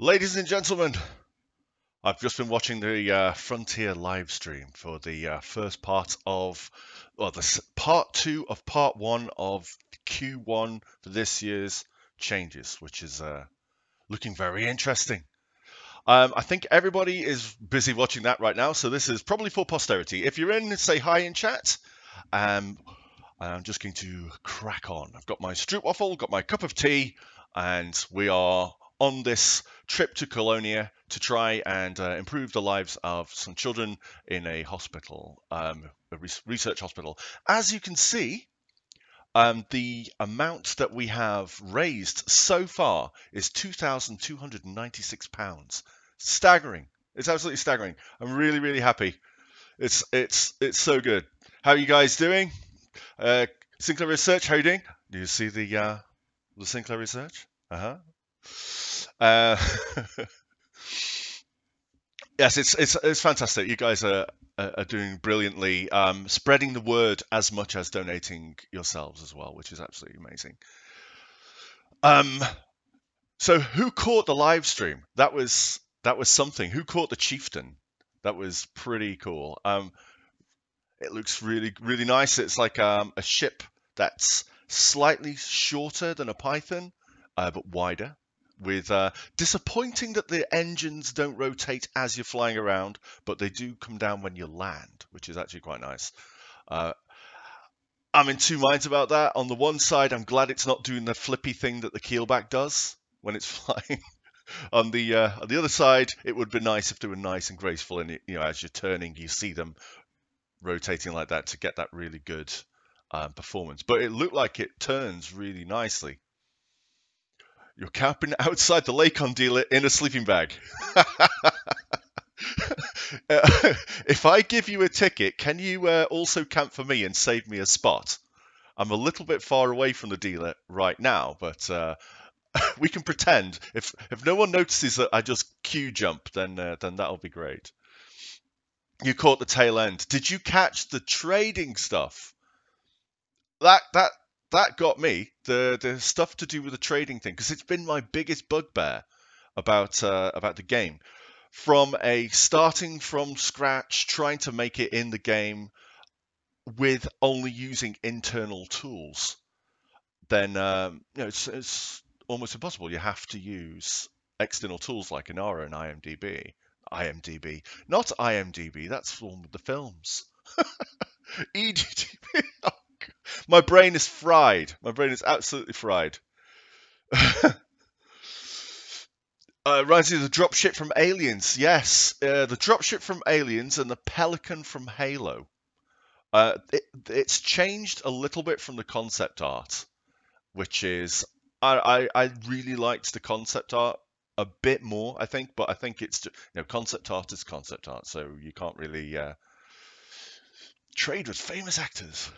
Ladies and gentlemen, I've just been watching the Frontier live stream for the first part of, well, the part two of part one of Q1 for this year's changes, which is looking very interesting. I think everybody is busy watching that right now, so this is probably for posterity. If you're in, say hi in chat. Um, I'm just going to crack on. I've got my stroopwafel, got my cup of tea, and we are on this trip to Colonia to try and improve the lives of some children in a hospital, a research hospital. As you can see, the amount that we have raised so far is £2,296. Staggering. It's absolutely staggering. I'm really, really happy. It's so good. How are you guys doing? Uh, Sinclair Research, how you doing? Do you see the Sinclair Research? Uh-huh. Uh, yes, it's fantastic. You guys are doing brilliantly, spreading the word as much as donating yourselves as well, which is absolutely amazing. Um, so who caught the live stream? That was something. Who caught the chieftain? That was pretty cool. It looks really, really nice. It's like a ship that's slightly shorter than a Python, but wider. With disappointing that the engines don't rotate as you're flying around, but they do come down when you land, which is actually quite nice. Uh, I'm in two minds about that. On the one side, I'm glad it's not doing the flippy thing that the keelback does when it's flying. On the other side, it would be nice if they were nice and graceful, and as you're turning, you see them rotating like that to get that really good performance. But it looked like it turns really nicely. You're camping outside the Lakon dealer in a sleeping bag. If I give you a ticket, can you also camp for me and save me a spot? I'm a little bit far away from the dealer right now, but we can pretend. If no one notices that I just queue jump, then that'll be great. You caught the tail end. Did you catch the trading stuff? That got me. The stuff to do with the trading thing, because it's been my biggest bugbear about the game. From a starting from scratch, trying to make it in the game with only using internal tools, then it's almost impossible. You have to use external tools like Inara and IMDb. IMDb, not IMDb. That's one with the films. EGTB. My brain is fried. My brain is absolutely fried. Reminds me of the dropship from Aliens. Yes, the dropship from Aliens and the Pelican from Halo. It's changed a little bit from the concept art, which is I really liked the concept art a bit more, I think, but I think it's concept art is concept art, so you can't really trade with famous actors.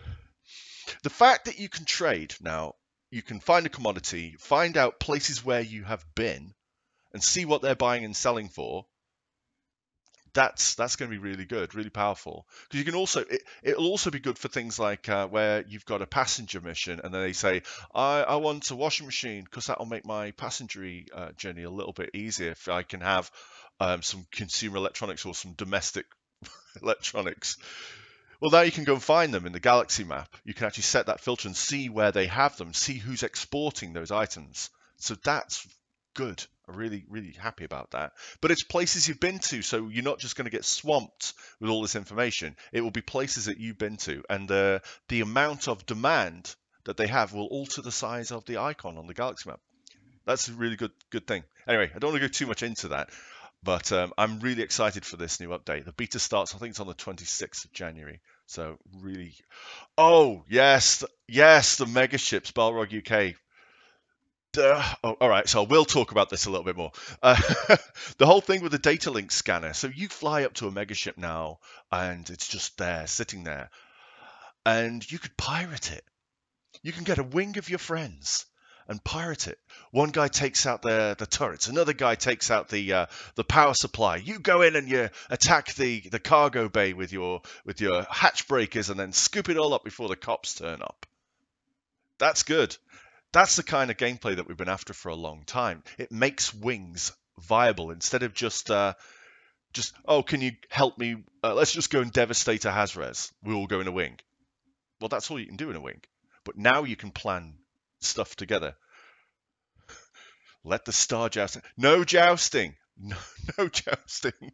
The fact that you can trade now, you can find a commodity, find out places where you have been, and see what they're buying and selling for. That's going to be really good, really powerful. Because you can also it'll also be good for things like where you've got a passenger mission, and then they say, I want a washing machine because that'll make my passenger journey a little bit easier if I can have some consumer electronics or some domestic electronics. Well, now you can go and find them in the galaxy map. You can actually set that filter and see where they have them, see who's exporting those items. So that's good. I'm really, really happy about that. But it's places you've been to, so you're not just going to get swamped with all this information. It will be places that you've been to, and the amount of demand that they have will alter the size of the icon on the galaxy map. That's a really good thing. Anyway, I don't want to go too much into that. But I'm really excited for this new update. The beta starts, I think it's on the 26th of January. So really, oh yes, yes, the mega ships, Balrog UK. Oh, all right, so we'll talk about this a little bit more. Uh, the whole thing with the data link scanner. So you fly up to a mega ship now, and it's just there, sitting there, and you could pirate it. You can get a wing of your friends and pirate it. One guy takes out the turrets. Another guy takes out the power supply. You go in and you attack the cargo bay with your hatch breakers and then scoop it all up before the cops turn up. That's good. That's the kind of gameplay that we've been after for a long time. It makes wings viable instead of just oh, can you help me? Let's just go and devastate a Hazres. We all go in a wing. Well, that's all you can do in a wing. But now you can plan stuff together. Let the star jousting. No jousting. No, no jousting.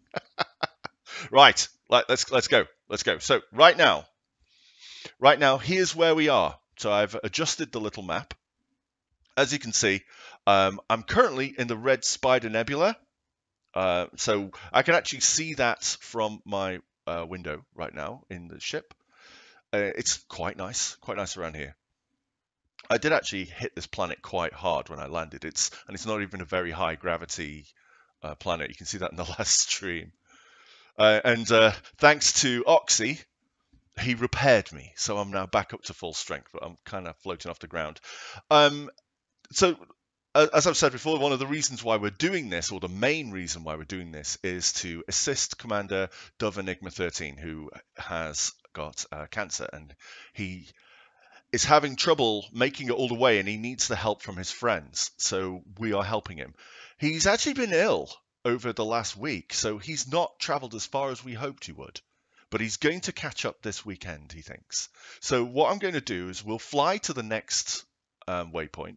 Right. Let's go. Let's go. So right now, here's where we are. So I've adjusted the little map. As you can see, I'm currently in the Red Spider Nebula. So I can actually see that from my window right now in the ship. It's quite nice around here. I did actually hit this planet quite hard when I landed. It's not even a very high gravity planet. You can see that in the last stream. And thanks to Oxy, he repaired me, so I'm now back up to full strength, but I'm kind of floating off the ground. So, as I've said before, one of the reasons why we're doing this, or the main reason why we're doing this, is to assist Commander Dove Enigma13, who has got cancer, and he is having trouble making it all the way, and he needs the help from his friends. So we are helping him. He's actually been ill over the last week, so he's not traveled as far as we hoped he would. But he's going to catch up this weekend, he thinks. So what I'm going to do is we'll fly to the next waypoint,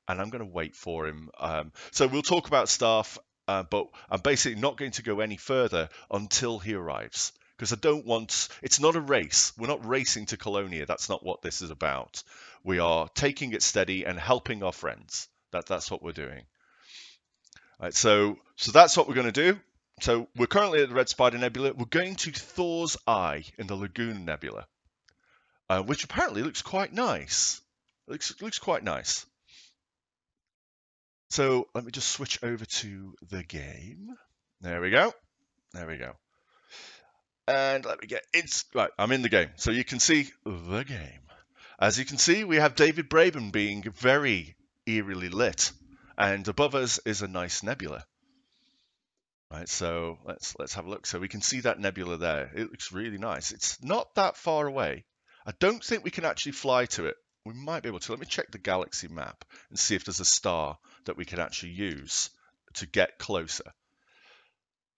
and I'm going to wait for him. So we'll talk about stuff, but I'm basically not going to go any further until he arrives. Because I don't want, it's not a race. We're not racing to Colonia. That's not what this is about. We are taking it steady and helping our friends. That's what we're doing. Right, so that's what we're going to do. So we're currently at the Red Spider Nebula. We're going to Thor's Eye in the Lagoon Nebula, which apparently looks quite nice. Looks quite nice. So let me just switch over to the game. There we go. There we go. And let me get right. I'm in the game, so you can see the game. As you can see, we have David Braben being very eerily lit, and above us is a nice nebula. Right, so let's have a look. So we can see that nebula there. It looks really nice. It's not that far away. I don't think we can actually fly to it. We might be able to. Let me check the galaxy map and see if there's a star that we can actually use to get closer.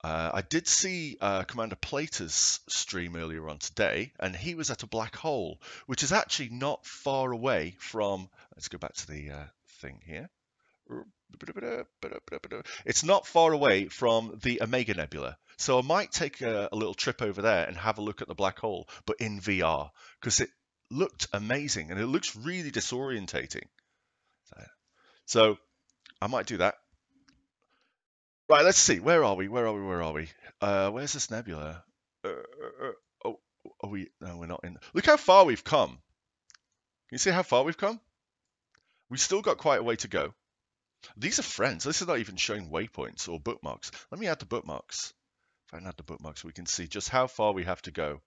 I did see Commander Plater's stream earlier on today, and he was at a black hole, which is actually not far away from. Let's go back to the thing here. It's not far away from the Omega Nebula, so I might take a little trip over there and have a look at the black hole, but in VR, because it looked amazing and it looks really disorientating. So I might do that. Right, let's see. Where are we? Where's this nebula? Oh, are we? No, we're not in. Look how far we've come. Can you see how far we've come? We've still got quite a way to go. These are friends. This is not even showing waypoints or bookmarks. Let me add the bookmarks. If I can add the bookmarks, we can see just how far we have to go.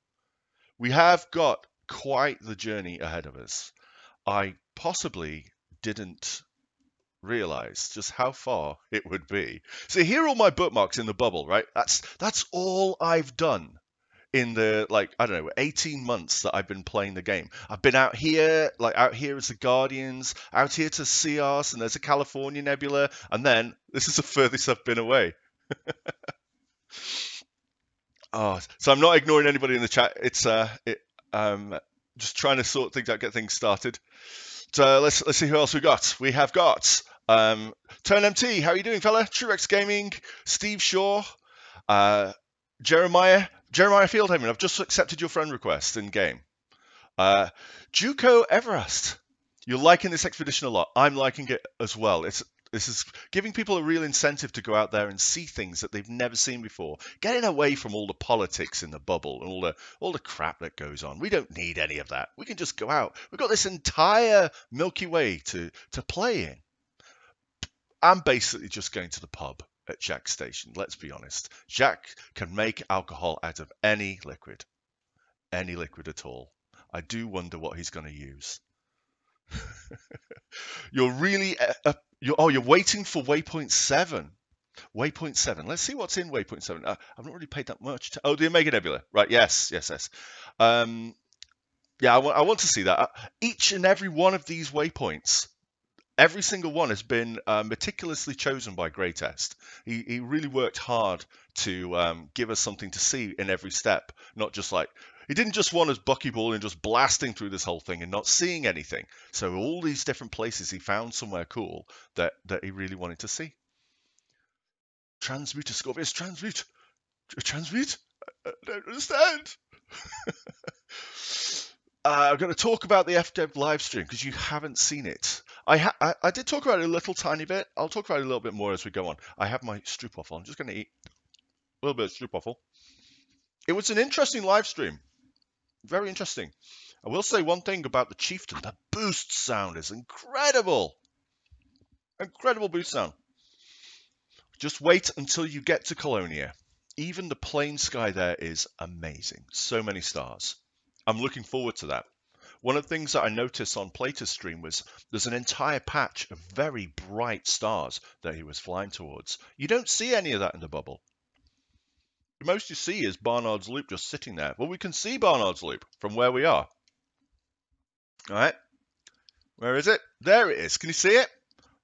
We have got quite the journey ahead of us. I possibly didn't realize just how far it would be. So here are all my bookmarks in the bubble, right? That's all I've done in the, like, I don't know, 18 months that I've been playing the game. I've been out here as the Guardians, out here to see us, and there's a California Nebula, and then this is the furthest I've been away. Oh, so I'm not ignoring anybody in the chat. It's just trying to sort things out, get things started. So let's see who else we got. We have got Turn MT. How are you doing, fella? Truex Gaming, Steve Shaw, Jeremiah Fieldhaven. I've just accepted your friend request in game. Juco Everest. You're liking this expedition a lot. I'm liking it as well. This is giving people a real incentive to go out there and see things that they've never seen before. Getting away from all the politics in the bubble and all the crap that goes on. We don't need any of that. We can just go out. We've got this entire Milky Way to play in. I'm basically just going to the pub at Jack's station. Let's be honest. Jack can make alcohol out of any liquid at all. I do wonder what he's going to use. You're really you're waiting for waypoint 7. Waypoint 7. Let's see what's in waypoint 7. I've not really paid that much. Oh, the Omega Nebula. Right. Yes. Yeah, I want to see that. Each and every one of these waypoints every single one has been meticulously chosen by Greatest. He really worked hard to give us something to see in every step, not just like he didn't just want us buckyballing just blasting through this whole thing and not seeing anything. So all these different places he found somewhere cool that he really wanted to see. Transmute, Ascorbius, transmute, transmute. I don't understand. I'm going to talk about the FDev live stream because you haven't seen it. I did talk about it a little tiny bit. I'll talk about it a little bit more as we go on. I have my stroopwafel. I'm just going to eat a little bit of stroopwafel. It was an interesting live stream. Very interesting. I will say one thing about the Chieftain. The boost sound is incredible. Incredible boost sound. Just wait until you get to Colonia. Even the plain sky there is amazing. So many stars. I'm looking forward to that. One of the things that I noticed on Plato's stream was there's an entire patch of very bright stars that he was flying towards. You don't see any of that in the bubble. The most you see is Barnard's Loop just sitting there. Well, we can see Barnard's Loop from where we are. All right. Where is it? There it is. Can you see it?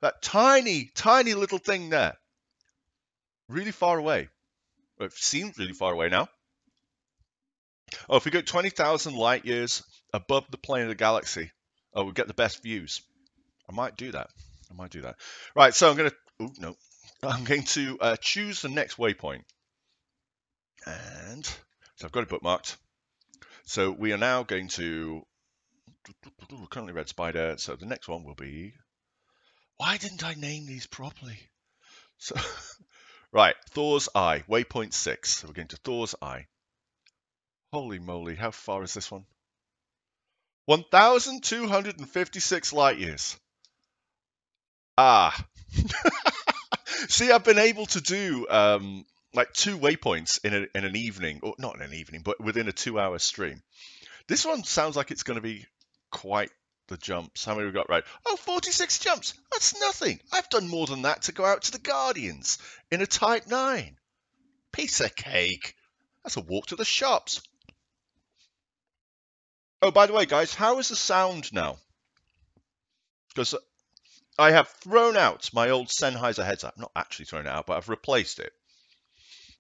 That tiny, tiny little thing there. Really far away. Well, it seems really far away now. Oh, if we go 20,000 light years above the plane of the galaxy, we'll get the best views. I might do that. Right, so I'm going to choose the next waypoint. And so I've got it bookmarked. So we are now going to, we're currently Red Spider. So the next one will be, why didn't I name these properly? So, right, Thor's Eye, waypoint 6. So we're going to Thor's Eye. Holy moly, how far is this one? 1,256 light years. See, I've been able to do like 2 waypoints in an evening, or not in an evening, but within a 2-hour stream. This one sounds like it's going to be quite the jumps. How many we got right? Oh, 46 jumps. That's nothing. I've done more than that to go out to the Guardians in a Type 9. Piece of cake. That's a walk to the shops. Oh, by the way, guys, how is the sound now? Because I have thrown out my old Sennheiser headset. Not actually thrown it out, but I've replaced it.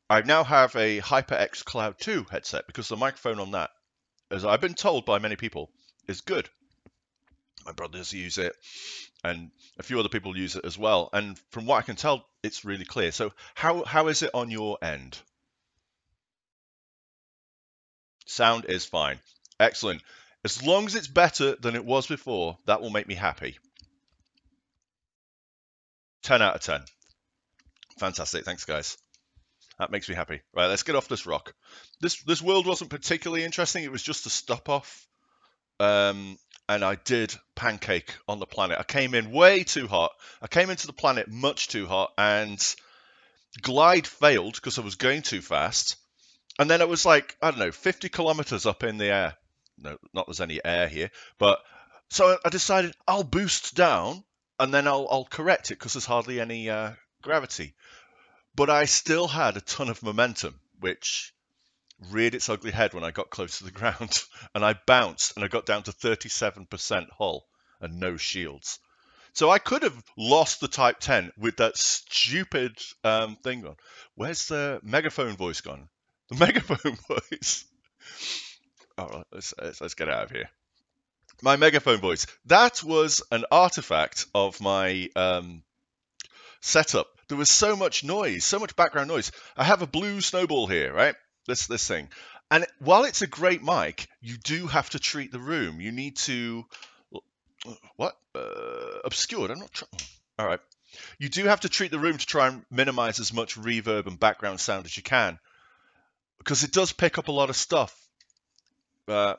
I now have a HyperX Cloud 2 headset because the microphone on that, as I've been told by many people, is good. My brothers use it, and a few other people use it as well. And from what I can tell, it's really clear. So how is it on your end? Sound is fine. Excellent. As long as it's better than it was before, that will make me happy. 10 out of 10. Fantastic. Thanks, guys. That makes me happy. Right, let's get off this rock. This world wasn't particularly interesting. It was just a stop off. And I did pancake on the planet. I came in way too hot. I came into the planet much too hot, and glide failed because I was going too fast. And then it was like, I don't know, 50 kilometers up in the air. No, not there's any air here. But so I decided I'll boost down, and then I'll correct it because there's hardly any gravity. But I still had a ton of momentum, which reared its ugly head when I got close to the ground. And I bounced, and I got down to 37% hull and no shields. So I could have lost the Type 10 with that stupid thing on. Where's the megaphone voice gone? The megaphone voice. All right, let's get out of here. My megaphone voice. That was an artifact of my setup. There was so much noise, so much background noise. I have a blue snowball here, right? This thing. And while it's a great mic, you do have to treat the room. You need to... What? Obscured. I'm not trying... All right. You do have to treat the room to try and minimize as much reverb and background sound as you can, because it does pick up a lot of stuff. Like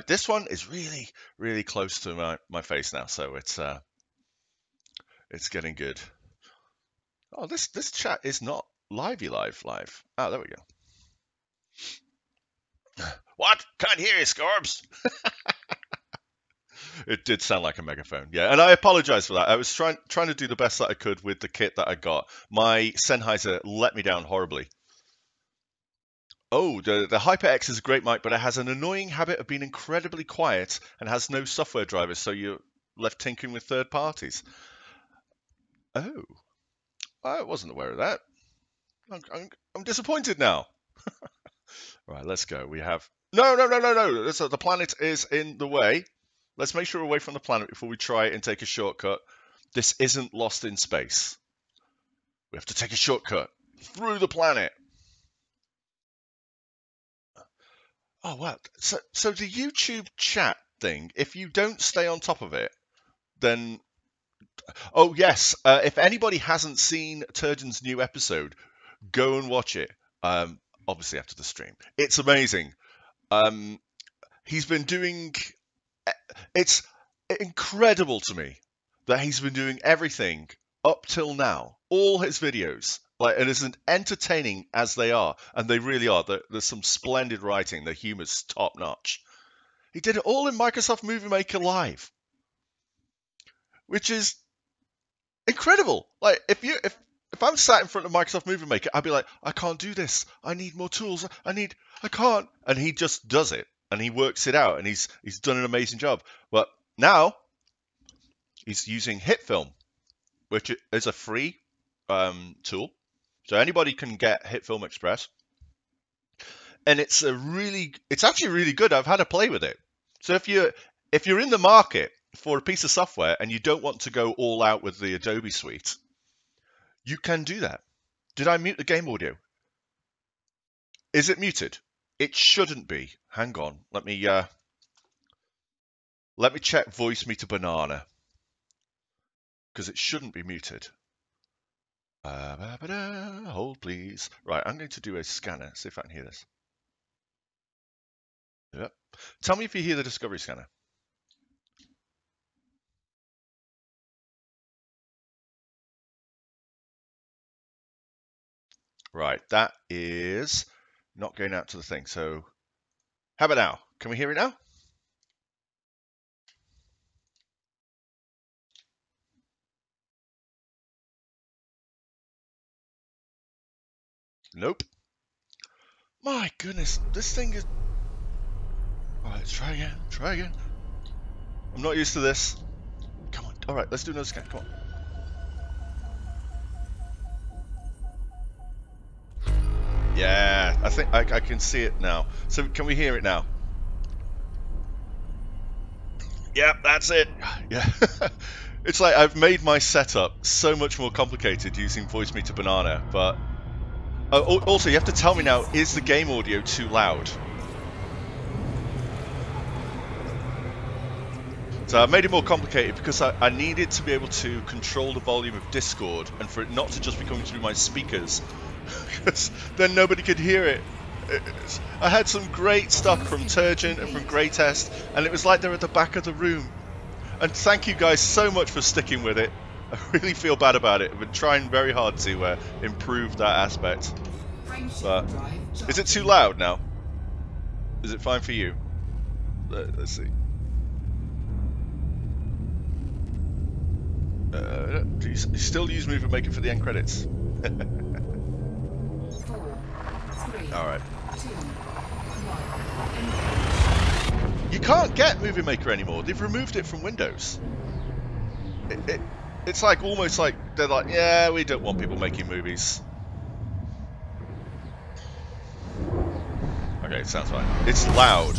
this one is really, really close to my face now, so it's getting good. Oh, this chat is not live. Oh, there we go. What? Can't hear you, Scorbs. It did sound like a megaphone, yeah, and I apologize for that. I was trying to do the best that I could with the kit that I got. My Sennheiser let me down horribly. Oh, the HyperX is a great mic, but it has an annoying habit of being incredibly quiet and has no software drivers, so you left tinkering with third parties. Oh, I wasn't aware of that. I'm disappointed now. Right, let's go. We have no. The planet is in the way. Let's make sure we're away from the planet before we try and take a shortcut. This isn't Lost in Space. We have to take a shortcut through the planet. Oh, wow. So the YouTube chat thing, if you don't stay on top of it, then... Oh, yes. If anybody hasn't seen Turgeon's new episode, go and watch it. Obviously after the stream. It's amazing. He's been doing... It's incredible to me that he's been doing everything up till now. All his videos. Like, and as entertaining as they are, and they really are, there's some splendid writing, the humor's top notch. He did it all in Microsoft Movie Maker Live, which is incredible. Like, if I'm sat in front of Microsoft Movie Maker, I'd be like, I can't do this. I need more tools. I can't. And he just does it, and he works it out, and he's done an amazing job. But now he's using HitFilm, which is a free tool. So anybody can get HitFilm Express, and it's actually really good. I've had a play with it. So if you're in the market for a piece of software and you don't want to go all out with the Adobe suite, you can do that. Did I mute the game audio? Is it muted? It shouldn't be. Hang on. Let me check voice meter banana, because it shouldn't be muted. Hold please. Right, I'm going to do a scanner, see if I can hear this. Yep. Tell me if you hear the Discovery scanner. Right, that is not going out to the thing. So how about now? Can we hear it now? Nope. My goodness, this thing is... All right, let's try again. I'm not used to this. Come on. All right, let's do another scan. Come on. Yeah, I think I can see it now. So can we hear it now? Yep, that's it. Yeah. It's like I've made my setup so much more complicated using voice meter banana, but also you have to tell me now, is the game audio too loud? So I've made it more complicated because I needed to be able to control the volume of Discord and for it not to just be coming through my speakers, because then nobody could hear it. I had some great stuff from Turgeon and from Greatest, and it was like they're at the back of the room. And thank you guys so much for sticking with it. I really feel bad about it. I've been trying very hard to improve that aspect. But is it too loud now? Is it fine for you? Let's see. Do you still use Movie Maker for the end credits? 4, 3, All right. 2, 1. You can't get Movie Maker anymore. They've removed it from Windows. It's like almost like they're like, yeah, we don't want people making movies. Okay, it sounds fine. It's loud.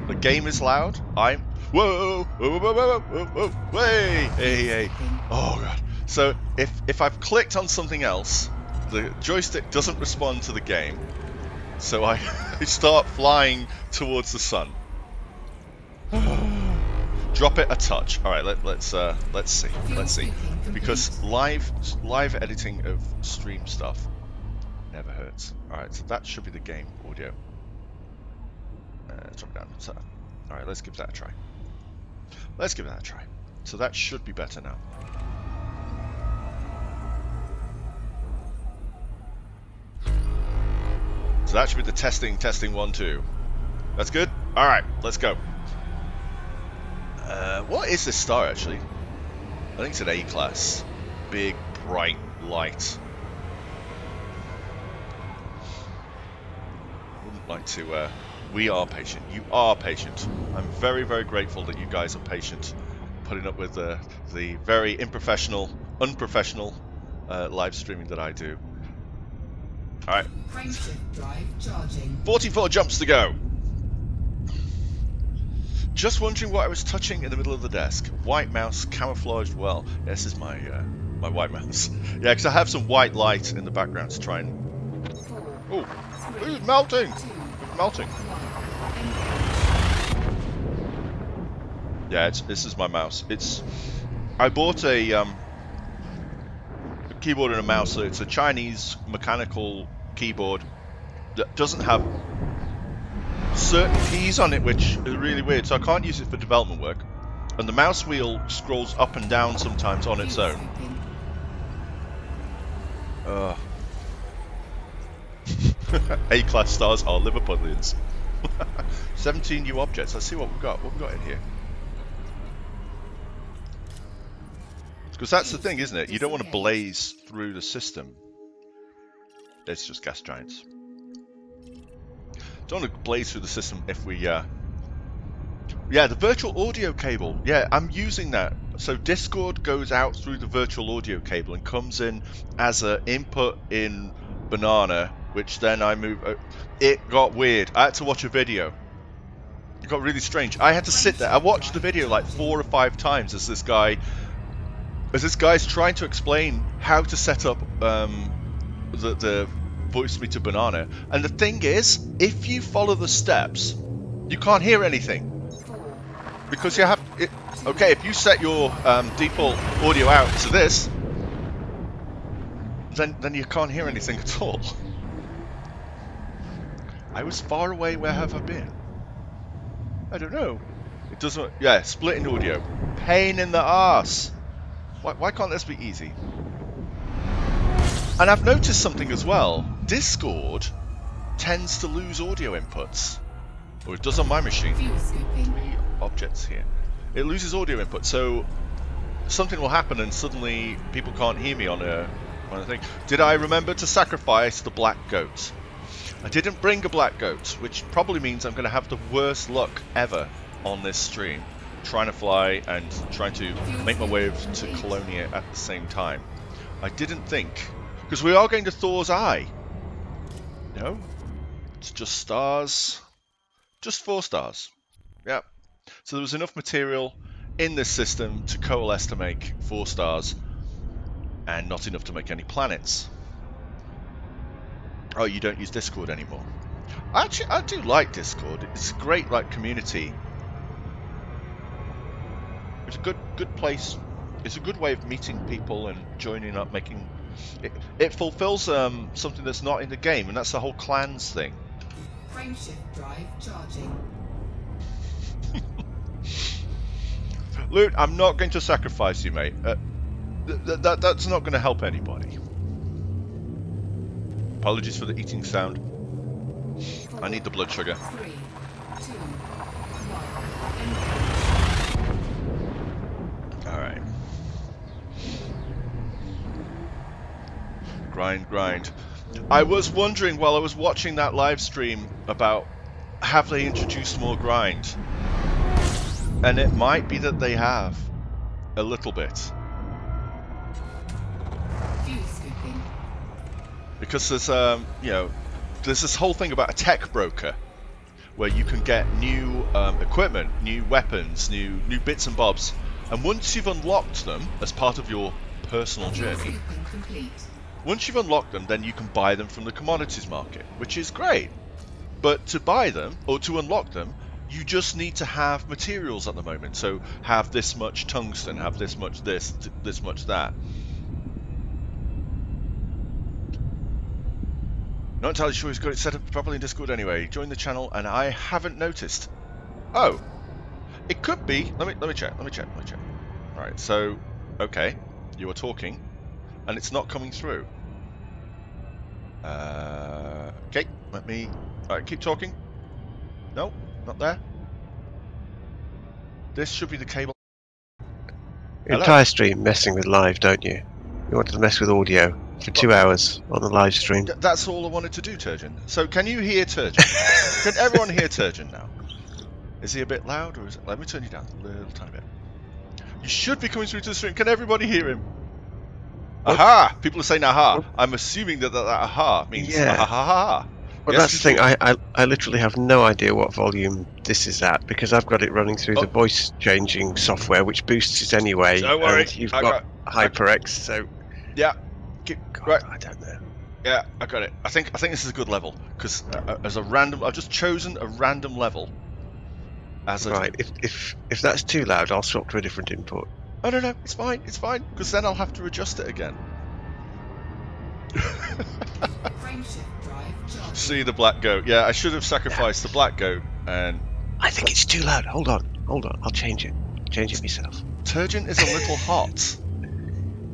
The game is loud. Whoa, hey. Oh god. So if I've clicked on something else, the joystick doesn't respond to the game. So I start flying towards the sun. Drop it a touch. All right, let's see. Because live editing of stream stuff never hurts. All right, so that should be the game audio. Drop it down. So, all right, let's give that a try. So that should be better now. So that should be the testing 1 2. That's good. All right, let's go. What is this star actually? I think it's an A class. Big, bright light. Wouldn't like to. We are patient. You are patient. I'm very, very grateful that you guys are patient putting up with the very unprofessional live streaming that I do. All right. 44 jumps to go. Just wondering what I was touching in the middle of the desk. White mouse, camouflaged well. Yeah, this is my my white mouse. Yeah, because I have some white light in the background to try and... Oh, it's melting! It's melting. Yeah, this is my mouse. I bought a keyboard and a mouse. So it's a Chinese mechanical keyboard that doesn't have certain keys on it, which is really weird, so I can't use it for development work. And the mouse wheel scrolls up and down sometimes on its own. A-class stars are Liverpudlians. 17 new objects. Let's see what we've got. What we've got in here. Because that's the thing, isn't it? You don't want to blaze through the system. It's just gas giants. Don't want to blaze through the system if we, yeah, the virtual audio cable. Yeah, I'm using that. So Discord goes out through the virtual audio cable and comes in as an input in Banana, which then I move. It got weird. I had to watch a video. It got really strange. I had to sit there. I watched the video like 4 or 5 times as this guy's trying to explain how to set up the voice meter Banana. And the thing is, if you follow the steps, you can't hear anything. Because you have... okay, if you set your default audio out to this, then you can't hear anything at all. I was far away. Where have I been? I don't know. It doesn't... Yeah, splitting audio. Pain in the arse. Why can't this be easy? And I've noticed something as well. Discord tends to lose audio inputs. Or it does on my machine. 3 objects here. It loses audio input, so something will happen and suddenly people can't hear me on a thing. Did I remember to sacrifice the black goat? I didn't bring a black goat, which probably means I'm going to have the worst luck ever on this stream. Trying to fly and trying to make my way to Colonia at the same time. I didn't think... Because we are going to Thor's Eye. No? It's just stars. Just 4 stars. Yep. So there was enough material in this system to coalesce to make 4 stars. And not enough to make any planets. Oh, you don't use Discord anymore. Actually, I do like Discord. It's a great community. It's a good place. It's a good way of meeting people and joining up, making... It fulfills something that's not in the game, and that's the whole clans thing. Frameshift drive charging. Loot, I'm not going to sacrifice you, mate. That's not going to help anybody. Apologies for the eating sound. I need the blood sugar. 3, 2, 1. Alright. Grind. I was wondering while I was watching that live stream about have they introduced more grind? And it might be that they have. A little bit. Because there's there's this whole thing about a tech broker where you can get new equipment, new weapons, new bits and bobs, and once you've unlocked them as part of your personal journey, once you've unlocked them, then you can buy them from the commodities market, which is great. But to buy them or to unlock them, you just need to have materials at the moment. So have this much tungsten, have this much this much that. Not entirely sure he's got it set up properly in Discord anyway. Join the channel and I haven't noticed. Oh, it could be. Let me check. Alright, so, okay, you are talking and it's not coming through. Okay, let me, alright, keep talking. No, not there. This should be the cable. Entire stream messing with live, don't you? You wanted to mess with audio for 2 hours on the live stream. That's all I wanted to do, Turgeon. So can you hear Turgeon? Can everyone hear Turgeon now? Is he a bit loud or is it... Let me turn you down a little tiny bit. You should be coming through to the stream. Can everybody hear him? What? Aha! People are saying aha. What? I'm assuming that aha means Yeah. aha ha ha. Well, Yes, that's the you thing. do. I literally have no idea what volume this is at because I've got it running through the voice changing software, which boosts it anyway. Don't worry, And you've got HyperX, so yeah. God, Right. I don't know. Yeah, I got it. I think this is a good level because as a random, I've just chosen a random level. Right. If that's too loud, I'll swap to a different input. Oh no, it's fine, because then I'll have to adjust it again. See the black goat. Yeah, I should have sacrificed the black goat, and I think it's too loud. Hold on, I'll change it. Change it myself. Turgeon is a little hot.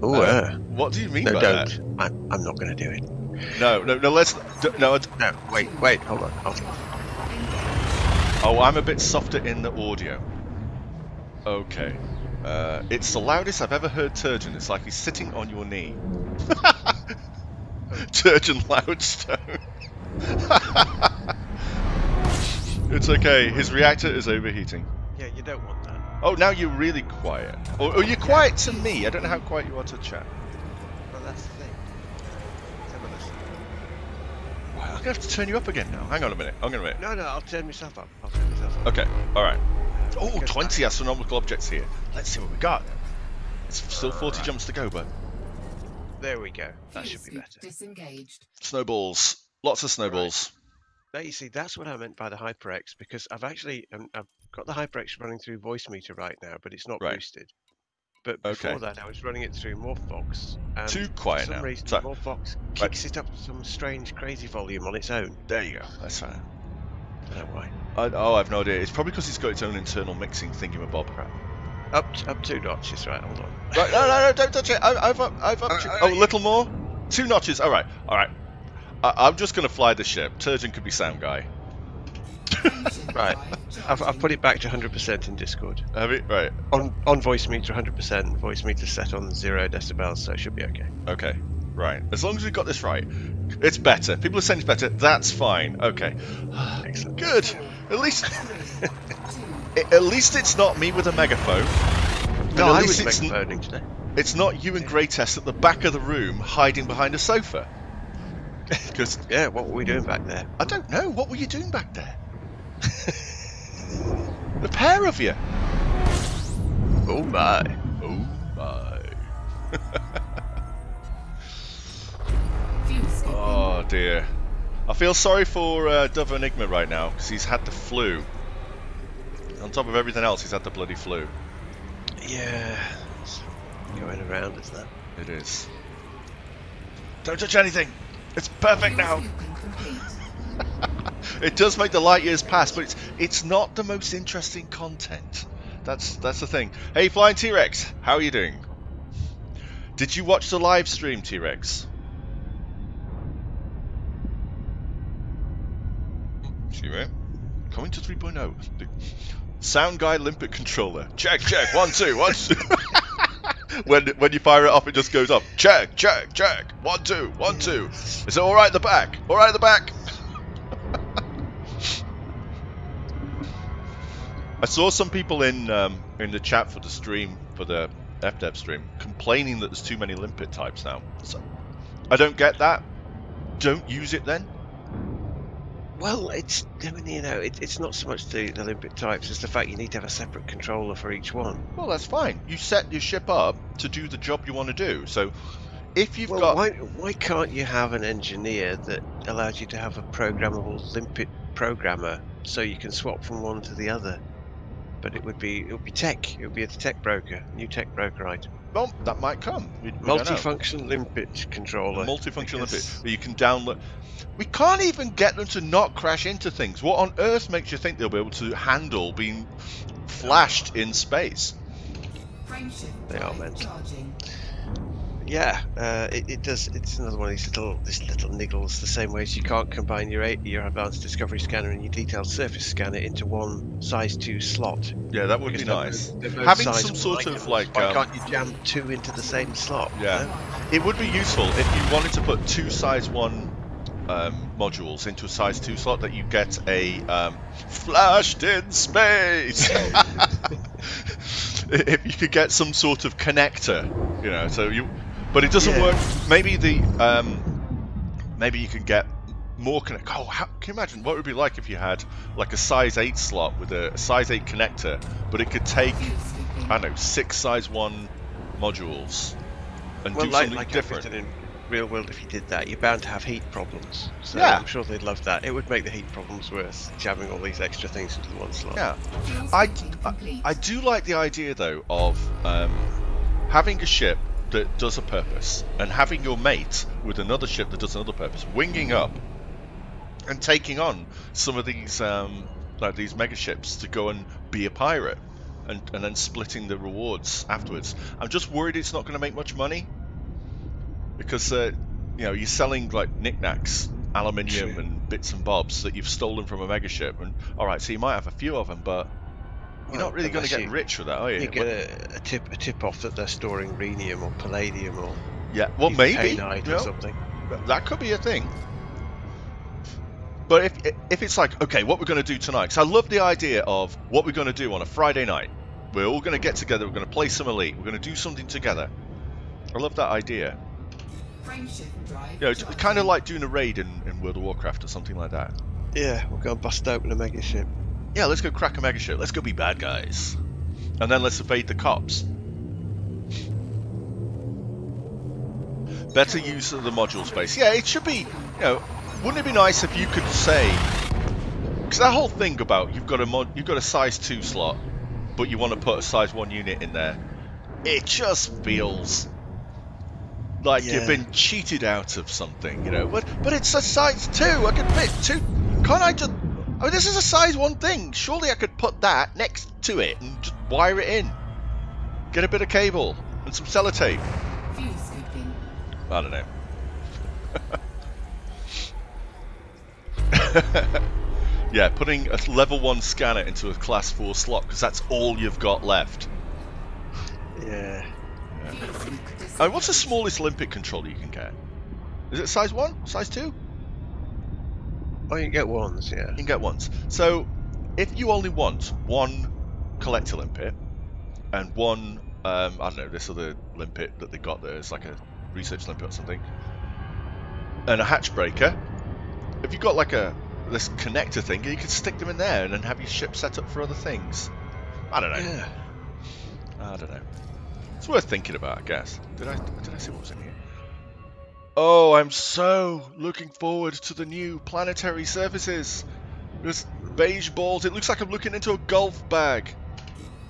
Oh, what do you mean no, by don't. that? I'm not going to do it. No, let's no. Wait, hold on. Oh, I'm a bit softer in the audio. Okay. It's the loudest I've ever heard Turgeon. It's like he's sitting on your knee. Turgeon Loudstone. It's okay. His reactor is overheating. Yeah, you don't want that. Oh, now you're really quiet. Oh, you're quiet to me. I don't know how quiet you are to chat. Well, that's the thing. Have a listen. Well, I'm going to have to turn you up again now. Hang on a minute. No, I'll turn myself up. Okay, alright. Oh, 20 astronomical objects here. Let's see what we got. It's still 40 jumps to go, but... There we go. That should be better. Disengaged. Snowballs. Lots of snowballs. Right. Now, you see, that's what I meant by the HyperX, because I've actually... I've got the HyperX running through voice meter right now, but it's not boosted. But before that, I was running it through Morphbox. And too quiet for some now. reason, Morphbox kicks it up to some strange, crazy volume on its own. There you go. That's fine. I don't know why. I've no idea. It's probably because it's got its own internal mixing thingamabob crap. Up 2 notches, right? Hold on. Right, no, don't touch it. I've up. Oh, a little more. 2 notches. All right. I'm just gonna fly the ship. Turgeon could be sound guy. Right. I've put it back to 100% in Discord. Have it? Right. On voice meter 100%. Voice meter set on 0 decibels, so it should be okay. Okay. Right. As long as we've got this right, it's better. People are saying it's better. That's fine. Okay. Excellent. Good. At least it's not me with a megaphone. No, I was megaphoning today. It's not you and Greatest at the back of the room hiding behind a sofa. Because yeah, what were we doing back there? I don't know. What were you doing back there? The pair of you. Oh my. Oh my. Oh dear. I feel sorry for Dove Enigma right now because he's had the flu. On top of everything else, he's had the bloody flu. Yeah, it's going around, isn't it? It is. Don't touch anything. It's perfect now. It does make the light years pass, but it's not the most interesting content. That's the thing. Hey, Flying T-Rex, how are you doing? Did you watch the live stream, T-Rex? Excuse me. Coming to 3.0. The sound guy limpet controller. Check. 1 2 1 2. When you fire it off, it just goes up. Check. 1 2 1 2. Is it all right at the back? All right at the back. I saw some people in the chat for the stream, for the FDev stream, complaining that there's too many limpet types now. So I don't get that. Don't use it then. Well, it's not so much the limpet types, it's the fact you need to have a separate controller for each one. Well, that's fine. You set your ship up to do the job you want to do. So if you've why can't you have an engineer that allows you to have a programmable limpet programmer so you can swap from one to the other? But it would be tech. It would be a tech broker, new tech broker item. Well, that might come. We Multifunction limpet controller. Multifunction limpet. Where you can download. We can't even get them to not crash into things. What on earth makes you think they'll be able to handle being flashed in space? They are mental. Yeah, it does. It's another one of these little niggles. The same way as you can't combine your advanced discovery scanner and your detailed surface scanner into one size 2 slot. Yeah, that would be nice. Having some sort of like. Why can't you jam 2 into the same slot? Yeah, you know? It would be useful if you wanted to put 2 size 1 modules into a size 2 slot, that you get a flashed in space. if you could get some sort of connector, you know, so you, but it doesn't work. Maybe maybe you can get more connect. Oh, can you imagine what it would be like if you had like a size 8 slot with a size 8 connector, but it could take, I don't know, 6 size 1 modules and do something different. In real world, if you did that, you're bound to have heat problems. So yeah. I'm sure they'd love that. It would make the heat problems worse, jamming all these extra things into one slot. Yeah, I do like the idea though of having a ship that does a purpose and having your mate with another ship that does another purpose, winging up and taking on some of these like these mega ships to go and be a pirate, and then splitting the rewards afterwards. I'm just worried it's not going to make much money, because you know, you're selling like knickknacks, aluminium and bits and bobs that you've stolen from a mega ship, and alright, so you might have a few of them, but you're not really going to get rich with that, are you? You get a tip off that they're storing rhenium or palladium or well, maybe, or something. That could be a thing. But if it's like, okay, what we're going to do tonight, because I love the idea of what we're going to do on a Friday night. We're all going to get together, we're going to play some Elite, we're going to do something together. I love that idea. You know, kind of like doing a raid in World of Warcraft or something like that. Yeah, we'll go and bust open a mega ship. Yeah, let's go crack a mega ship. Let's go be bad guys. And then let's evade the cops. Better use of the module space. Yeah, it should be, you know, wouldn't it be nice if you could say, because that whole thing about you've got a size 2 slot, but you want to put a size 1 unit in there, it just feels like you've been cheated out of something, you know. But it's a size 2. I can fit 2. Can't I just? I mean, this is a size 1 thing. Surely I could put that next to it and just wire it in. Get a bit of cable and some sellotape. I don't know. Yeah, putting a level 1 scanner into a class 4 slot, because that's all you've got left. Yeah. What's the smallest limpet controller you can get? Is it size 1? Size 2? Oh, you can get ones, yeah. You can get ones. So, if you only want one collector limpet and one, I don't know, this other limpet that they got there is like a research limpet or something, and a hatch breaker, if you've got like this connector thing, you can stick them in there and then have your ship set up for other things. I don't know. Yeah. I don't know. It's worth thinking about, I guess. Did I see what was in here? Oh, I'm so looking forward to the new planetary surfaces. There's beige balls. It looks like I'm looking into a golf bag.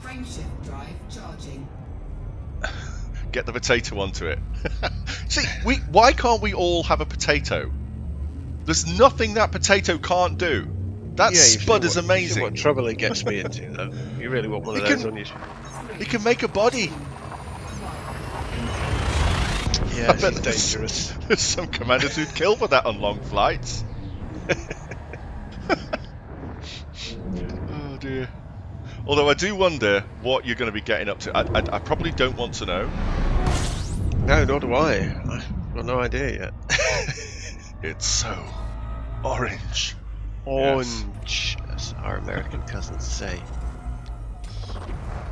Frameshift drive charging. Get the potato onto it. See, why can't we all have a potato? There's nothing that potato can't do. That spud is amazing. You see what trouble it gets me into, though. You really want one of those on your... He can make a body. Yeah, it's dangerous. There's some commanders who'd kill for that on long flights. Oh dear. Although I do wonder what you're going to be getting up to. I probably don't want to know. No, nor do I. I've got no idea yet. It's so orange. Orange, as our American cousins say.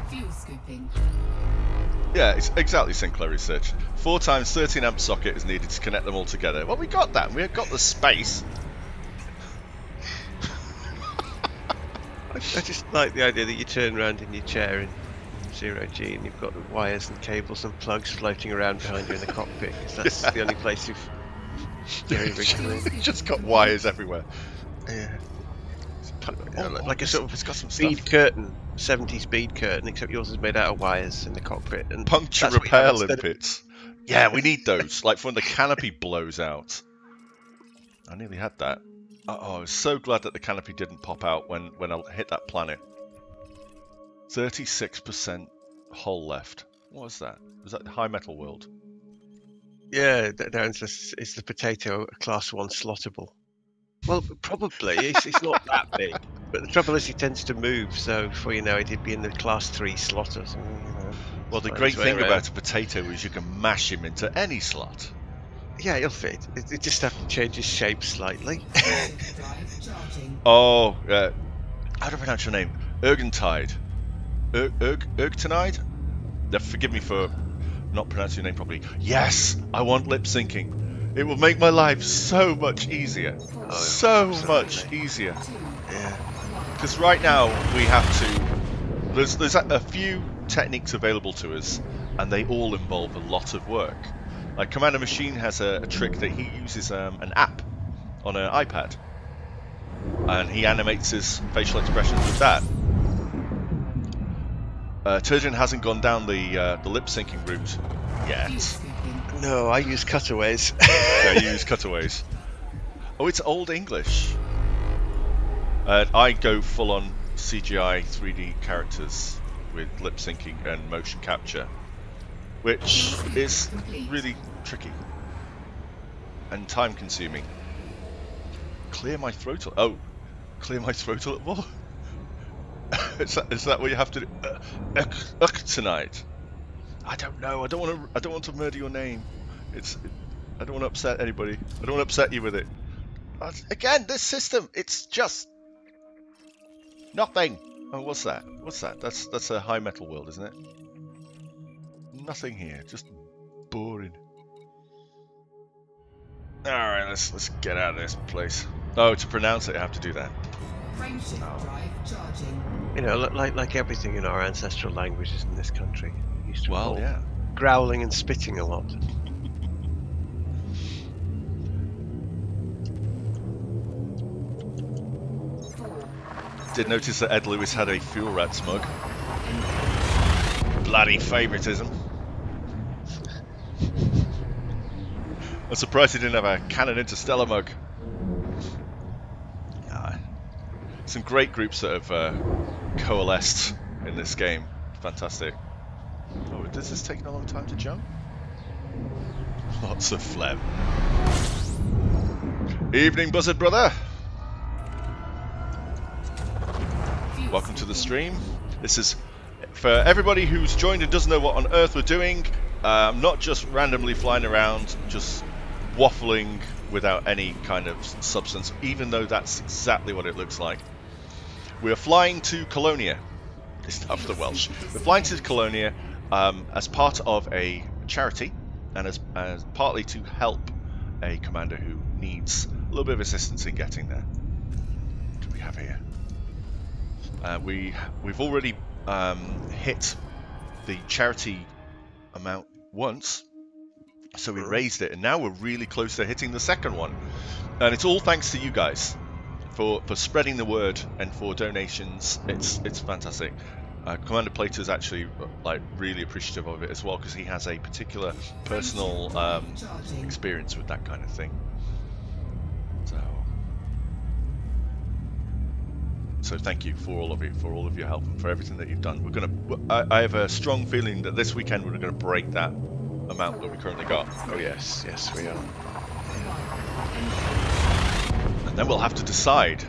Fuel scooping. Yeah, it's exactly Sinclair research. 4 times 13 amp socket is needed to connect them all together. Well, we got that. We got the space. I just like the idea that you turn around in your chair in 0G and you've got the wires and cables and plugs floating around behind you in the cockpit. That's the only place you've just got wires everywhere. Yeah. Like a sort of, it's got some bead curtain, 70s bead curtain, except yours is made out of wires in the cockpit. And puncture repair limpets. Yeah, we need those. Like for when the canopy blows out. I nearly had that. Oh, I was so glad that the canopy didn't pop out when I hit that planet. 36% hull left. What was that? Was that the high metal world? Yeah, it's the potato class 1 slottable. Well, probably. It's not that big. But the trouble is he tends to move, so before you know it, he'd be in the class 3 slotters. And, you know, well, the great thing about a potato is you can mash him into any slot. Yeah, he'll fit. It just have to change his shape slightly. Oh, how do I pronounce your name? Urgentide. Ergtonide? Forgive me for not pronouncing your name properly. Yes, I want lip syncing. It will make my life so much easier. Oh, So absolutely. much easier. Yeah. Because right now we have to. There's a few techniques available to us, and they all involve a lot of work. Like Commander Machine has a trick that he uses an app on an iPad, and he animates his facial expressions with that. Turgeon hasn't gone down the lip syncing route yet. No, I use cutaways. Yeah, you use cutaways. Oh, it's Old English. I go full on CGI 3D characters with lip syncing and motion capture, which is really tricky and time consuming. Clear my throat. Oh, clear my throat a little more. Is that what you have to do? Tonight. I don't know. I don't want to murder your name. I don't want to upset anybody. I don't want to upset you with it. Again, this system. It's just nothing. Oh, what's that? What's that? That's a high metal world, isn't it? Nothing here. Just boring. All right, let's get out of this place. Oh, to pronounce it, I have to do that. Frameshift drive charging. You know, like everything in our ancestral languages in this country. It used to involve yeah. growling and spitting a lot. Did notice that Ed Lewis had a Fuel Rat smug. Bloody favoritism. I'm surprised he didn't have a Canon Interstellar mug. Some great groups that have coalesced in this game. Fantastic. Oh, does this take a long time to jump? Lots of phlegm. Evening, Buzzard Brother. Welcome to the stream. This is for everybody who's joined and doesn't know what on earth we're doing. Not just randomly flying around, just waffling without any kind of substance, even though that's exactly what it looks like. We're flying to Colonia. It's after the Welsh. We're flying to Colonia as part of a charity, and as partly to help a commander who needs a little bit of assistance in getting there. What do we have here? We've already hit the charity amount once, so we raised it, and now we're really close to hitting the second one. And it's all thanks to you guys for spreading the word and for donations. It's fantastic. Commander Plato is actually really appreciative of it as well, because he has a particular personal experience with that kind of thing. So thank you for all of it, for all of your help and for everything that you've done. I have a strong feeling that this weekend we're going to break that amount that we currently got. Oh yes, yes we are. And then we'll have to decide,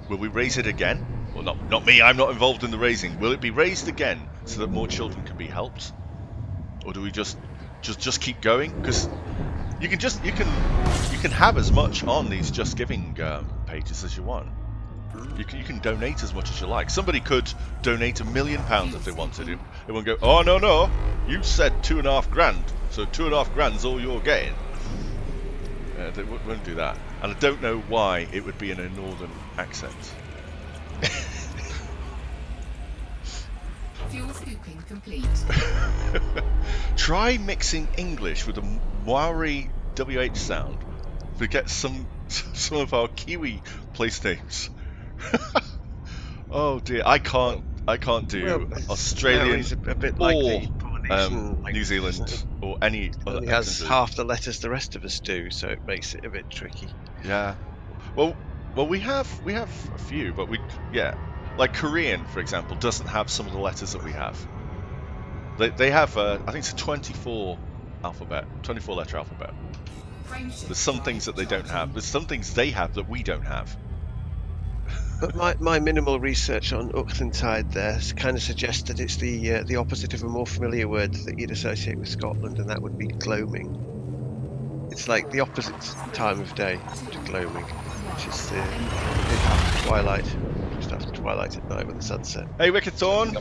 will we raise it again? Well, not me, I'm not involved in the raising. Will it be raised again so that more children can be helped? Or do we just keep going? Because you can have as much on these Just Giving pages as you want. You can donate as much as you like. Somebody could donate £1 million if they wanted. It won't go, oh no, you said £2.5 grand, so £2.5 grand's all you're getting. They won't do that. And I don't know why it would be in a northern accent. Fuel scooping complete. Try mixing English with a Maori WH sound. Forget some of our Kiwi place names. Oh dear, I can't do Australian a bit like or New Zealand or any other. It has half the letters the rest of us do, so it makes it a bit tricky. Yeah. Well, we have a few, but like Korean, for example, doesn't have some of the letters that we have. They have I think it's a 24 letter alphabet. There's some things that they don't have. There's some things they have that we don't have. But my minimal research on Uchtentide there kind of suggests that it's the opposite of a more familiar word that you'd associate with Scotland, and that would be gloaming. It's like the opposite time of day to gloaming, which is the mid-half twilight, which just after twilight at night with the sunset. Hey, Wicked Thorn.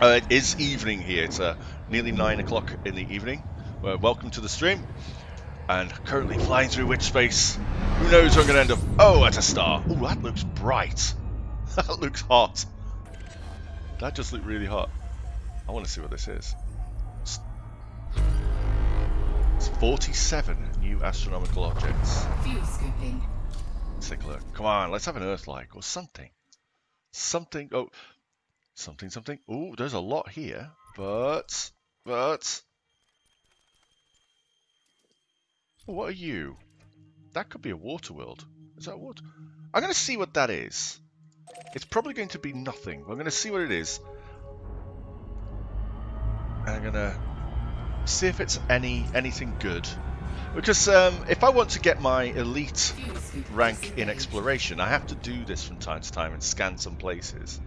It is evening here. It's nearly 9 o'clock in the evening. Welcome to the stream. And currently flying through witch space. Who knows where I'm going to end up? Oh, at a star. Oh, that looks bright. That looks hot. That just looked really hot. I want to see what this is. It's 47 new astronomical objects. Fuel scooping. Let's take a look. Come on, let's have an Earth-like or something. Something. Oh, something. Oh, there's a lot here, but. Oh, what are you? That could be a water world. Is that water? I'm going to see what that is. It's probably going to be nothing. I'm going to see what it is. And I'm going to see if it's anything good. Because if I want to get my elite rank in exploration, I have to do this from time to time and scan some places.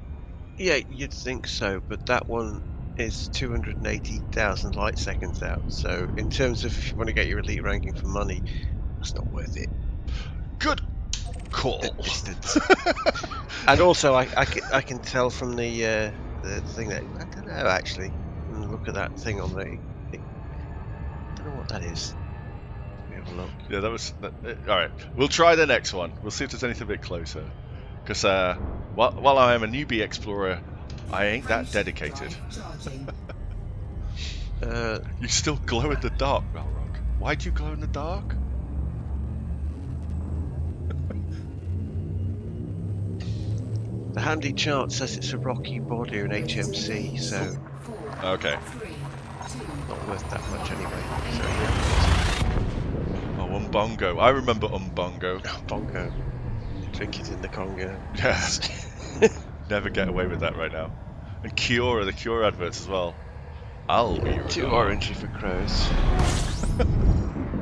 Yeah, you'd think so, but that one is 280,000 light seconds out. So in terms of if you want to get your elite ranking for money, that's not worth it. Good call. Distance. And also, I can tell from the thing that I don't know actually. Look at that thing on the. I don't know what that is. Let me have a look. Yeah, that was. All right, we'll try the next one. We'll see if there's anything a bit closer. Because while I am a newbie explorer, I ain't that dedicated. You still glow in the dark, Balrog. Why do you glow in the dark? The handy chart says it's a rocky body or an HMC, so okay. not worth that much anyway. So, oh, Umbongo. I remember Umbongo. Bongo. Drink it in the Congo. Yeah. Never get away with that right now. And Cure, the Cure adverts as well. I'll be your Too dog. orangey for crows.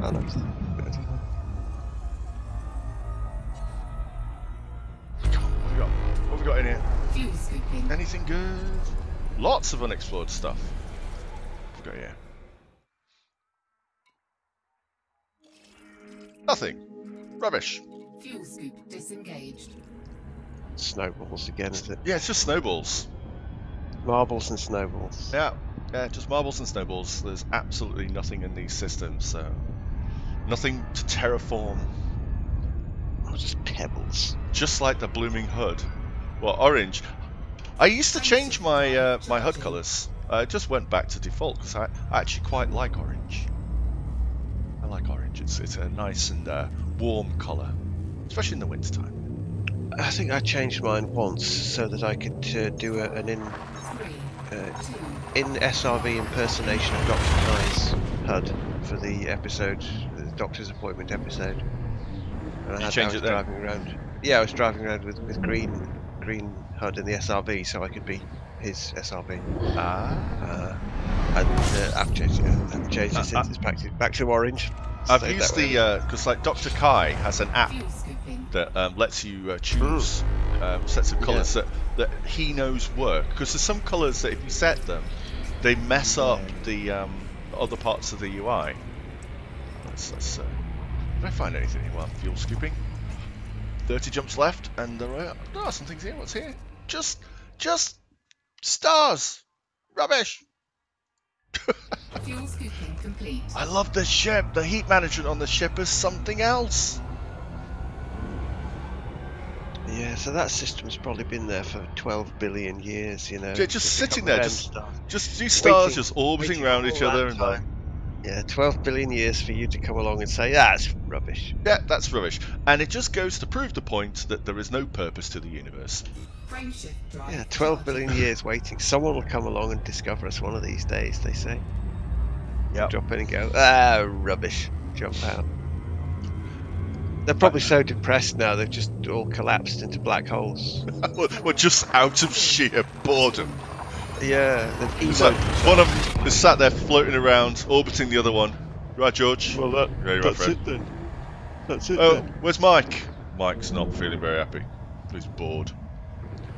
Oh, that's good. Come on, what have we got in here? Fuel scooping. Anything good? Lots of unexplored stuff. What have we got here? Nothing. Rubbish. Fuel scoop disengaged. Snowballs again, is it? Yeah, it's just snowballs. Marbles and snowballs. Yeah, just marbles and snowballs. There's absolutely nothing in these systems, so nothing to terraform. Oh, just pebbles. Just like the blooming hood. Well, orange. I used to change my my HUD colours. I just went back to default because I actually quite like orange. I like orange. It's a nice and warm colour, especially in the winter time. I think I changed mine once so that I could do an in SRV impersonation of Dr. Kai's HUD for the episode, the doctor's appointment episode. And I was driving around. Yeah, I was driving around with green HUD in the SRV, so I could be his SRV. I've changed it since it's back to orange. I've used the because like Dr. Kai has an app that lets you choose sets of colours that he knows work. Because there's some colours that if you set them, they mess up the other parts of the UI. Did I find anything here while I'm fuel scooping? 30 jumps left, and something's here. What's here? Just stars. Rubbish. Fuel scooping complete. I love the ship. The heat management on the ship is something else. Yeah, so that system's probably been there for 12 billion years, you know. Yeah, just sitting there, just these stars Waiting- just orbiting around each all other, that and like, yeah, 12 billion years for you to come along and say, that's rubbish. yeah, that's rubbish. And it just goes to prove the point that there is no purpose to the universe. Frameshift drive. Yeah, 12 billion years waiting. Someone will come along and discover us one of these days, they say. Yeah. Drop in and go, rubbish. Jump out. They're probably so depressed now they've just all collapsed into black holes. We're just out of sheer boredom. Yeah, they've It's like one of them is sat there floating around, orbiting the other one. Right, George? Well, Yeah, you're right, that's Fred. it then. That's it Oh, then. where's Mike? Mike's not feeling very happy. He's bored.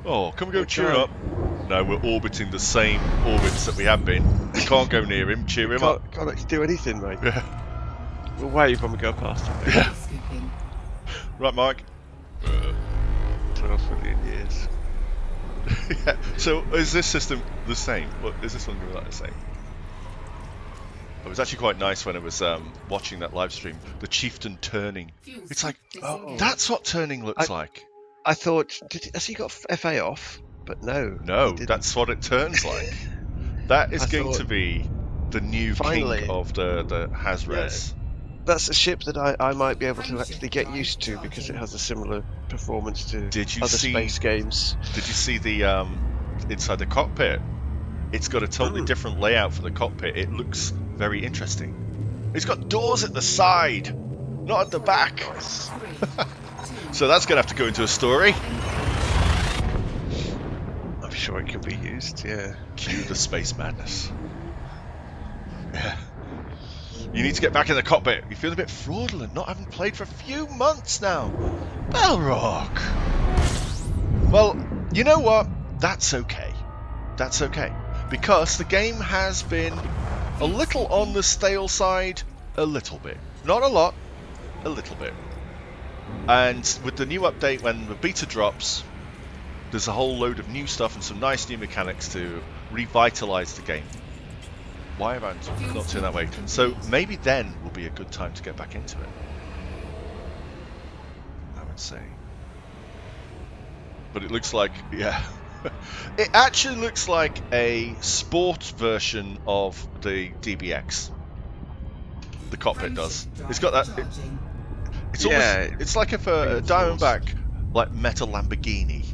Oh, can we go cheer him up? No, we're orbiting the same orbits that we have been. We can't go near him. Cheer him up. Can't actually do anything, mate. Yeah. We'll wave when we go past him. Yeah. Fuel scooping. Right, Mike. 12 million years. Yeah. So is this system the same? What is this one going to be like the same? It was actually quite nice when I was watching that live stream. The chieftain turning. It's like, Oh. that's what turning looks like. I thought, has he got FA off? But no. No, that's what it turns like. That is going to be the new king of the Hazres. Yeah, that's a ship that I might be able to actually get used to because it has a similar performance to other space games. Did you see the inside the cockpit? It's got a totally different layout for the cockpit. It looks very interesting. It's got doors at the side, not at the back. So that's going to have to go into a story. I'm sure it can be used, yeah. Cue the space madness. Yeah. You need to get back in the cockpit. You feel a bit fraudulent, not having played for a few months now. Balrog. Well, you know what? That's okay. That's okay. Because the game has been a little on the stale side, a little bit. Not a lot, a little bit. And with the new update, when the beta drops, there's a whole load of new stuff and some nice new mechanics to revitalise the game. Why have I not turned that way? So maybe then will be a good time to get back into it, I would say. But it looks like, yeah, it actually looks like a sport version of the DBX. The cockpit does. It's got that. It's almost. It's like if a Diamondback, like metal Lamborghini.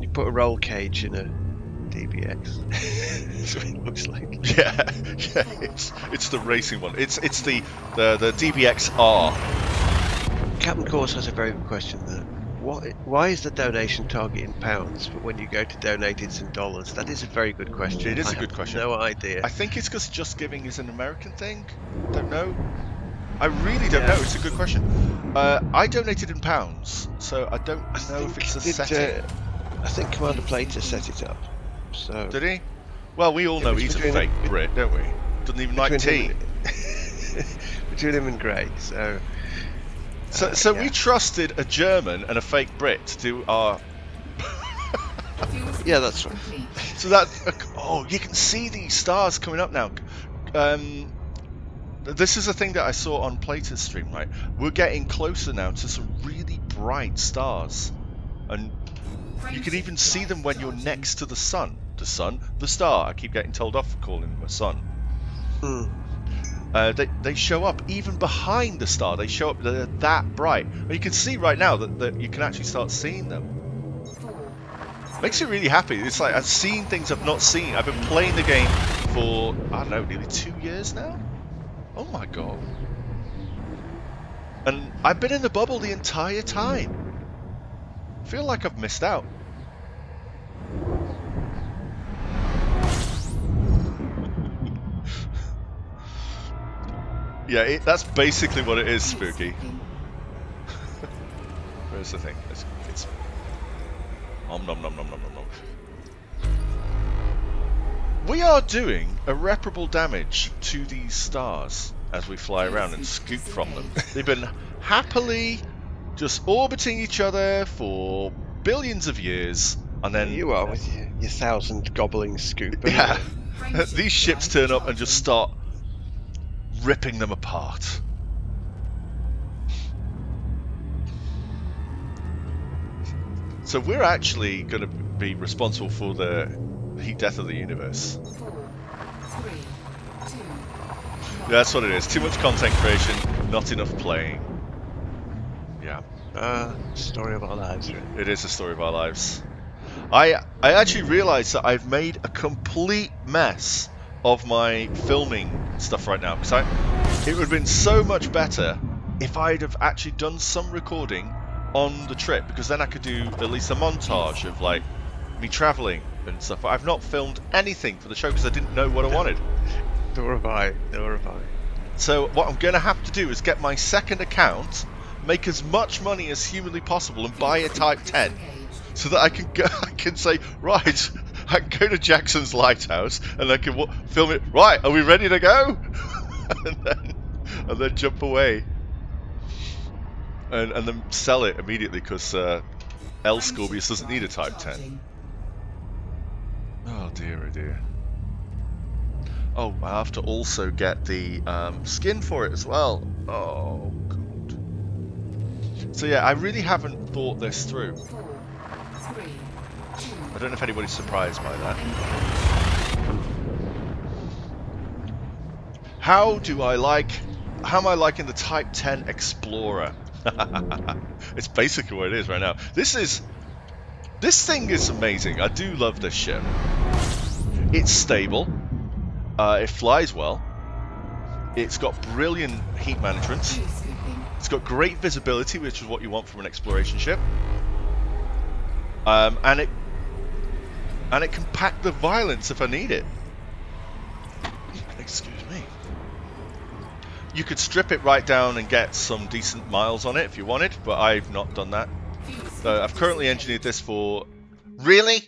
You put a roll cage in a DBX. That's what it looks like. Yeah, it's the racing one. It's the DBX-R. Captain Course has a very good question there. Why is the donation target in pounds, but when you go to donate it's in dollars? That is a very good question. It is a good question. No idea. I think it's because Just Giving is an American thing. Don't know. I really don't know. It's a good question. I donated in pounds, so I don't know if it's a setting. I think Commander Plater set it up. So did he? Well, we all know he's a fake Brit, don't we? Doesn't even like tea. Between him and Grey, so. So we trusted a German and a fake Brit to do our. Yeah, that's right. So that you can see these stars coming up now. This is a thing that I saw on Plater's stream, right? We're getting closer now to some really bright stars, and you can even see them when you're next to the sun. The sun, the star. I keep getting told off for calling them a sun. They show up even behind the star. They show up. They're that bright, and you can see right now that you can actually start seeing them. Makes you really happy. It's like I've seen things I've not seen. I've been playing the game for I don't know, nearly 2 years now. Oh my god! And I've been in the bubble the entire time. I feel like I've missed out. Yeah, that's basically what it is, Spooky. Where's the thing? It's nom nom nom nom nom nom nom. We are doing irreparable damage to these stars as we fly around and scoop from them. They've been happily just orbiting each other for billions of years, and then you are with your 1,000 gobbling scoop. Yeah, these ships turn up and just start ripping them apart. So we're actually going to be responsible for the heat death of the universe. 4, 3, 2, 1. That's what it is. Too much content creation, not enough playing. Yeah. Story of our lives, right? It is a story of our lives. I actually realised that I've made a complete mess of my filming stuff right now, because it would have been so much better if I'd have actually done some recording on the trip, because then I could do at least a montage of like me travelling and stuff. But I've not filmed anything for the show because I didn't know what I wanted. Nor have I. So what I'm going to have to do is get my second account, make as much money as humanly possible, and buy a Type 10, so that I can say, right, I can go to Jackson's Lighthouse and I can film it. Right, are we ready to go? and then jump away. and then sell it immediately because Ascorbius doesn't need a Type 10. Oh dear, oh dear. Oh, I have to also get the skin for it as well. Oh, God. So yeah, I really haven't thought this through. 4, 3, 2, I don't know if anybody's surprised by that. How am I liking the Type 10 Explorer? It's basically what it is right now. This thing is amazing. I do love this ship. It's stable. It flies well. It's got brilliant heat management. It's got great visibility, which is what you want from an exploration ship. And it can pack the violence if I need it. Excuse me. You could strip it right down and get some decent miles on it if you wanted, but I've not done that. So I've currently engineered this for... Really?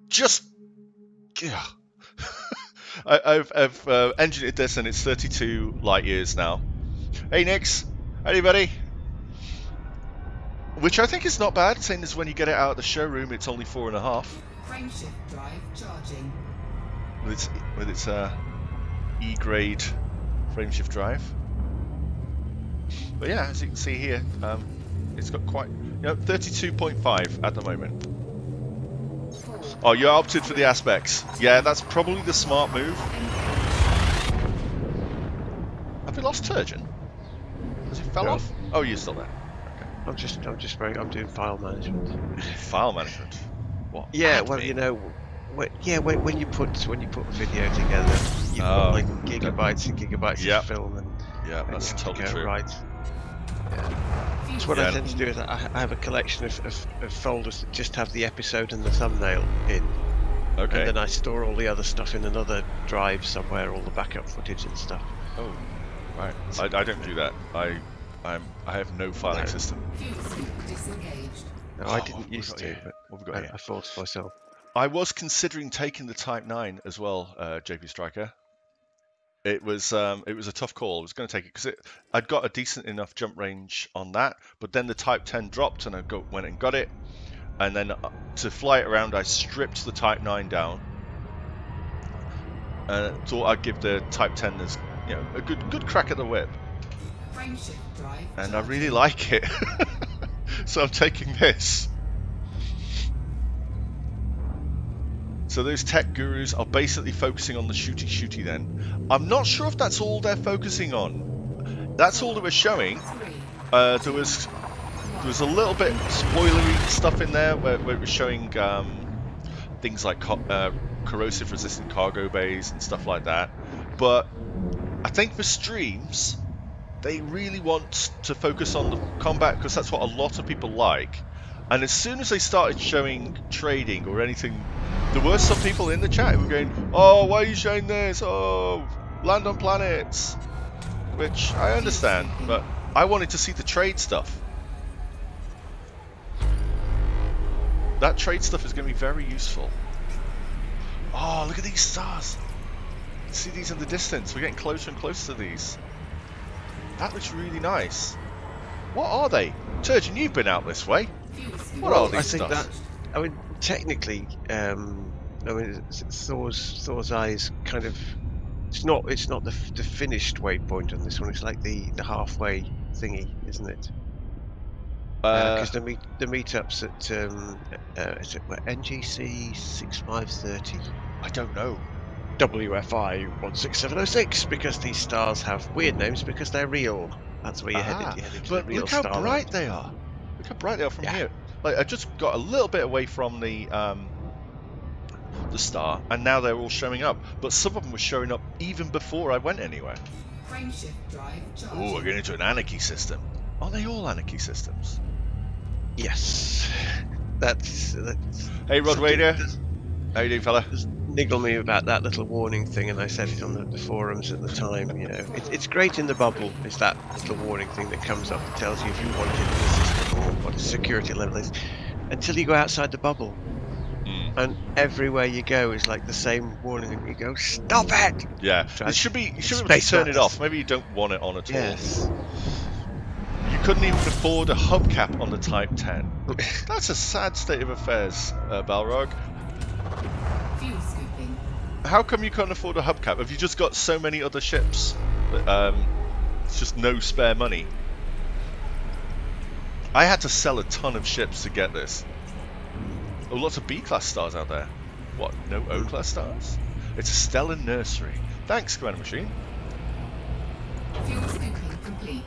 Just... Yeah. I've engineered this and it's 32 light years now. Hey Nix, anybody? Which I think is not bad, seeing as when you get it out of the showroom it's only 4.5. Frameshift drive charging. With its E-grade frameshift drive. But yeah, as you can see here, it's got quite, 32.5 at the moment. Oh, you opted for the aspects. Yeah, that's probably the smart move. Have we lost Turgeon? Has he fell off? Oh, you're still there. Okay. I'm doing file management. File management. What? Yeah, well, you know, when you put a video together, you've got like gigabytes and gigabytes of film, and that's totally true. Right. Yeah. So what I tend to do is I have a collection of folders that just have the episode and the thumbnail in. Okay. And then I store all the other stuff in another drive somewhere, all the backup footage and stuff. Oh, right. I don't do that. I have no filing system. No, I didn't used to, but I forced myself. I was considering taking the Type 9 as well, JP Striker. It was a tough call. I was going to take it because I'd got a decent enough jump range on that, but then the Type 10 dropped and I went and got it. And then to fly it around, I stripped the Type 9 down. And thought I'd give the Type 10 as a good crack at the whip. And I really like it, so I'm taking this. So those tech gurus are basically focusing on the shooty then. I'm not sure if that's all they're focusing on. That's all they were showing. There was a little bit spoilery stuff in there where it was showing things like corrosive resistant cargo bays and stuff like that. But I think for streams, they really want to focus on the combat because that's what a lot of people like. And as soon as they started showing trading or anything, there were some people in the chat who were going, "Oh, why are you showing this? Oh, land on planets." Which I understand, but I wanted to see the trade stuff. That trade stuff is going to be very useful. Oh, look at these stars. See these in the distance. We're getting closer and closer to these. That looks really nice. What are they? Turgeon, you've been out this way. What are these stars? I mean, technically, Thor's eyes kind of. It's not the finished waypoint on this one. It's like the halfway thingy, isn't it? Because the meetups at is it NGC 6530? I don't know. WFI 16706, because these stars have weird names because they're real. That's where you're headed. You're headed to but the real look how star bright line. they are. Look how bright they are from here. Like I just got a little bit away from the star, and now they're all showing up. But some of them were showing up even before I went anywhere. Oh, we're getting into an anarchy system. Aren't they all anarchy systems? Yes. That's Hey, Rod Wader. How you doing, fella? Niggle me about that little warning thing, and I said it on the forums at the time. You know, it's great in the bubble. It's that little warning thing that comes up that tells you if you want it in the system or what the security level is. Until you go outside the bubble, and everywhere you go is like the same warning, and you go, "Stop it!" Yeah, it should be. You should be able to turn it off. Maybe you don't want it on at all. Yes. couldn't even afford a hubcap on the Type 10. That's a sad state of affairs, Balrog. Fuel scooping. How come you can't afford a hubcap? Have you just got so many other ships that it's just no spare money? I had to sell a ton of ships to get this. Oh, lots of B-class stars out there. What, no O-class stars? It's a stellar nursery. Thanks, Commander Machine. Fuel scooping complete.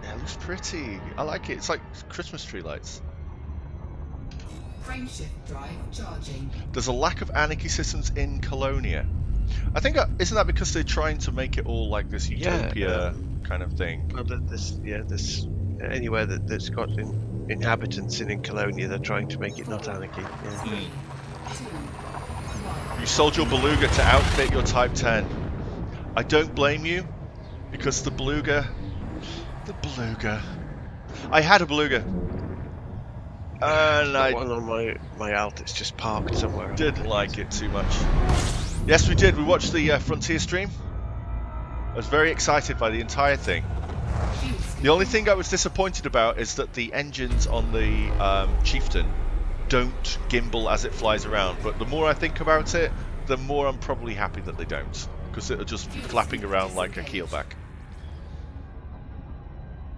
Yeah, it looks pretty. I like it. It's like Christmas tree lights. Frameshift drive charging. There's a lack of anarchy systems in Colonia. I think, isn't that because they're trying to make it all like this utopia kind of thing? Well, there's anywhere that's got inhabitants in Colonia, they're trying to make it not anarchy. Yeah. 3, 2, 1. You sold your Beluga to outfit your Type 10. I don't blame you, because the Beluga... I had a Beluga. And I one on my alt, it's just parked somewhere. didn't like it too much. Yes, we did. We watched the Frontier stream. I was very excited by the entire thing. The only thing I was disappointed about is that the engines on the Chieftain don't gimbal as it flies around. But the more I think about it, the more I'm probably happy that they don't, because it'll just be flapping around like a keelback.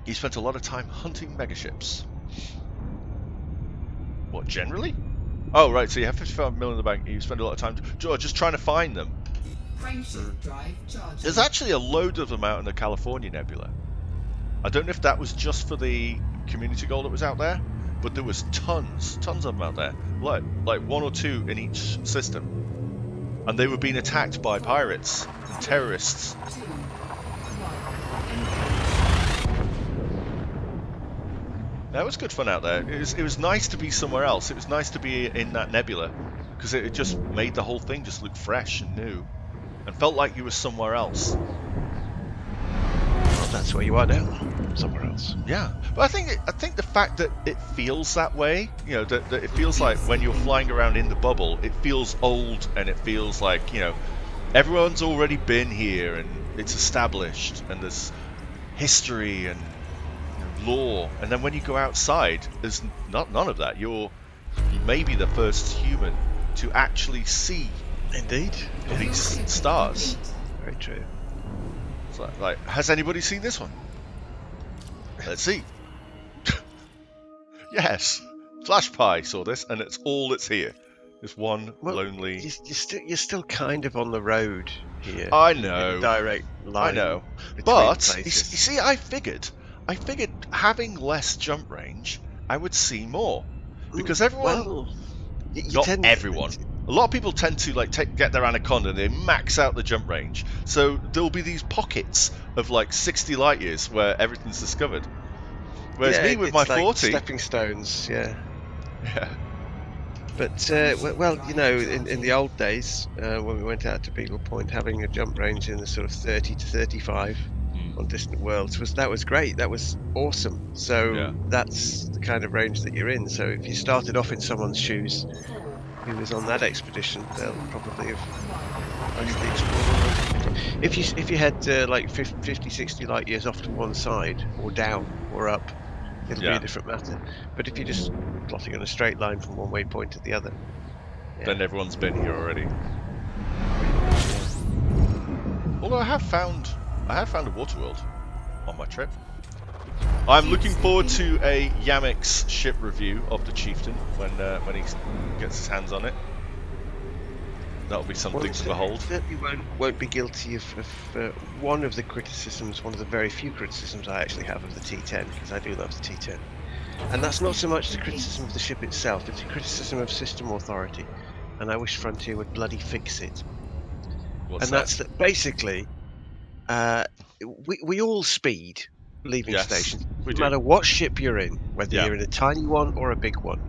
He spent a lot of time hunting megaships. What, generally? Oh, right, so you have 55 mil in the bank, you spend a lot of time just trying to find them. Frameshift drive charging. There's actually a load of them out in the California Nebula. I don't know if that was just for the community goal that was out there, but there was tons of them out there. Like 1 or 2 in each system. And they were being attacked by pirates and terrorists. 2, 1. That was good fun out there. It was nice to be somewhere else. It was nice to be in that nebula, because it just made the whole thing just look fresh and new, and felt like you were somewhere else. Well, that's where you are now, somewhere else. Yeah, but I think the fact that it feels that way, you know, that it feels like when you're flying around in the bubble, it feels old, and it feels like, you know, everyone's already been here and it's established, and there's history and lore, and then when you go outside, there's none of that. You may be the first human to actually see Indeed. these stars. Very true. It's like, has anybody seen this one? Let's see. Yes, Flash Pie saw this, and it's all that's here. This one lonely. You're still kind of on the road here. I In know. a direct line. I know. between But you places. see, I figured having less jump range, I would see more, because everyone, Well, you not tend everyone, a lot of people tend to like get their Anaconda and they max out the jump range. So there'll be these pockets of like 60 light years where everything's discovered. Whereas me with my it's like 40, stepping stones, yeah. yeah, But well, you know, in the old days, when we went out to Beagle Point, having a jump range in the sort of 30 to 35 on distant worlds was great. That was awesome. So Yeah. that's the kind of range that you're in. So if you started off in someone's shoes who was on that expedition, they'll probably have actually explored. If you had like 50, 60 light years off to one side or down or up, it'll be Yeah. a different matter. But if you're just plotting on a straight line from one waypoint to the other, then everyone's been here already. Although I have found a water world on my trip. I'm looking forward to a Yamiks ship review of the Chieftain when he gets his hands on it. That'll be something to behold. Certainly won't be guilty of one of the criticisms, one of the very few criticisms I actually have of the T10, because I do love the T10. And that's not so much the criticism of the ship itself, it's a criticism of system authority. And I wish Frontier would bloody fix it. What's That's that basically, we all speed leaving Yes, stations, we no do. matter what ship you're in, whether Yeah. you're in a tiny one or a big one.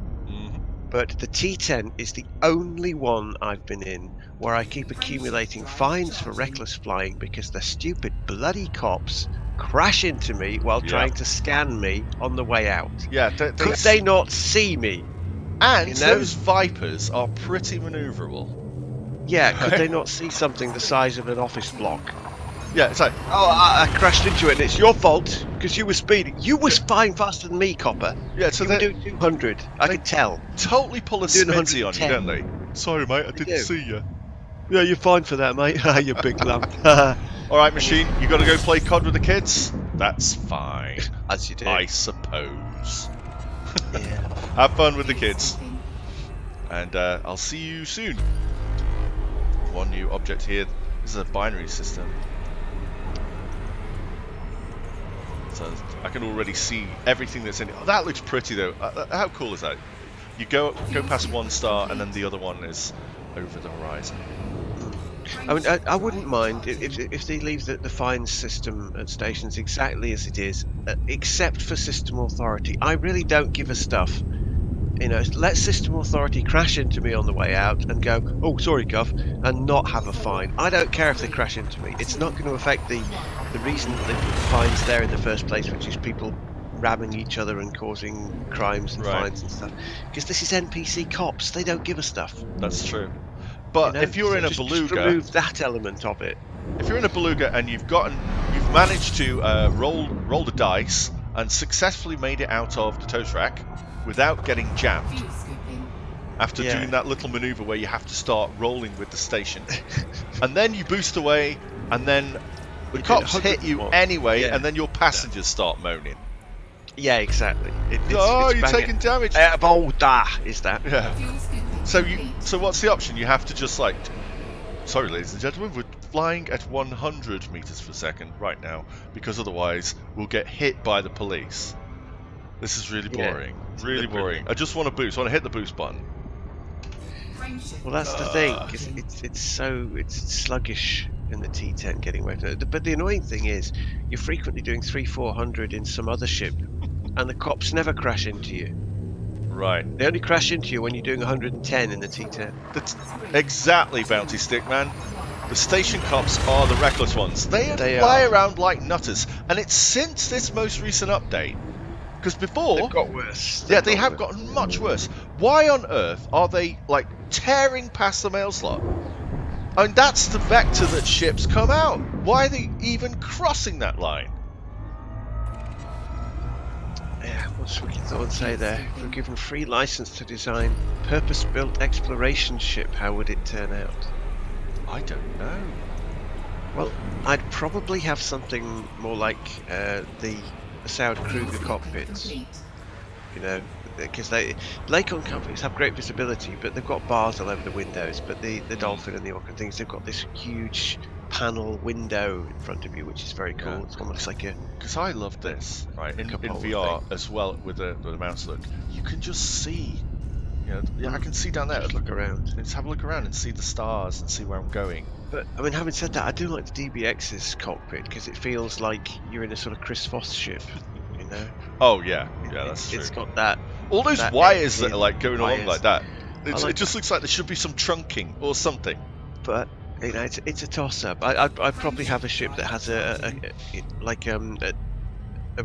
But the T10 is the only one I've been in where I keep accumulating fines for reckless flying because the stupid bloody cops crash into me while trying to scan me on the way out. Yeah, Could they not see me? and you know? those Vipers are pretty manoeuvrable. Yeah, could they not see something the size of an office block? Yeah, it's like, Oh, I crashed into it and it's your fault because you were speeding. You was flying faster than me, copper. yeah, so You were they doing 200. I they- could tell. totally pull a Doing Smithy on you, 110. don't they? Sorry, mate, I didn't do. see you. Yeah, you're fine for that, mate. You big lump. All right, machine, you got to go play COD with the kids? That's fine, As you do. I suppose. Yeah. Have fun with the Fuel kids, scooping. and I'll see you soon. One new object here. This is a binary system. So I can already see everything that's in it. Oh, that looks pretty though. How cool is that? You go past one star and then the other one is over the horizon. I mean, I wouldn't mind if they leave the fine system at stations exactly as it is, except for system authority. I really don't give a stuff. You know, let system authority crash into me on the way out and go, oh, sorry, Gov, and not have a fine. I don't care if they crash into me. It's not going to affect the reason that they put the fines there in the first place, which is people ramming each other and causing crimes and fines and stuff. Because this is NPC cops. They don't give a stuff. That's true. But if you're in a just beluga, remove that element of it. if you're in a beluga and you've managed to roll the dice and successfully made it out of the toast rack without getting jammed, Fuel scooping. after Yeah. doing that little maneuver where you have to start rolling with the station, and then you boost away, and then the You cops did hit you 100 anyway, yeah. and then your passengers start moaning. Yeah, exactly. It's You're banging. taking damage. Boulder is that? Yeah. Fuel scooping. So complete. so what's the option? You have to just like, sorry, ladies and gentlemen, we're flying at 100 meters per second right now because otherwise we'll get hit by the police. This is really Yeah, boring. it's Really liberal. boring. I just want to boost. I want to hit the boost button. Frameshift. Well, that's the thing. It's sluggish in the T10 getting away from it. But the annoying thing is, you're frequently doing 300-400 in some other ship, and the cops never crash into you. Right. They only crash into you when you're doing 110 in the T10. That's exactly, Bounty Stick Man. The station cops are the reckless ones. They fly around like nutters, and it's since this most recent update. Because before, They've got worse. yeah, they have gotten much worse. Why on earth are they like tearing past the mail slot? I mean, that's the vector that ships come out. Why are they even crossing that line? Yeah, what's Wicked Thorn say there? If we're given free license to design purpose-built exploration ship, how would it turn out? I don't know. Well, I'd probably have something more like the Saud Kruger cockpits, Complete. you know, because Lakon cockpits have great visibility, but they've got bars all over the windows. But the Dolphin and the Orca and things, they've got this huge panel window in front of you, which is very cool. Yeah. It's almost like a Because I love this, right? In Cupola VR thing. as well with the mouse look, you can just see. You know, yeah, I can see down there. just look around. Let's have a look around and see the stars and see where I'm going. But I mean, having said that, I do like the DBX's cockpit because it feels like you're in a sort of Chris Voss ship, you know. Oh yeah, yeah, that's true. It's got that. All those that wires that engine are like going along wires. like that. I like It just looks like there should be some trunking or something. But you know, it's a toss-up. I'd probably have a ship that has a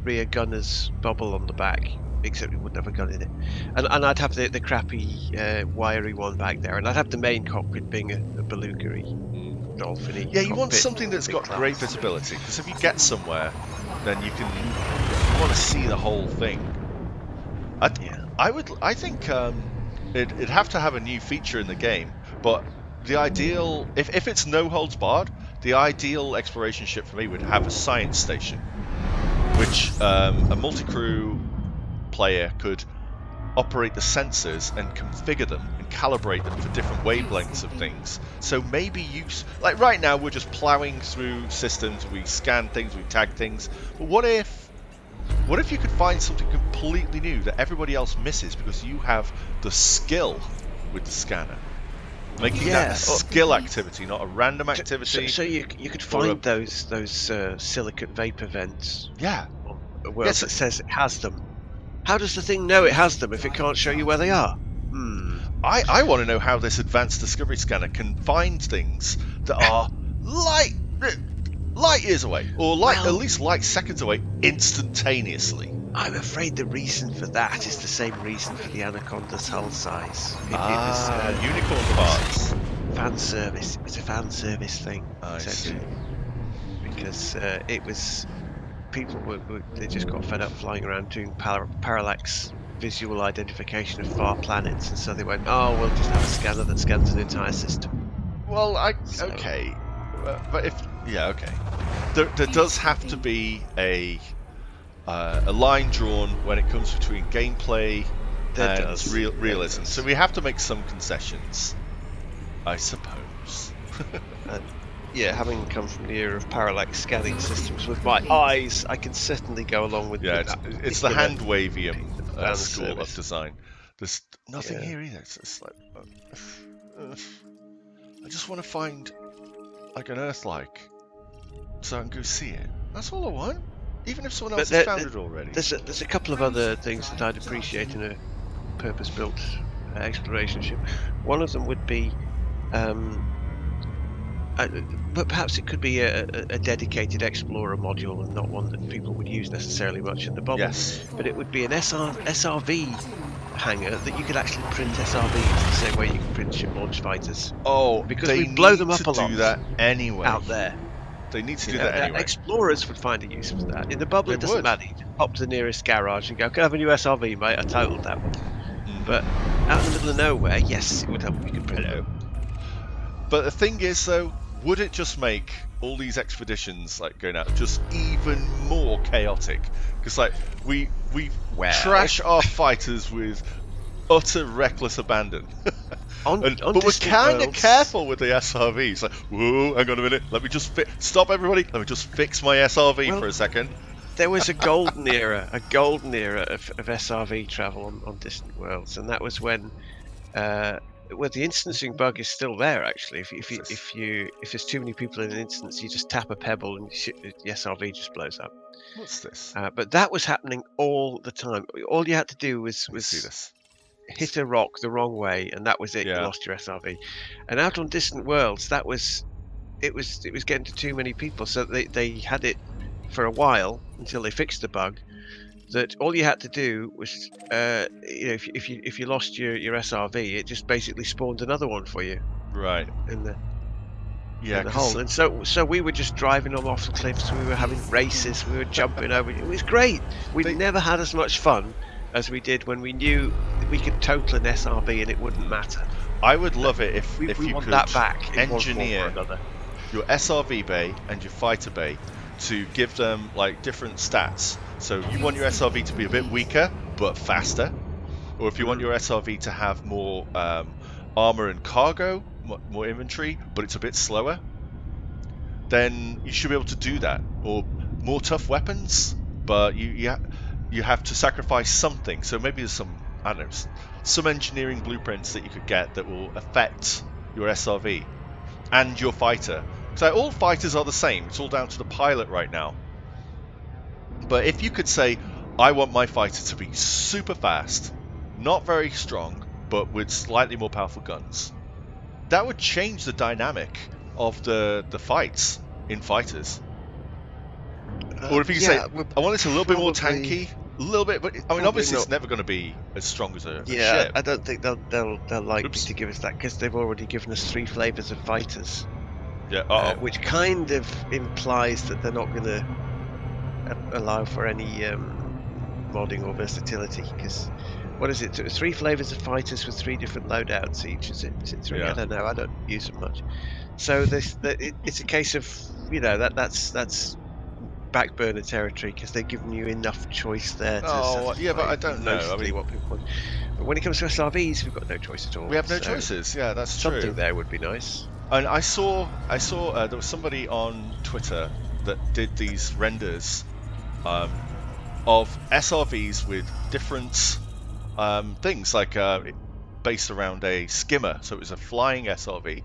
rear gunner's bubble on the back, except it wouldn't have a gun in it. And I'd have the crappy wiry one back there, and I'd have the main cockpit being a beluga-y, dolphin-y. Yeah, you want cockpit, something that's big got class. great visibility, because if you get somewhere, then you want to see the whole thing. Yeah. I think it'd have to have a new feature in the game, but the ideal, if it's no holds barred, the ideal exploration ship for me would have a science station, which a multi-crew player could operate the sensors and configure them and calibrate them for different wavelengths of things. So maybe like right now we're just plowing through systems, we scan things, we tag things, but what if you could find something completely new that everybody else misses because you have the skill with the scanner? Making that a skill activity, not a random activity. So you could find those silicate vapor vents. Yeah. Where it says it has them. How does the thing know it has them if it can't show you where they are? I want to know how this advanced discovery scanner can find things that are light years away, or at least light seconds away, instantaneously. I'm afraid the reason for that is the same reason for the Anaconda's hull size. It was unicorn parts. fan service. It's a fan service thing. I see. because it was people they just got fed up flying around doing parallax visual identification of far planets, and so they went, oh, we'll just have a scanner that scans an entire system. Well, So- okay, but okay, there does have to be a line drawn when it comes between gameplay and realism. So we have to make some concessions, I suppose. Yeah, having come from the era of parallax scanning systems with my eyes, I can certainly go along with it's the hand wavium school service. of design. There's nothing Yeah. here either. It's like I just want to find like an Earth-like, so I can go see it. That's all I want. Even if someone else has found it already. There's a couple of other things that I'd appreciate in a purpose-built exploration ship. One of them would be, but perhaps it could be a dedicated explorer module and not one that people would use necessarily much in the bubble. Yes. But it would be an SRV hangar that you could actually print SRVs the same way you can print ship launch fighters. Oh, because they we blow them need up a to lot do that anyway. out there. They need to You do know, that anyway. Explorers would find a use for that. In the bubble, They it doesn't would. matter. You just pop to the nearest garage and go, can I have a new SRV, mate? I totaled that one. But out in the middle of nowhere, yes, it would help if you could print them. But the thing is, though, would it just make all these expeditions like going out just even more chaotic? Because like we trash our fighters with utter reckless abandon. On but we're distant kind of worlds- careful with the SRVs. Like, whoa, hang on a minute. Let me just stop, everybody. Let me just fix my SRV for a second. There was a golden era of SRV travel on distant worlds, and that was when, well, the instancing bug is still there actually. If there's too many people in an instance, you just tap a pebble and the SRV just blows up. What's this? But that was happening all the time. All you had to do was See this. hit a rock the wrong way, and that was it. Yeah. You lost your SRV. And out on distant worlds, it was getting to too many people, so they had it for a while until they fixed the bug. That all you had to do was, if you lost your SRV, it just basically spawned another one for you Right. in the Yeah. in the hole. And so we were just driving them off the cliffs. We were having races. We were jumping over. It was great. We never had as much fun as we did when we knew that we could total an SRV and it wouldn't matter. I would love it if We you want could that back in one form or engineer another. your SRV bay and your fighter bay to give them like different stats. So you want your SRV to be a bit weaker but faster, or if you want your SRV to have more armor and cargo, more inventory, but it's a bit slower, then you should be able to do that. Or more tough weapons, but you have to sacrifice something. So maybe there's some engineering blueprints that you could get that will affect your SRV and your fighter. So all fighters are the same. It's all down to the pilot right now. But if you could say, I want my fighter to be super fast, not very strong, but with slightly more powerful guns, that would change the dynamic of the fights in fighters. Or if you could say, I want it a little bit more tanky, a little bit, but I mean, obviously it's never going to be as strong as a ship. I don't think they're likely to give us that, because they've already given us 3 flavors of fighters. Yeah. Which kind of implies that they're not going to allow for any modding or versatility, because what is it? 3 flavors of fighters with 3 different loadouts each. Is it 3? Yeah. I don't know. I don't use them much. So it's a case of that's back burner territory, because they've given you enough choice there to yeah, but I don't know. I mean, what people want. But when it comes to SRVs, we've got no choice at all. we have no choices. Yeah, that's true. Something there would be nice. And I saw there was somebody on Twitter that did these renders of SRVs with different things, like based around a skimmer. So it was a flying SRV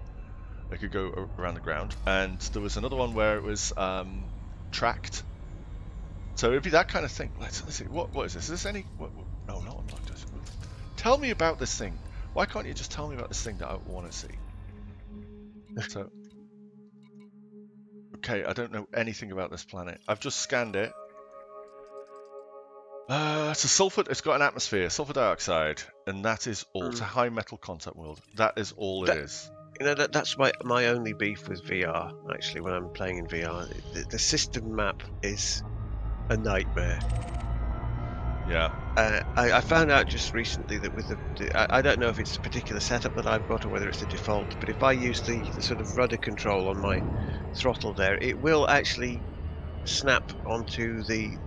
that could go around the ground, and there was another one where it was tracked. So it'd be that kind of thing. Let's see. What is this? Is this any? No, not unlocked. Tell me about this thing. Why can't you just tell me about this thing that I want to see? So, okay, I don't know anything about this planet. I've just scanned it. It's a sulfur. It's got an atmosphere, sulfur dioxide, and that is all. It's a high metal contact world. That is all it is. You know, that's my only beef with VR, actually, when I'm playing in VR. The system map is a nightmare. Yeah. I found out just recently that with I don't know if it's a particular setup that I've got or whether it's the default, but if I use the sort of rudder control on my throttle there, it will actually snap onto the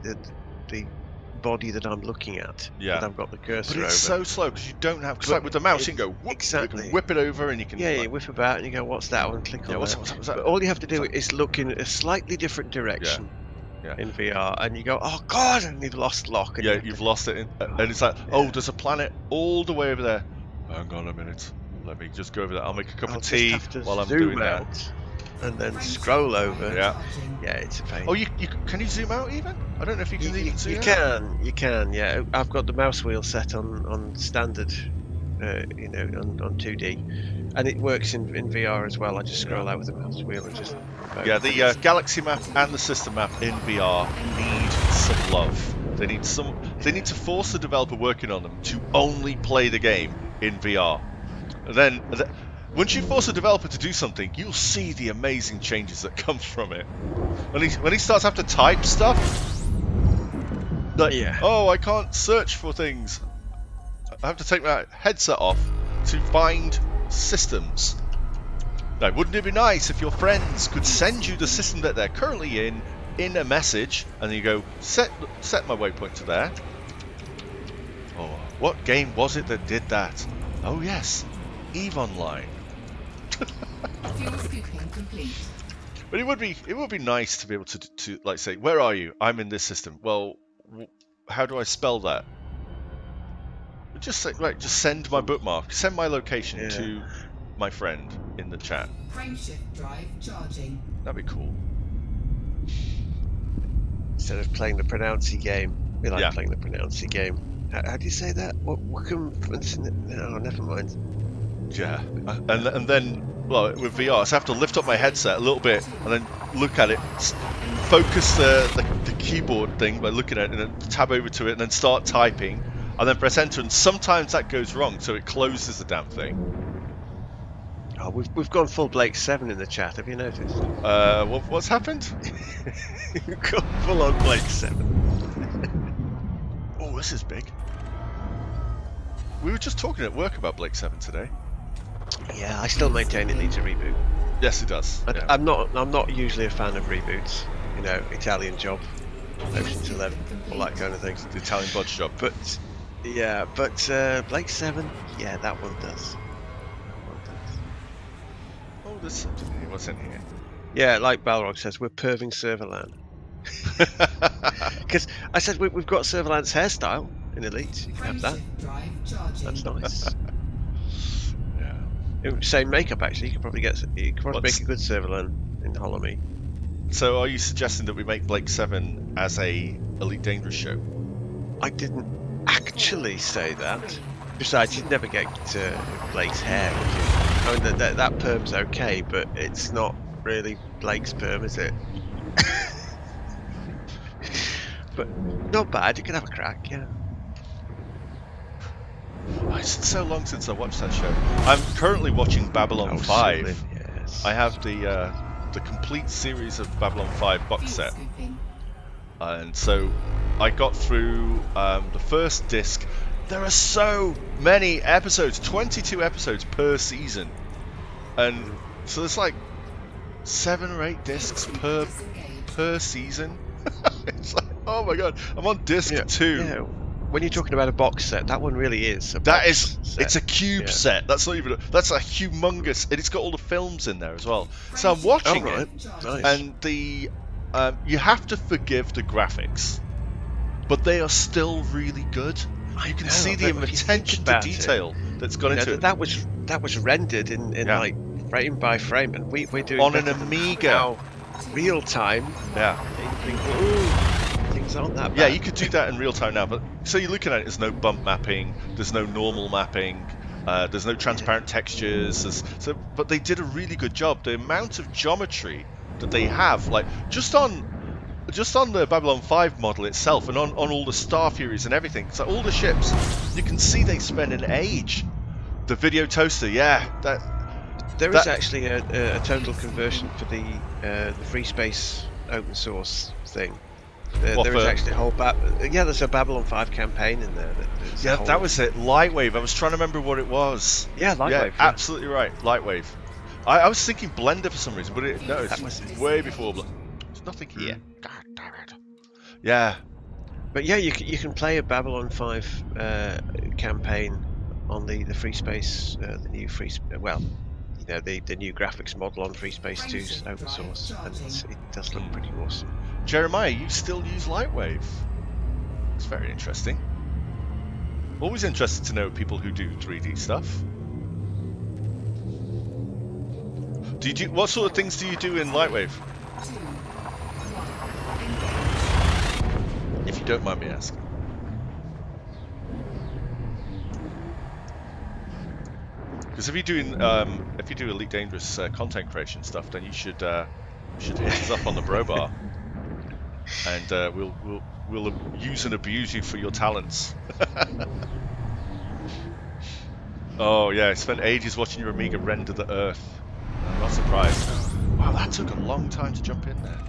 body that I'm looking at. Yeah. That I've got the cursor But it's over. so slow because you don't have. Because like with the mouse, you can go whoop, exactly. You can whip it over, and you can. Yeah, like, you whip about and you go, "What's that?" and click on what's that. that? What's that? But all you have to do is look in a slightly different direction. Yeah. In VR, and you go, "Oh God!" and you've lost lock. And yeah, you've lost it, and it's like, oh, there's a planet all the way over there. Hang on a minute, let me just go over there. I'll make a cup of tea while I'm doing out that. And then scroll over. Yeah, it's a pain. Oh, you can you zoom out even? I don't know if you can even zoom out. You can. Yeah, I've got the mouse wheel set on standard, on 2D, and it works in VR as well. I just scroll out with the mouse wheel and just. Yeah, the galaxy map and the system map in VR need some love. They need to force the developer working on them to only play the game in VR. And then once you force a developer to do something, you'll see the amazing changes that come from it. When he starts to have to type stuff, like, oh, I can't search for things. I have to take my headset off to find systems. Now, wouldn't it be nice if your friends could send you the system that they're currently in a message, and then you go, set my waypoint to there. Oh, what game was it that did that? Oh yes, EVE Online. Fuel scooping complete. But it would be nice to be able to like say, where are you? I'm in this system. Well, how do I spell that? Just say, right, just send my bookmark, send my location to my friend in the chat. Frameshift drive charging. That'd be cool. Instead of playing the pronouncy game, we like playing the pronouncy game. How do you say that? Wickham? No, never mind. Yeah, and then, well, with VR, so I have to lift up my headset a little bit and then look at it, focus the keyboard thing by looking at it, and then tab over to it, and then start typing, and then press enter, and sometimes that goes wrong, so it closes the damn thing. Oh, we've gone full Blake 7 in the chat. Have you noticed? What's happened? We've gone full on Blake 7. Oh, this is big. We were just talking at work about Blake 7 today. Yeah, I still maintain it needs a reboot. Yes, it does. Yeah. I'm not usually a fan of reboots. You know, Italian Job, Ocean's 11, all that kind of thing. The Italian Bodge Job. But Blake 7, yeah, that one does. Oh, there's something here. What's in here? Yeah, like Balrog says, we're perving Serverland. Because I said we've got Serverland's hairstyle in Elite. You can have that. That's nice. Yeah. Same makeup actually. You could probably make a good Serverland in Hollow Me. So, are you suggesting that we make Blake 7 as a Elite Dangerous show? I didn't actually say that. Besides, you'd never get Blake's hair, would you? I mean, that perm's okay, but it's not really Blake's perm, is it? But not bad. You can have a crack, yeah. Oh, it's so long since I watched that show. I'm currently watching Babylon 5. Yes. I have the complete series of Babylon 5 box set, and so I got through the first disc. There are so many episodes, 22 episodes per season, and so there's like 7 or 8 discs per season. It's like, oh my god, I'm on disc 2. Yeah. When you're talking about a box set, that one really is a box set. It's a cube set. That's not even that's a humongous, and it's got all the films in there as well. So I'm watching it, nice. And the you have to forgive the graphics, but they are still really good. You can see the attention to detail that's gone into it. That was rendered in like frame by frame, and we're doing on an Amiga now, real time. Yeah. Things aren't that bad. Yeah, you could do that in real time now, but so you're looking at it, there's no bump mapping, there's no normal mapping, there's no transparent textures, but they did a really good job. The amount of geometry that they have, like just on the Babylon 5 model itself, and on all the Star Furies and everything, so all the ships, you can see they spend an age. The video toaster, yeah, There is actually a total conversion for the free space open source thing. There is actually a whole there's a Babylon 5 campaign in there. That was it. Lightwave. I was trying to remember what it was. Yeah, Lightwave. Yeah, absolutely right. Lightwave. I was thinking Blender for some reason, but it's way before. There's nothing here. God damn it. Yeah. But yeah, you can play a Babylon 5 campaign on the free space, the new free the new graphics model on Free Space 2's open source, and it does look pretty awesome. Jeremiah, you still use Lightwave? It's very interesting. Always interested to know people who do 3D stuff. What sort of things do you do in Lightwave? If you don't mind me asking. Because if you do Elite Dangerous content creation stuff, then you should hit us up on the bro bar, and we'll use and abuse you for your talents. Oh yeah, I spent ages watching your Amiga render the Earth. I'm not surprised. Wow, that took a long time to jump in there.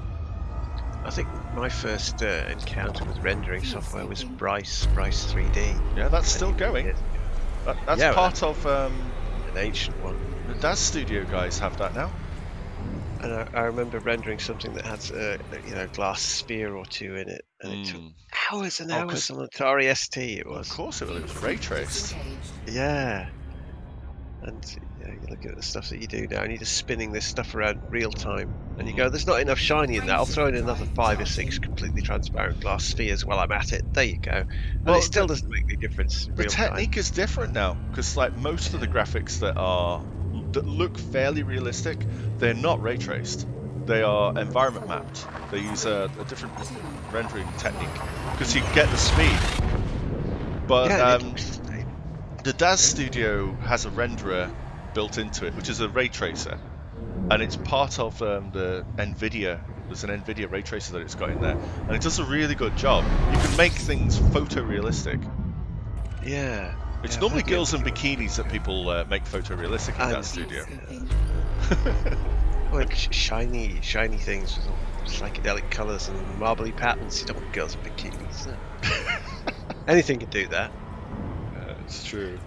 I think my first encounter with rendering software was Bryce 3D. Yeah, that's still going. That's part of an ancient one. The DAS Studio guys have that now. And I remember rendering something that had a glass sphere or two in it, and it took hours and hours on Atari ST. It was. Of course, it was ray traced. Yeah. And you look at the stuff that you do now, and you're just spinning this stuff around real time, and you go, "There's not enough shiny in that. I'll throw in another 5 or 6 completely transparent glass spheres while I'm at it." There you go. Well, it still doesn't make any difference. The technique is different now, because like most of the graphics that look fairly realistic, they're not ray traced. They are environment mapped. They use a different rendering technique because you get the speed. But the DAS Studio has a renderer built into it, which is a ray tracer, and it's part of the NVIDIA. There's an NVIDIA ray tracer that it's got in there, and it does a really good job. You can make things photorealistic. Yeah. It's normally girls in bikinis that people make photorealistic in that studio. Like shiny things with all psychedelic colours and marbly patterns. You don't want girls in bikinis. No. Anything can do that. It's true.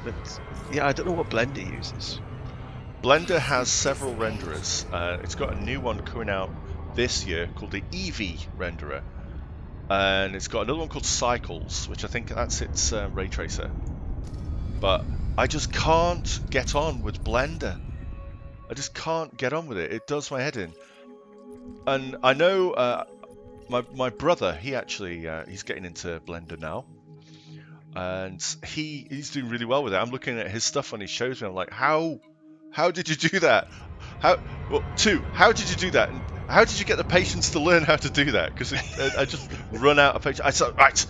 But yeah, I don't know what Blender uses. Blender has several renderers. It's got a new one coming out this year called the Eevee renderer. And it's got another one called Cycles, which I think that's its ray tracer. But I just can't get on with Blender. I just can't get on with it. It does my head in. And I know my brother, he actually he's getting into Blender now, and he's doing really well with it. I'm looking at his stuff when he shows me. I'm like, how did you do that? How did you do that? And how did you get the patience to learn how to do that? Because I just run out of patience. I said, right.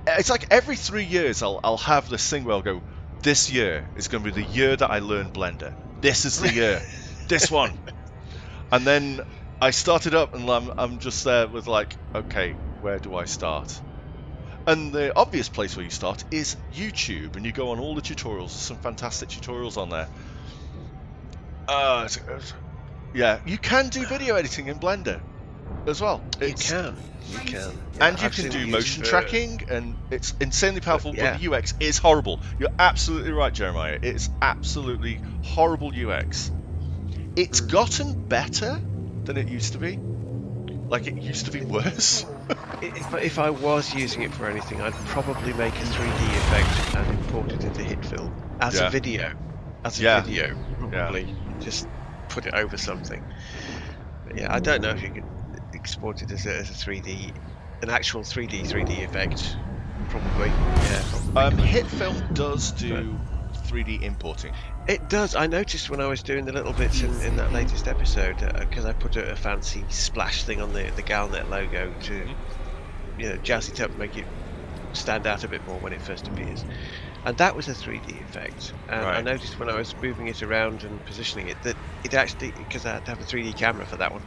It's like every 3 years I'll have this thing where I'll go, this year is going to be the year that I learn Blender. This is the year. This one. And then I started up and I'm just there with like, okay, where do I start? And the obvious place where you start is YouTube, and you go on all the tutorials. There's some fantastic tutorials on there. Yeah, you can do video editing in Blender as well. You can. Yeah, and you can do motion tracking, and it's insanely powerful. But the UX is horrible. You're absolutely right, Jeremiah. It's absolutely horrible UX. It's gotten better than it used to be. Like, it used to be worse. If I was using it for anything, I'd probably make a 3D effect and import it into HitFilm as a video. Video, probably. Just put it over something. But yeah, I don't know if you could export it as a 3D, an actual 3D effect. Probably. Yeah. Probably. HitFilm does do 3D importing. It does. I noticed when I was doing the little bits in that latest episode, because I put a fancy splash thing on the Galnet logo to, jazz it up, make it stand out a bit more when it first appears. And that was a 3D effect. And I noticed when I was moving it around and positioning it that it actually, because I had to have a 3D camera for that one,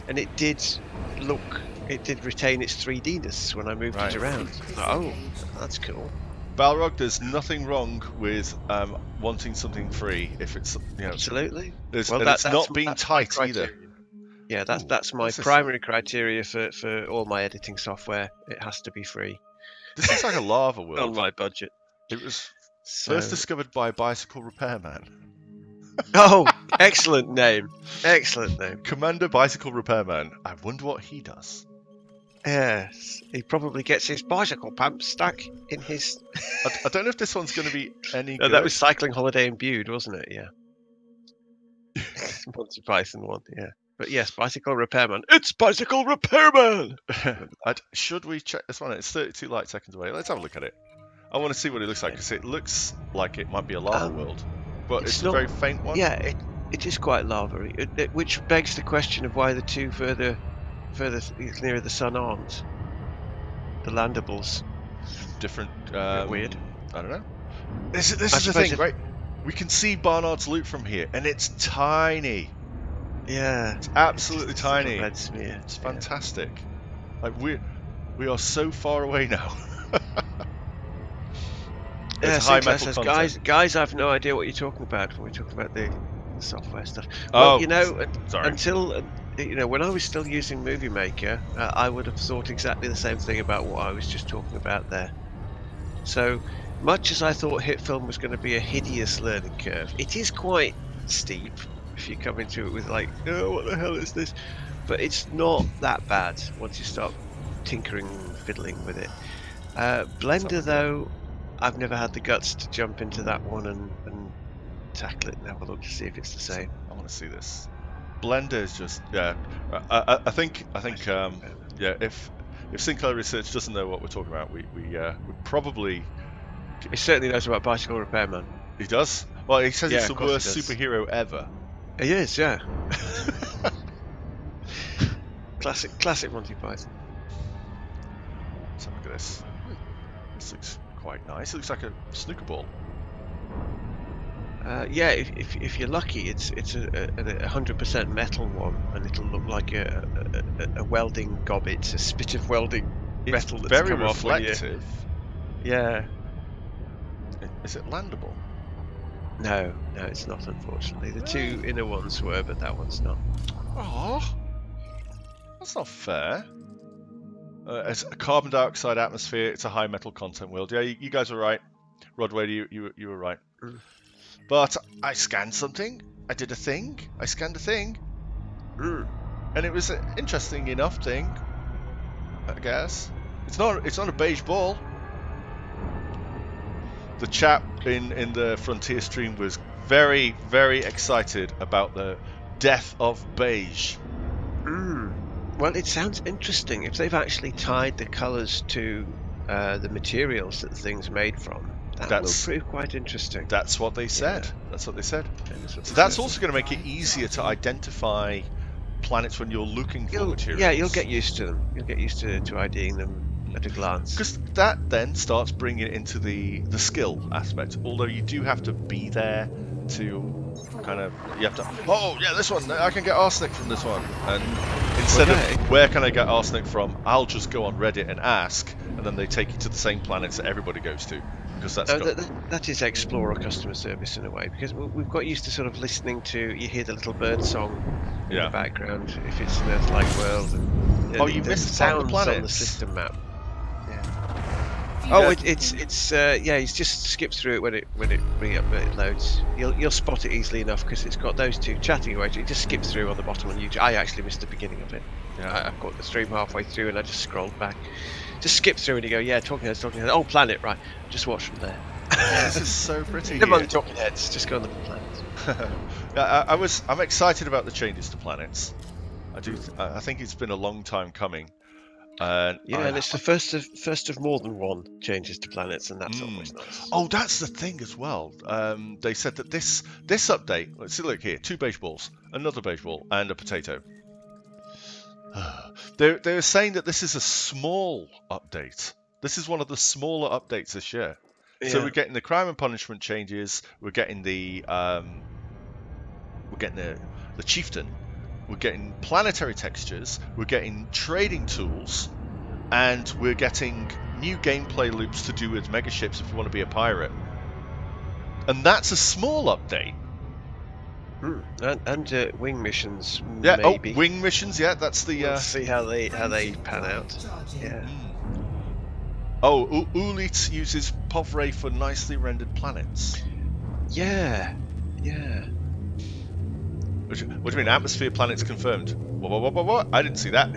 and it did retain its 3Dness when I moved it around. Oh, that's cool. Balrog, there's nothing wrong with wanting something free if it's Absolutely. and it's not being that's tight my either. criteria. Yeah, that's Ooh, my what's this? primary criteria for all my editing software. It has to be free This looks like a lava on world. my budget. It was So... first discovered by a bicycle repairman. Oh, excellent name. Excellent name. Commander Bicycle Repairman. I wonder what he does. Yes, he probably gets his bicycle pump stuck in his... I don't know if this one's going to be any No, good. that was Cycling Holiday in Bude, wasn't it? Yeah. Monty Python one, yeah. But yes, Bicycle Repairman. It's Bicycle Repairman! Should we check this one? It's 32 light seconds away. Let's have a look at it. I want to see what it looks like, because it looks like it might be a lava world. But it's a very faint one. Yeah, it is quite lava-y, which begs the question of why the two further nearer the sun aren't. The landables. Different. Weird. I don't know. This is the thing, right? We can see Barnard's Loop from here, and it's tiny. Yeah. It's absolutely tiny. Red smear. It's fantastic. Like we are so far away now. Yeah, high metal says, content. guys, I have no idea what you're talking about when we're talking about the software stuff. Oh, Well, sorry. until when I was still using Movie Maker, I would have thought exactly the same thing about what I was just talking about there. So much as I thought HitFilm was going to be a hideous learning curve, it is quite steep if you come into it with like, oh, what the hell is this? But it's not that bad once you start tinkering and fiddling with it. Blender, though, I've never had the guts to jump into that one and tackle it and have a look to see if it's the same. I want to see this. Blender is just I think yeah. If Sinclair Research doesn't know what we're talking about, we probably. He certainly knows about Bicycle Repairman. He does. Well, he says it's the of course worst he does. superhero ever. He is, yeah. classic Monty Python. Let's have a look at this. This looks quite nice. It looks like a snooker ball. Yeah, if you're lucky, it's a 100% metal one, and it'll look like a welding gobbet, a spit of welding metal that's very come off when you... reflective. Yeah. Is it landable? No, it's not, unfortunately. The two inner ones were, but that one's not. Oh, that's not fair. It's a carbon dioxide atmosphere. It's a high metal content world. Yeah, you guys were right. Rodway, you were right. But I scanned something. I did a thing. I scanned a thing. And it was an interesting enough thing, I guess. It's not a beige ball. The chap in the Frontier stream was very, very excited about the death of beige. Well, it sounds interesting. If they've actually tied the colours to the materials that the thing's made from, that will prove quite interesting. That's what they said. Yeah. That's what they said. So that's also going to make it easier to identify planets when you're looking for materials. Yeah, you'll get used to them. You'll get used to IDing them at a glance. Because that then starts bringing it into the skill aspect. Although you do have to be there to kind of, you have to, oh yeah, this one, I can get arsenic from this one. And instead of where can I get arsenic from, I'll just go on Reddit and ask, and then they take you to the same planets that everybody goes to. Because that is Explorer customer service in a way, because we've got used to sort of listening to, you hear the little bird song in the background if it's an Earth-like world. And, you missed the sounds planet on the system map. Oh, yeah. He's just skipped through it when it loads. You'll spot it easily enough because it's got those two chatting away. It just skips through on the bottom on YouTube. I actually missed the beginning of it. I got the stream halfway through and I just scrolled back. Just skip through and you go, yeah, talking heads. Oh, planet, right? Just watch from there. This is so pretty. Never mind talking heads. Just go on the planets. I'm excited about the changes to planets. I think it's been a long time coming. And it's the first of more than one changes to planets, and that's always nice. Oh, that's the thing as well. They said that this update. Let's see, look here: 2 beige balls, another beige ball, and a potato. They're saying that this is a small update. This is one of the smaller updates this year. Yeah. So we're getting the crime and punishment changes. We're getting the chieftain. We're getting planetary textures, we're getting trading tools, and we're getting new gameplay loops to do with megaships if you want to be a pirate. And that's a small update. And wing missions, Yeah. maybe. Oh, wing missions. Yeah, that's the. We'll see how they pan out. Yeah. Oh, Ulit uses Povray for nicely rendered planets. Yeah. What do you mean? Atmosphere planets confirmed? What? I didn't see that.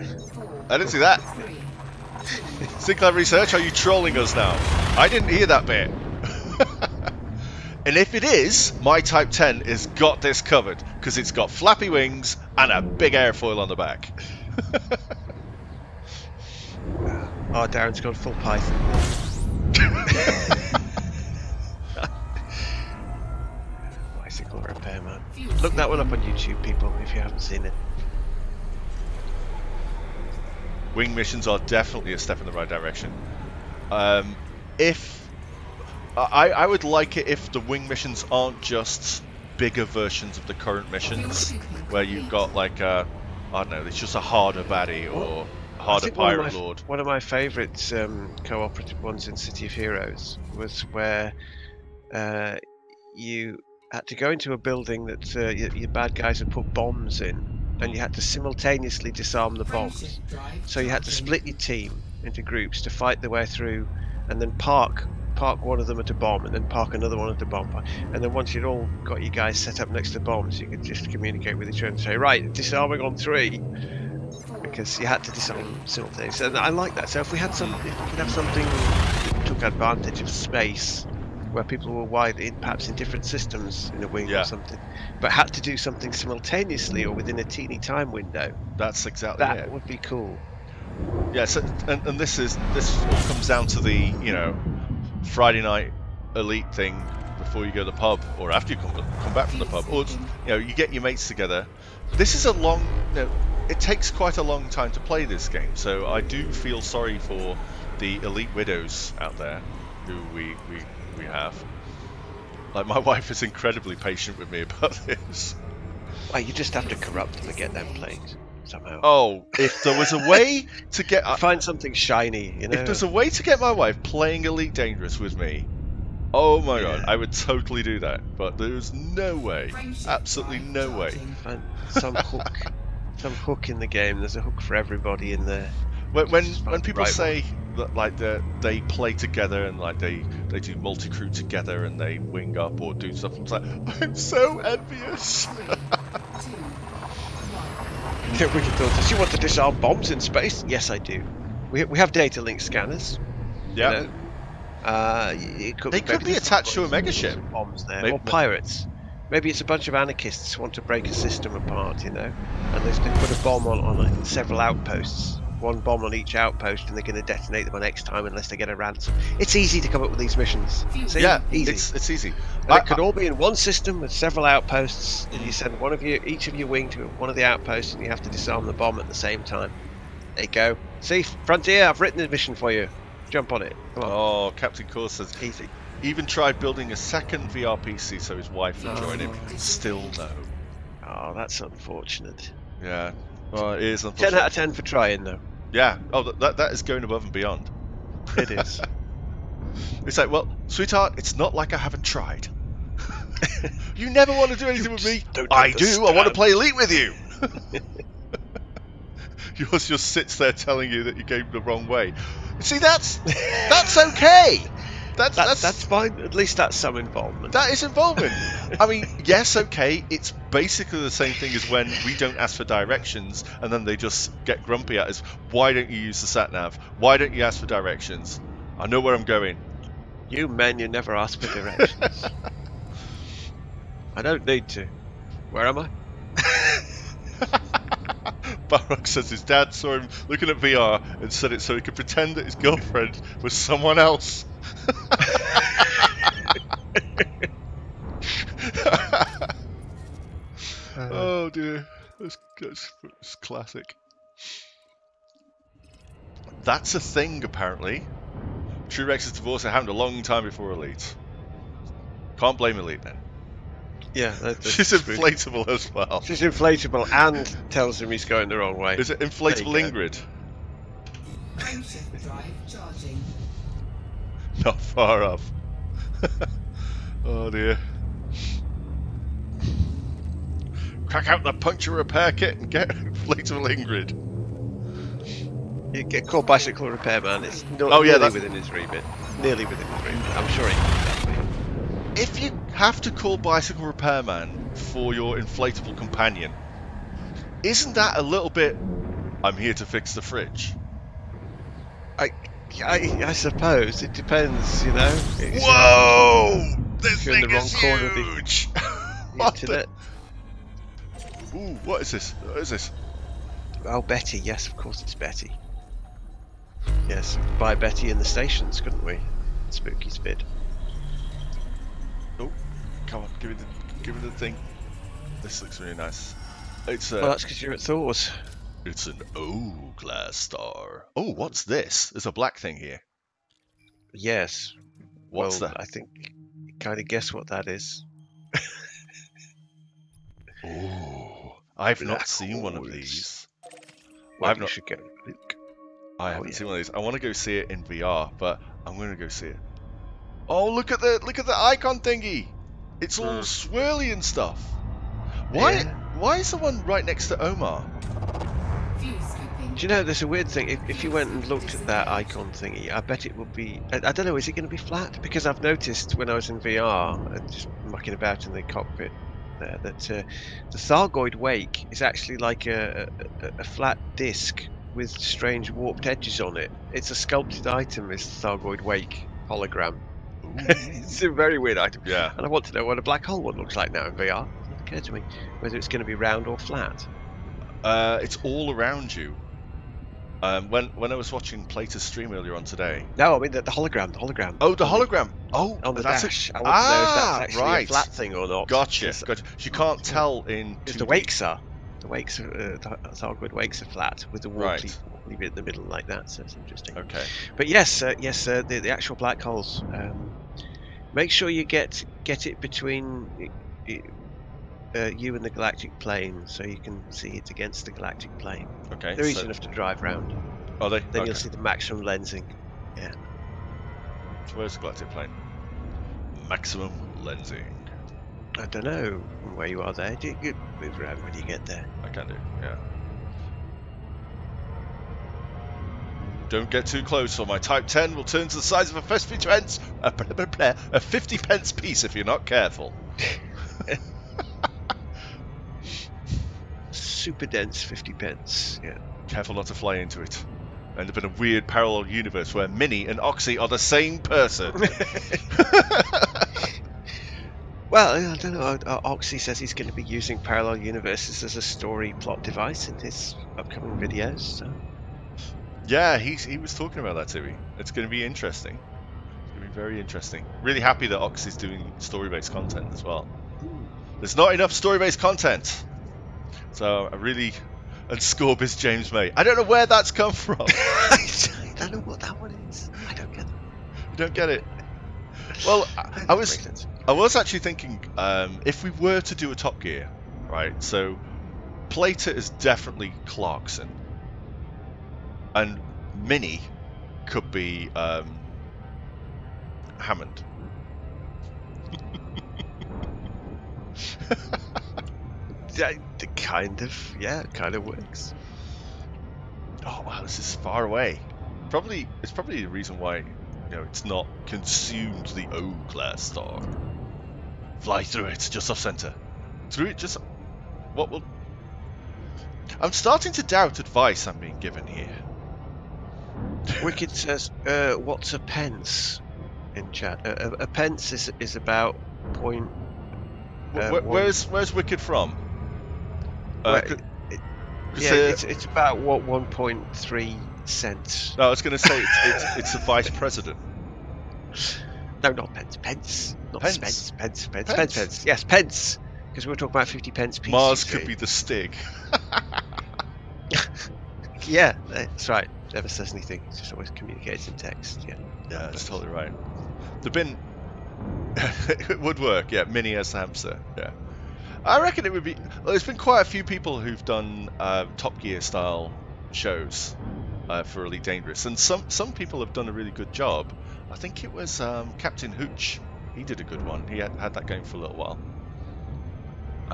I didn't see that. Sinclair Research, are you trolling us now? I didn't hear that bit. And if it is, my Type 10 has got this covered, because it's got flappy wings and a big airfoil on the back. Oh, Darren's gone full Python. Bicycle repairman. Look that one up on YouTube, people, if you haven't seen it. Wing missions are definitely a step in the right direction. I would like it if the wing missions aren't just bigger versions of the current missions, where you've got like I don't know, it's just a harder baddie or harder pirate lord. One of my favourite cooperative ones in City of Heroes was where you had to go into a building that your bad guys had put bombs in, and you had to simultaneously disarm the bombs. So you had to split your team into groups to fight their way through, and then park one of them at a bomb, and then park another one at a bomb. And then once you'd all got you guys set up next to bombs, you could just communicate with each other and say, right, disarming on 3, because you had to disarm simultaneously. And I like that. So if we could have something that took advantage of space, where people were perhaps in different systems in a wing or something, but had to do something simultaneously or within a teeny time window. That's exactly it. That would be cool. Yeah, so, and this all comes down to the Friday night elite thing before you go to the pub, or after you come back from the pub, or you get your mates together. This is a long, it takes quite a long time to play this game, so I do feel sorry for the elite widows out there who we have. Like, my wife is incredibly patient with me about this. Well, you just have to corrupt them and get them playing somehow. Oh, if there was a way to get find something shiny, If there's a way to get my wife playing Elite Dangerous with me, oh my god, I would totally do that. But there's no way, absolutely no way. Find some hook in the game. There's a hook for everybody in there. When people say that, like, they play together and like they do multi-crew together and they wing up or do stuff, it's like, I'm so envious. Wicked Daughters, you want to disarm bombs in space? Yes, I do. We have data link scanners. Yeah. They could be attached to a megaship. Bombs there, or pirates. Maybe it's a bunch of anarchists who want to break a system apart, and they put a bomb on several outposts. One bomb on each outpost, and they're going to detonate them on X time unless they get a ransom. It's easy to come up with these missions. See? Yeah, easy. It's easy. And it could all be in one system with several outposts, and you send each of your wing to one of the outposts, and you have to disarm the bomb at the same time. There you go. See, Frontier, I've written a mission for you. Jump on it. Come on. Oh, Captain Core says easy. Even tried building a second VR PC so his wife would join him. Still no. Oh, that's unfortunate. Yeah. Well, it is unfortunate. 10 out of 10 for trying, though. Yeah. Oh, that is going above and beyond. It is. It's like, well, sweetheart, it's not like I haven't tried. You never want to do anything with me. I do. I want to play Elite with you. Yours just sits there telling you that you gave the wrong way. See, that's okay. That's fine. At least that's some involvement. That is involvement. I mean, yes, okay. It's basically the same thing as when we don't ask for directions and then they just get grumpy at us. Why don't you use the sat nav? Why don't you ask for directions? I know where I'm going. You men, you never ask for directions. I don't need to. Where am I? Baroque says his dad saw him looking at VR and said it so he could pretend that his girlfriend was someone else. Oh dear, that's classic. That's a thing apparently. True Rex's divorce happened a long time before Elite. Can't blame Elite then. Yeah, she's inflatable as well. She's inflatable and tells him he's going the wrong way. Is it inflatable Ingrid? Frameshift drive charging. Not far off. Oh dear. Crack out the puncture repair kit and get inflatable Ingrid. You get called bicycle repairman. It's not Oh, yeah, nearly that- within his remit. Nearly within his remit. I'm sure he can do that for you. If you have to call bicycle repairman for your inflatable companion, isn't that a little bit, I'm here to fix the fridge? I suppose it depends, you know. Whoa! This If you're in thing the wrong is corner of the huge! What the- internet. Ooh, what is this? What is this? Oh, Betty. Yes, of course it's Betty. Yes, buy Betty in the stations, couldn't we? Spooky Spid. Oh, come on, give me the thing. This looks really nice. It's Well, that's because you're at Thor's. It's an O-class star. Oh, what's this? There's a black thing here. Yes. What's well, that? I think you kind of guess what that is. Oh, I've not Black seen one of holes. these. Well, I've you not. should go look. I haven't yeah. seen one of these. I want to go see it in VR, but I'm going to go see it. Oh, look at the icon thingy. It's all swirly and stuff. Why? Yeah. Why is the one right next to Omar? Fuel scooping. Do you know, there's a weird thing. If you went and looked at that icon thingy, I bet it would be... I don't know, is it going to be flat? Because I've noticed when I was in VR, just mucking about in the cockpit there, that the Thargoid wake is actually like a flat disc with strange warped edges on it. It's a sculpted item, this Thargoid wake hologram. It's a very weird item. Yeah. And I want to know what a black hole one looks like now in VR. It doesn't occur to me whether it's going to be round or flat. It's all around you. When I was watching Plater's stream earlier on today. No, I mean the hologram. The hologram. Oh, the hologram. Oh, On the that's dash. I want to know if that's actually right. a flat thing or not. Gotcha. Gotcha. You can't tell in. Because 2D. the wakes are. The wakes are. The Thargoid wakes are flat with the Right. warpy bit in the middle like that. So it's interesting. Okay. But yes, the actual black holes. Make sure you get it between you and the galactic plane, so you can see it against the galactic plane. Okay. They're easy so- enough to drive round. Are they? Then Okay. you'll see the maximum lensing. Yeah. So where's the galactic plane? Maximum lensing. I don't know where you are there. Do you move around when you get there? I can do. Yeah. Don't get too close, or my Type 10 will turn to the size of a 50 pence piece if you're not careful. Super dense 50 pence. Yeah. Careful not to fly into it. End up in a weird parallel universe where Minnie and Oxy are the same person. Well, I don't know. Oxy says he's going to be using parallel universes as a story plot device in his upcoming videos. So. Yeah, he was talking about that to me. It's going to be interesting. It's going to be very interesting. Really happy that Oxy's doing story-based content as well. There's not enough story-based content. So I really... And Ascorbius James May. I don't know where that's come from. I don't know what that one is. I don't get it. You don't get it. Well, I was actually thinking, if we were to do a Top Gear, right? So, Plater is definitely Clarkson, and Minnie could be Hammond. Kind of works. Oh wow, this is far away. It's probably the reason why it's not consumed the O-class star. Fly through it, just off center. Through it, just what will? I'm starting to doubt advice I'm being given here. Wicked says, "What's a pence?" in chat. A pence is about point. Where's Wicked from? It's about 1.3 cents. No, I was going to say it's the vice president. No, not pence. Pence. Not Pence. Pence. Yes, pence. Because we were talking about 50 pence pieces. Mars could be the Stig. Yeah, that's right. Never says anything. It just always communicates in text. Yeah. Yeah, that's totally right. There've been... it would work, yeah. Minnie as the hamster, yeah. I reckon it would be... Well, there's been quite a few people who've done Top Gear style shows. for Elite Dangerous, and some people have done a really good job. I think it was Captain Hooch. He did a good one. He had that going for a little while.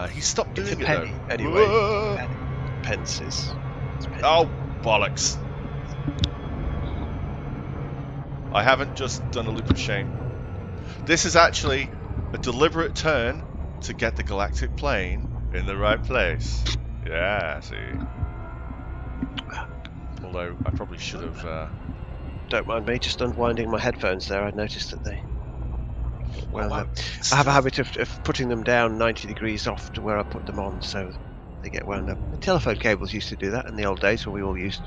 He stopped It's a doing it penny, though. anyway. Whoa! Pences. Oh, bollocks. I haven't just done a loop of shame. This is actually a deliberate turn to get the galactic plane in the right place. Yeah, see. Although I probably should have... Don't mind me, just unwinding my headphones there. I noticed that they got wound up. I have a habit of putting them down 90 degrees off to where I put them on, so they get wound up. The telephone cables used to do that in the old days when we all used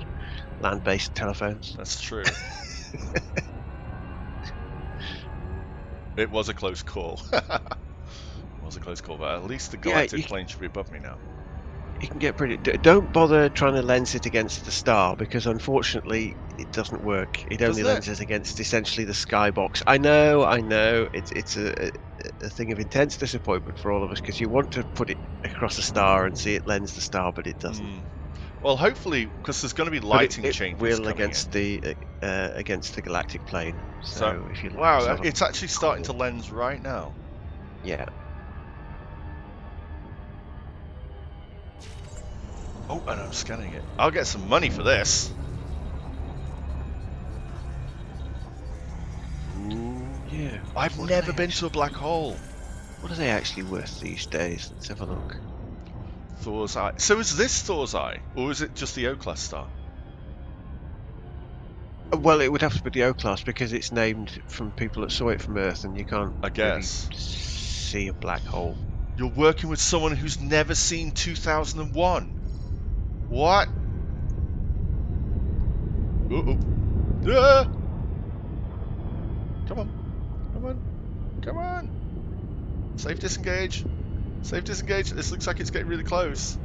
land-based telephones. That's true. It was a close call. It was a close call, but at least the galactic plane should be above me now. You can get pretty... Don't bother trying to lens it against the star, because unfortunately it doesn't work. It only lenses against essentially the skybox. I know. It's a thing of intense disappointment for all of us, because you want to put it across a star and see it lens the star, but it doesn't. Well, hopefully, because there's going to be lighting changes will against the galactic plane. So if you wow, it's actually starting to lens right now. Yeah. Oh, and I'm scanning it. I'll get some money for this. Yeah. I've never been to a black hole. What are they actually worth these days? Let's have a look. Thor's Eye. So is this Thor's Eye, or is it just the O-class star? Well, it would have to be the O-class because it's named from people that saw it from Earth, and you can't really see a black hole. You're working with someone who's never seen 2001. What? Uh-oh. Ah! Come on. Come on. Come on. Safe disengage. Safe disengage. This looks like it's getting really close.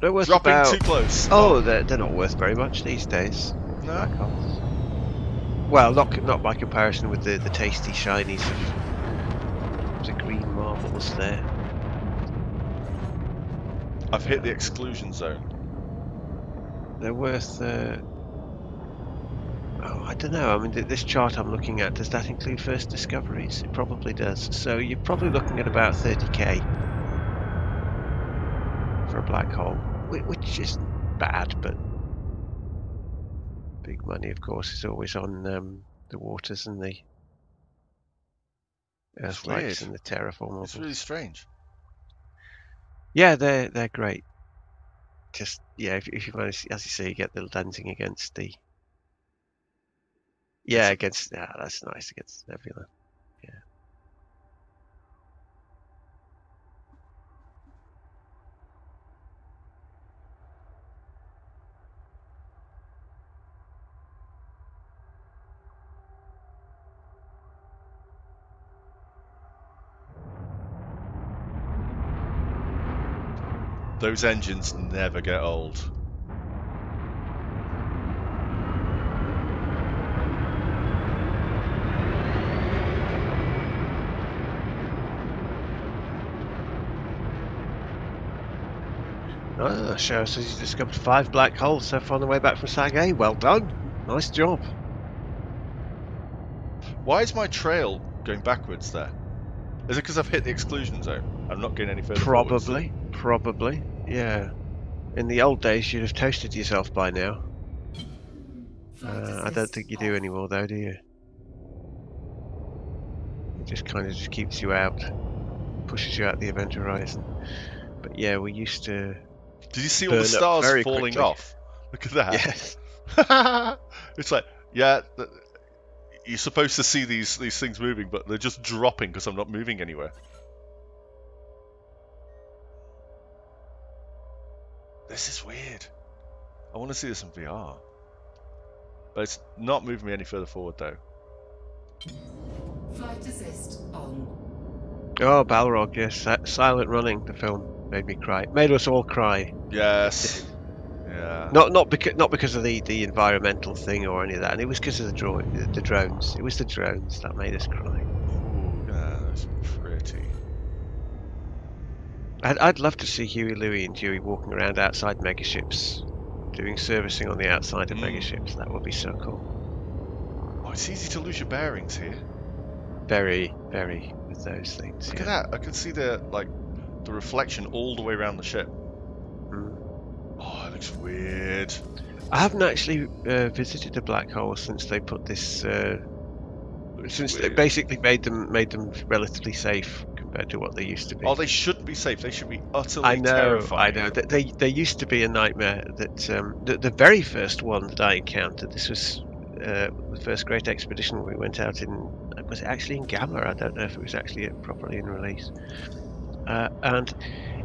They're worth dropping too close. Oh, they're not worth very much these days. No. Black holes. Well, not by comparison with the tasty shinies of the green marbles there. I've hit the exclusion zone. They're worth... oh, I don't know. I mean, this chart I'm looking at, does that include first discoveries? It probably does. So you're probably looking at about 30k for a black hole, which isn't bad, but big money, of course, is always on the waters and the Earthlights and the terraform models. It's really strange. Yeah, they're great. Just if you manage, as you say, you get the lensing against the against that's nice against nebula. Yeah. Those engines never get old. Cheryl says he's discovered 5 black holes so far on the way back from Sag A. Well done. Nice job. Why is my trail going backwards there? Is it because I've hit the exclusion zone? I'm not getting any further forwards. Probably. Yeah. In the old days, you'd have toasted yourself by now. I don't think you do anymore, though, do you? It just kind of just keeps you out, pushes you out the event horizon. But yeah, we used to. Did you see all the stars falling off? Look at that. Yes. It's like, yeah, you're supposed to see these things moving, but they're just dropping because I'm not moving anywhere. This is weird. I want to see this in VR. But it's not moving me any further forward, though. Flight assist on. Oh, Balrog, yes. Silent Running, the film, made me cry. Made us all cry. Yes. Yeah. Not because of the environmental thing or any of that. And it was because of the drones. It was the drones that made us cry. Ooh, yeah, that's pretty. I'd love to see Huey, Louie, and Dewey walking around outside megaships doing servicing on the outside of megaships. That would be so cool. Oh, it's easy to lose your bearings here. Very, very with those things. Look at that. I can see the reflection all the way around the ship. Oh, it looks weird. I haven't actually visited a black hole since they put this. Since they basically made them relatively safe compared to what they used to be. Oh, they shouldn't be safe. They should be utterly terrifying. I know. They used to be a nightmare. That the very first one that I encountered. This was the first great expedition we went out in. Was it actually in Gamma? I don't know if it was actually properly in release. And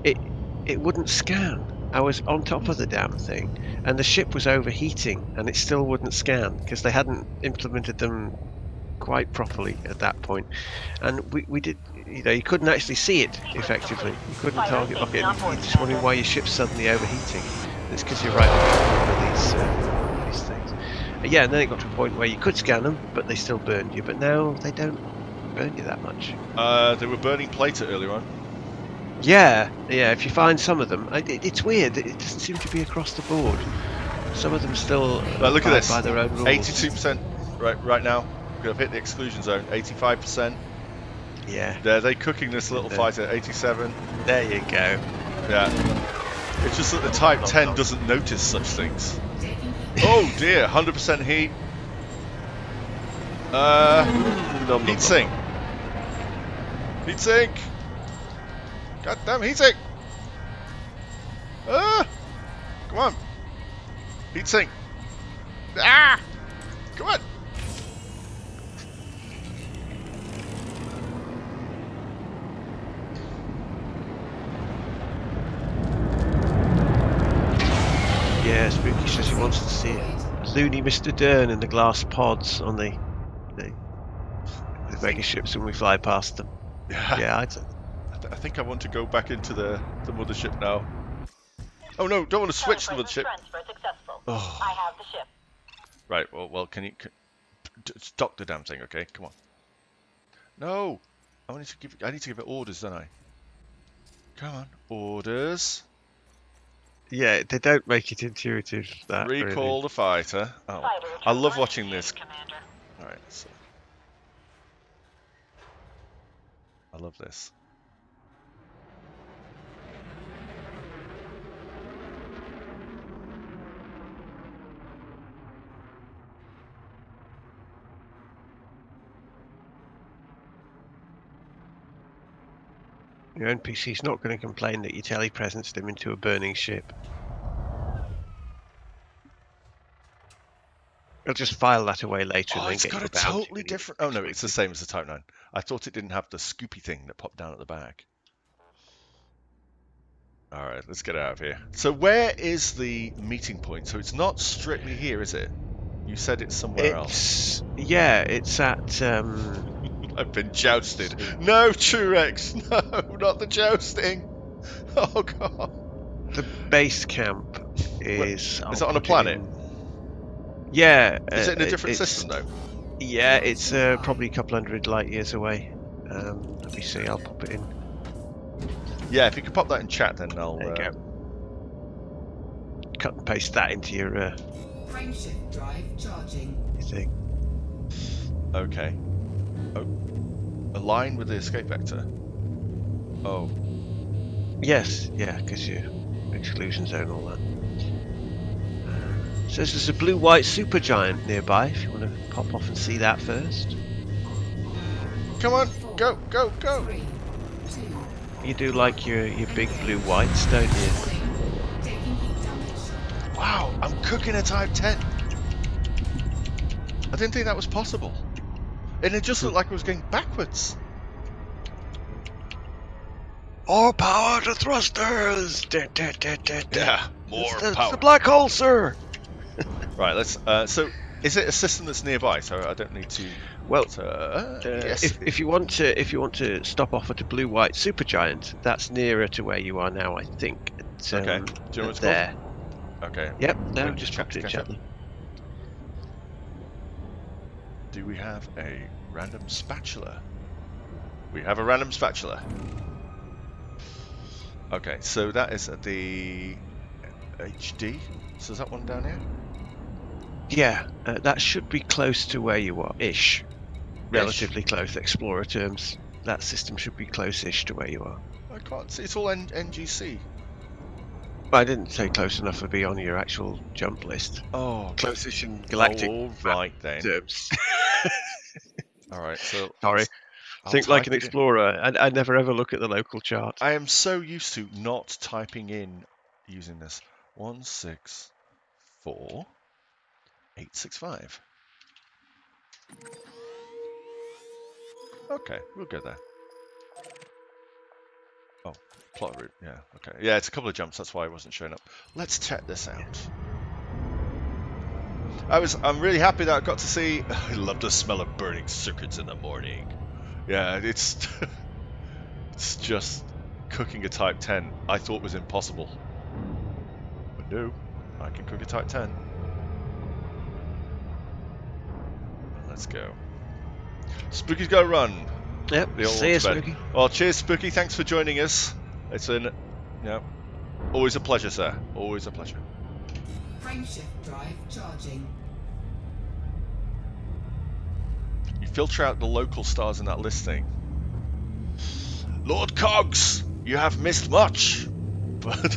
it wouldn't scan. I was on top of the damn thing, and the ship was overheating, and it still wouldn't scan because they hadn't implemented them quite properly at that point. And we did, you couldn't actually see it effectively. You couldn't target lock it. You're just wondering why your ship's suddenly overheating. It's because you're right on top of these things. Yeah, and then it got to a point where you could scan them, but they still burned you. But now they don't burn you that much. They were burning plater earlier on. Yeah. If you find some of them, it's weird. It doesn't seem to be across the board. Some of them still look at this. By their own rules. 82% right now. I've hit the exclusion zone. 85%. Yeah. They're cooking this little fighter. 87. There you go. Yeah. It's just that the Type 10 doesn't notice such things. Oh dear, 100% heat. Heat sink. Heat sink. Goddamn heat sink. Come on. Heat sink. Come on. Yeah, Spooky says he wants to see Looney Mr. Dern in the glass pods on the megaships when we fly past them. Yeah, I think I want to go back into the mothership now. Oh no, don't want to switch the mothership. Oh. I have the ship. Right, well, can you dock the damn thing, okay? Come on. No, I need to give it orders, don't I? Come on, orders. Yeah, they don't make it intuitive. That recall really. The fighter. Oh, I love watching this. Commander. All right, so I love this. Your NPC's not going to complain that you telepresenced him into a burning ship. He'll just file that away later and then it's get got a totally different... Oh no, it's the same as the Type 9. I thought it didn't have the scoopy thing that popped down at the back. Alright, let's get out of here. So where is the meeting point? So it's not strictly here, is it? You said it's somewhere else. Yeah, it's at... I've been jousted. No, Truex! No, not the jousting! Oh god. The base camp is... Is it on a planet? Yeah. Is it in a different system though? Yeah, it's probably a couple hundred light years away. Let me see, I'll pop it in. Yeah, if you could pop that in chat then I'll... There you go. Cut and paste that into your... Frameshift drive charging. thing. Okay. Oh. Align with the escape vector. Oh. Yes, yeah, because you exclusion zone, all that. Says there's a blue-white supergiant nearby. If you want to pop off and see that first. Come on, go, go, go! 3, 2, You do like your big blue whites, don't you? taking heat damage. Wow, I'm cooking a Type 10. I didn't think that was possible. And it just looked like it was going backwards. All power to thrusters! Yeah, more It's power. the black hole, sir! Right, let's. So, is it a system that's nearby? So I don't need to. Well, yes. if you want to stop off at a blue-white supergiant, that's nearer to where you are now, I think. It's, Okay. Do you know what's there? called? Okay. Yep. No, Wait, just check- popped it in check chat. it. Do we have a random spatula? We have a random spatula. Okay, so that is at the HD. So is that one down here? Yeah, that should be close to where you are, ish. Relatively close. Explorer terms, that system should be close-ish to where you are. I can't see. It's all NGC. I didn't say close enough to be on your actual jump list. Oh, Close-ish in galactic all right then. terms. All right, so Sorry. I'll Think like type an it in. explorer, and I never ever look at the local chart. I am so used to not typing in using this. 164,865. Okay, we'll go there. Oh, plot route. Yeah, okay. Yeah, it's a couple of jumps. That's why I wasn't showing up. Let's check this out. I'm really happy that I got to see. I love the smell of burning circuits in the morning. Yeah, it's it's just cooking a Type 10. I thought was impossible, but no, I can cook a Type 10. Let's go. Spooky's got to run. Yep. See you, Spooky. Well, cheers, Spooky. Thanks for joining us. It's always a pleasure, sir. Always a pleasure. Frameshift drive charging. You filter out the local stars in that listing. Lord Cogs, you have missed much. But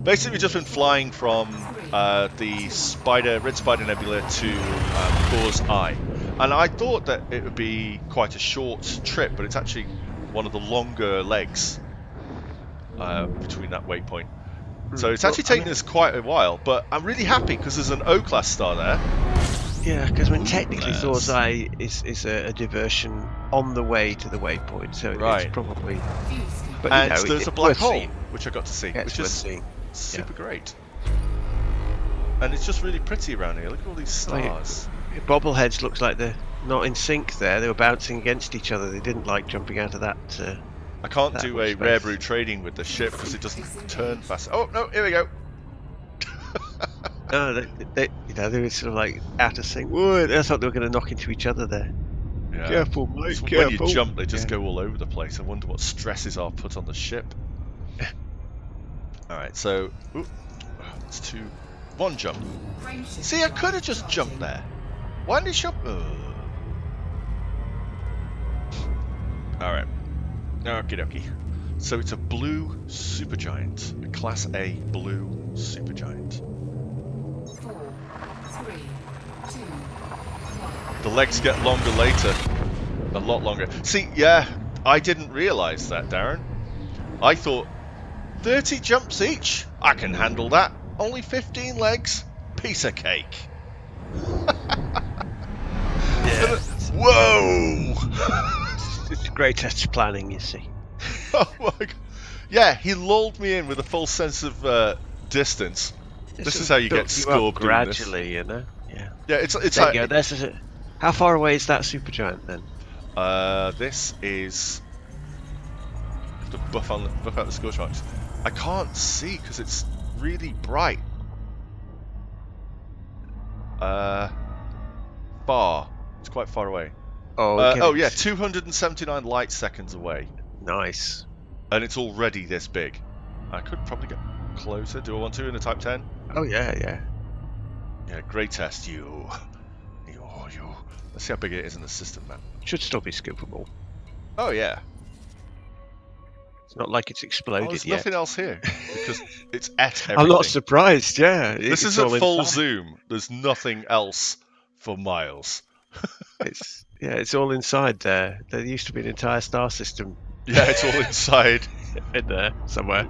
basically, we've just been flying from the Red Spider Nebula to Cause I, and I thought that it would be quite a short trip, but it's actually one of the longer legs between that waypoint. So it's actually taken us quite a while, but I'm really happy because there's an O-class star there. Yeah, because technically Thor's Eye is a diversion on the way to the waypoint, so it's probably. But and there's a black hole, which I got to see, which is super great. And it's just really pretty around here. Look at all these stars. Your bobbleheads looks like they're not in sync there. They were bouncing against each other. They didn't like jumping out of that. I can't do a rare brew trading with the ship because it doesn't turn fast. Oh no! Here we go. No, they were sort of like out of sync. Whoa, I thought they were going to knock into each other there. Yeah. Careful, mate. So careful. when you jump, they just go all over the place. I wonder what stresses are put on the ship. All right, so it's one jump. See, I could have just jumped there. Why didn't he jump? All right. Okie dokie. So it's a blue supergiant, a Class A blue supergiant. 4, 3, 2, 1. The legs get longer later, a lot longer. See, yeah, I didn't realise that, Darren. I thought 30 jumps each. I can handle that. Only 15 legs. Piece of cake. Yeah. Whoa! It's great test planning, you see. Oh my God. Yeah, he lulled me in with a false sense of distance. This is how you get scored gradually, you know. Yeah. Yeah, it's there you go. How far away is that supergiant then? This is. I have to buff out the scorch marks. I can't see because it's really bright. Far. It's quite far away. Oh, yeah, 279 light seconds away. Nice. And it's already this big. I could probably get closer. Do I want to in the Type 10? Oh, yeah. Yeah, great test, you. Let's see how big it is in the system map. Should still be scoopable. Oh, yeah. It's not like it's exploded there's yet. nothing else here because it's at everything. I'm not surprised, yeah. This is at full zoom. There's nothing else for miles. It's all inside there. There used to be an entire star system. Yeah, it's all inside. In there, somewhere.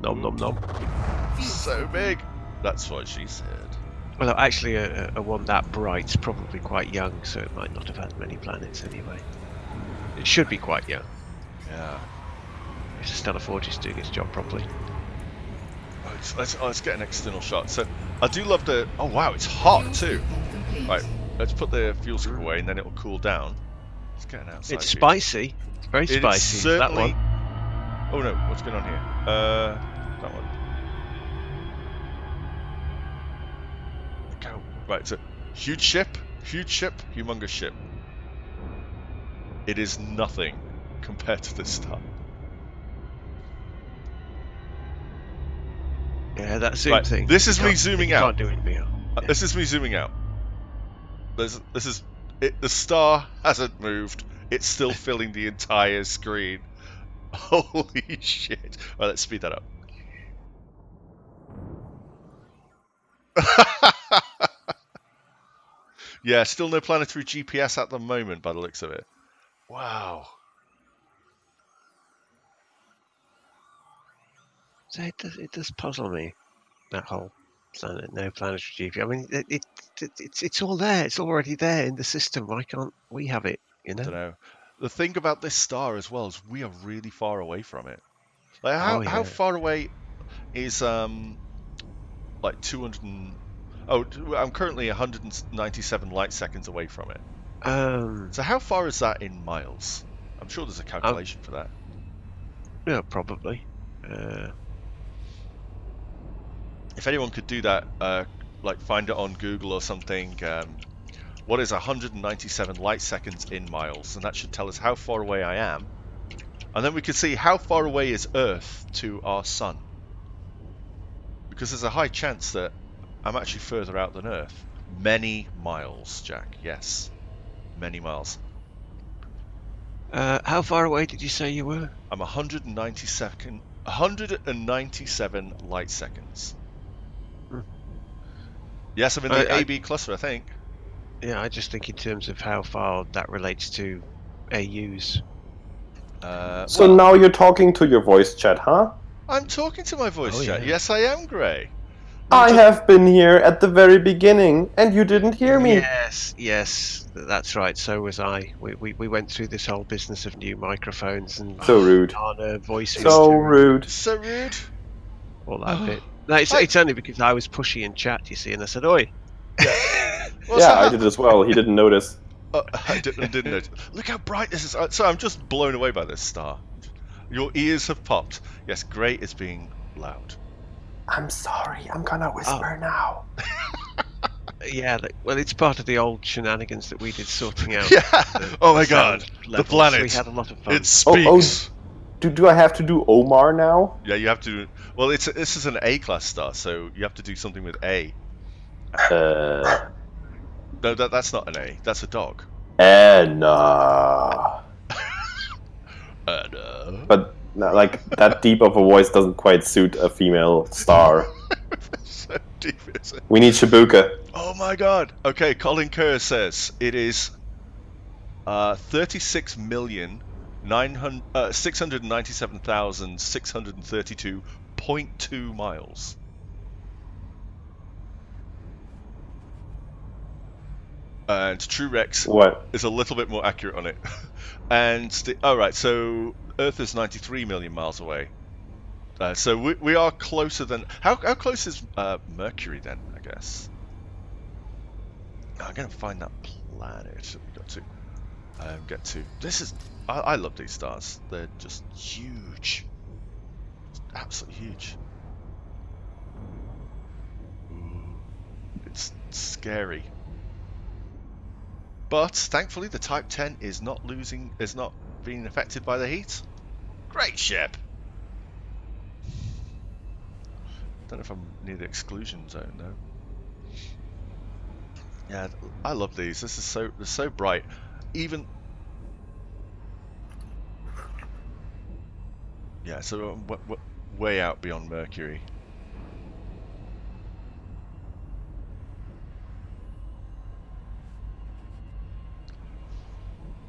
Nom nom nom. So big. That's what she said. Well, actually, a one that bright's probably quite young, so it might not have had many planets anyway. It should be quite young. Yeah. If the Stellar Forge is doing its job properly. Let's get an external shot. So I do love the. Oh wow, it's hot too. Right, let's put the fuel scoop away, and then it will cool down. Let's get an outside. It's spicy. It's very spicy. Certainly. That one. Oh no, what's going on here? That one. Go. Right, so huge ship, humongous ship. It is nothing compared to this star. Yeah, that zoom Right, thing. this is You me can't- zooming you out. Can't do anything else. This is me zooming out. This is it. The star hasn't moved. It's still filling the entire screen. Holy shit! Right, let's speed that up. Yeah, still no planetary GPS at the moment, by the looks of it. Wow. So it does puzzle me, that whole planet, no planetary GPS. I mean, it's all there. It's already there in the system. Why can't we have it? You know. Don't know. The thing about this star as well is we are really far away from it. Like Oh, how yeah. far away is like 200 and... Oh, I'm currently 197 light seconds away from it. So how far is that in miles? I'm sure there's a calculation for that. Yeah, probably. If anyone could do that, like find it on Google or something, what is 197 light seconds in miles? And that should tell us how far away I am. And then we can see how far away is Earth to our sun. Because there's a high chance that I'm actually further out than Earth. Many miles, Jack. Yes. Many miles. How far away did you say you were? I'm 197 light seconds. Yes, I'm in the AB cluster, I think. Yeah, I just think in terms of how far that relates to AUs. So now you're talking to your voice chat, huh? I'm talking to my voice chat. Yeah. Yes, I am, Gray. I have been here at the very beginning, and you didn't hear me. Yes, that's right. So was I. We went through this whole business of new microphones and So rude. voices. So rude. So rude. All that bit. No, it's only because I was pushy in chat, you see, and I said, "Oi." Yeah, I did as well. He didn't notice. I didn't notice. Look how bright this is. Sorry, I'm just blown away by this star. Your ears have popped. Yes, Gray is being loud. I'm sorry. I'm gonna whisper now. Yeah, well, it's part of the old shenanigans that we did sorting out. Yeah. Oh my the God. sound The levels. planet. We had a lot of fun. It speaks. Do I have to do Omar now? Yeah, you have to. Well, this is an A-class star, so you have to do something with A. No, that's not an A. That's a dog. Anna. But like that deep of a voice doesn't quite suit a female star. So deep, is it? We need Shibuka. Oh my God. Okay, Colin Kerr says it is 36,697,632.2 miles. And TrueRex is a little bit more accurate on it. And right, so Earth is 93 million miles away. So we are closer than... How close is Mercury then, I guess? I'm going to find that planet that we got to get to. This is... I love these stars. They're just huge. Just absolutely huge. Ooh, it's scary. But thankfully the Type 10 is not being affected by the heat. Great ship. Don't know if I'm near the exclusion zone though. Yeah, I love these. They're so bright. Even yeah, so way out beyond Mercury.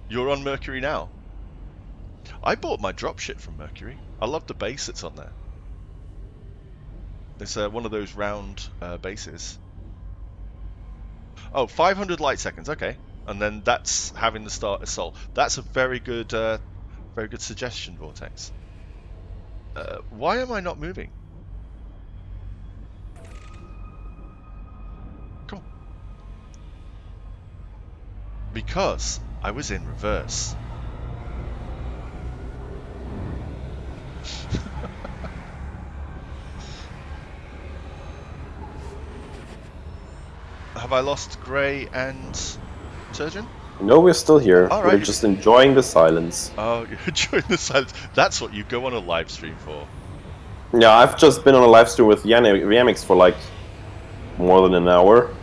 You're on Mercury now. I bought my dropship from Mercury. I love the base that's on there. It's one of those round bases. Oh, 500 light seconds. Okay, and then that's having the start of Sol. That's a very good suggestion, Vortex. Why am I not moving? Come on. Because I was in reverse. Have I lost Gray and Surgeon? No, we're still here. All We're right. just enjoying the silence. Oh, you're enjoying the silence. That's what you go on a live stream for. Yeah, I've just been on a live stream with Yamiks for like more than an hour.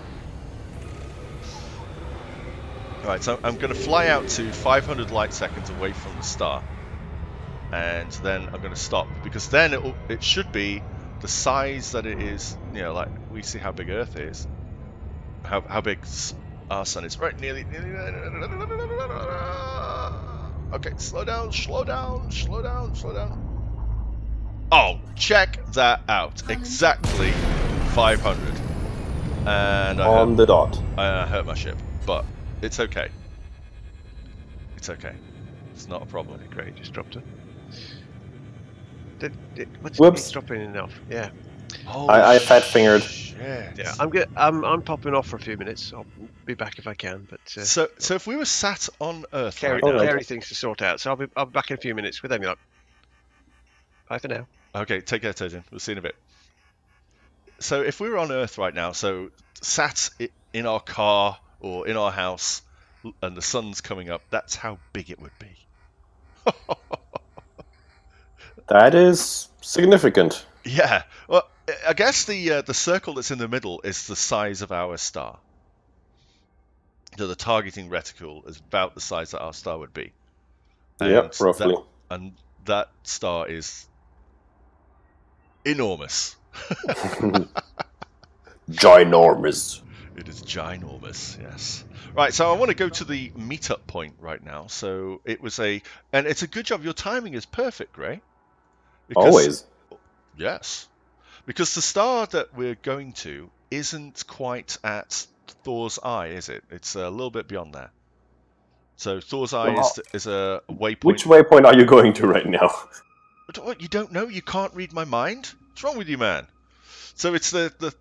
Right, so I'm going to fly out to 500 light seconds away from the star, and then I'm going to stop, because then it should be the size that it is. You know, like we see how big Earth is, how big our sun is. Right, nearly. Okay, slow down. Oh, check that out! Exactly 500, and On the dot. I hurt my ship, but it's okay. It's okay. It's not a problem. Great, just dropped it. What's Whoops. it dropping enough? Yeah. Oh, I fat-fingered. Yeah. I'm popping off for a few minutes. I'll be back if I can. But So if we were sat on Earth Carrie, right now, Carrie things to sort out. So I'll be back in a few minutes with Emulate. Bye for now. Okay, take care, Turgeon. We'll see you in a bit. So if we were on Earth right now, so sat in our car or in our house, and the sun's coming up, that's how big it would be. That is significant. Yeah. Well, I guess the circle that's in the middle is the size of our star. So the targeting reticle is about the size that our star would be. Yep, roughly. And that star is enormous. Ginormous. It is ginormous, yes. Right, so I want to go to the meetup point right now. So it was and it's a good job. Your timing is perfect, Gray. Always. Yes. Because the star that we're going to isn't quite at Thor's Eye, is it? It's a little bit beyond there. So Thor's Eye is a waypoint. Which waypoint are you going to right now? What, you don't know? You can't read my mind? What's wrong with you, man? So it's the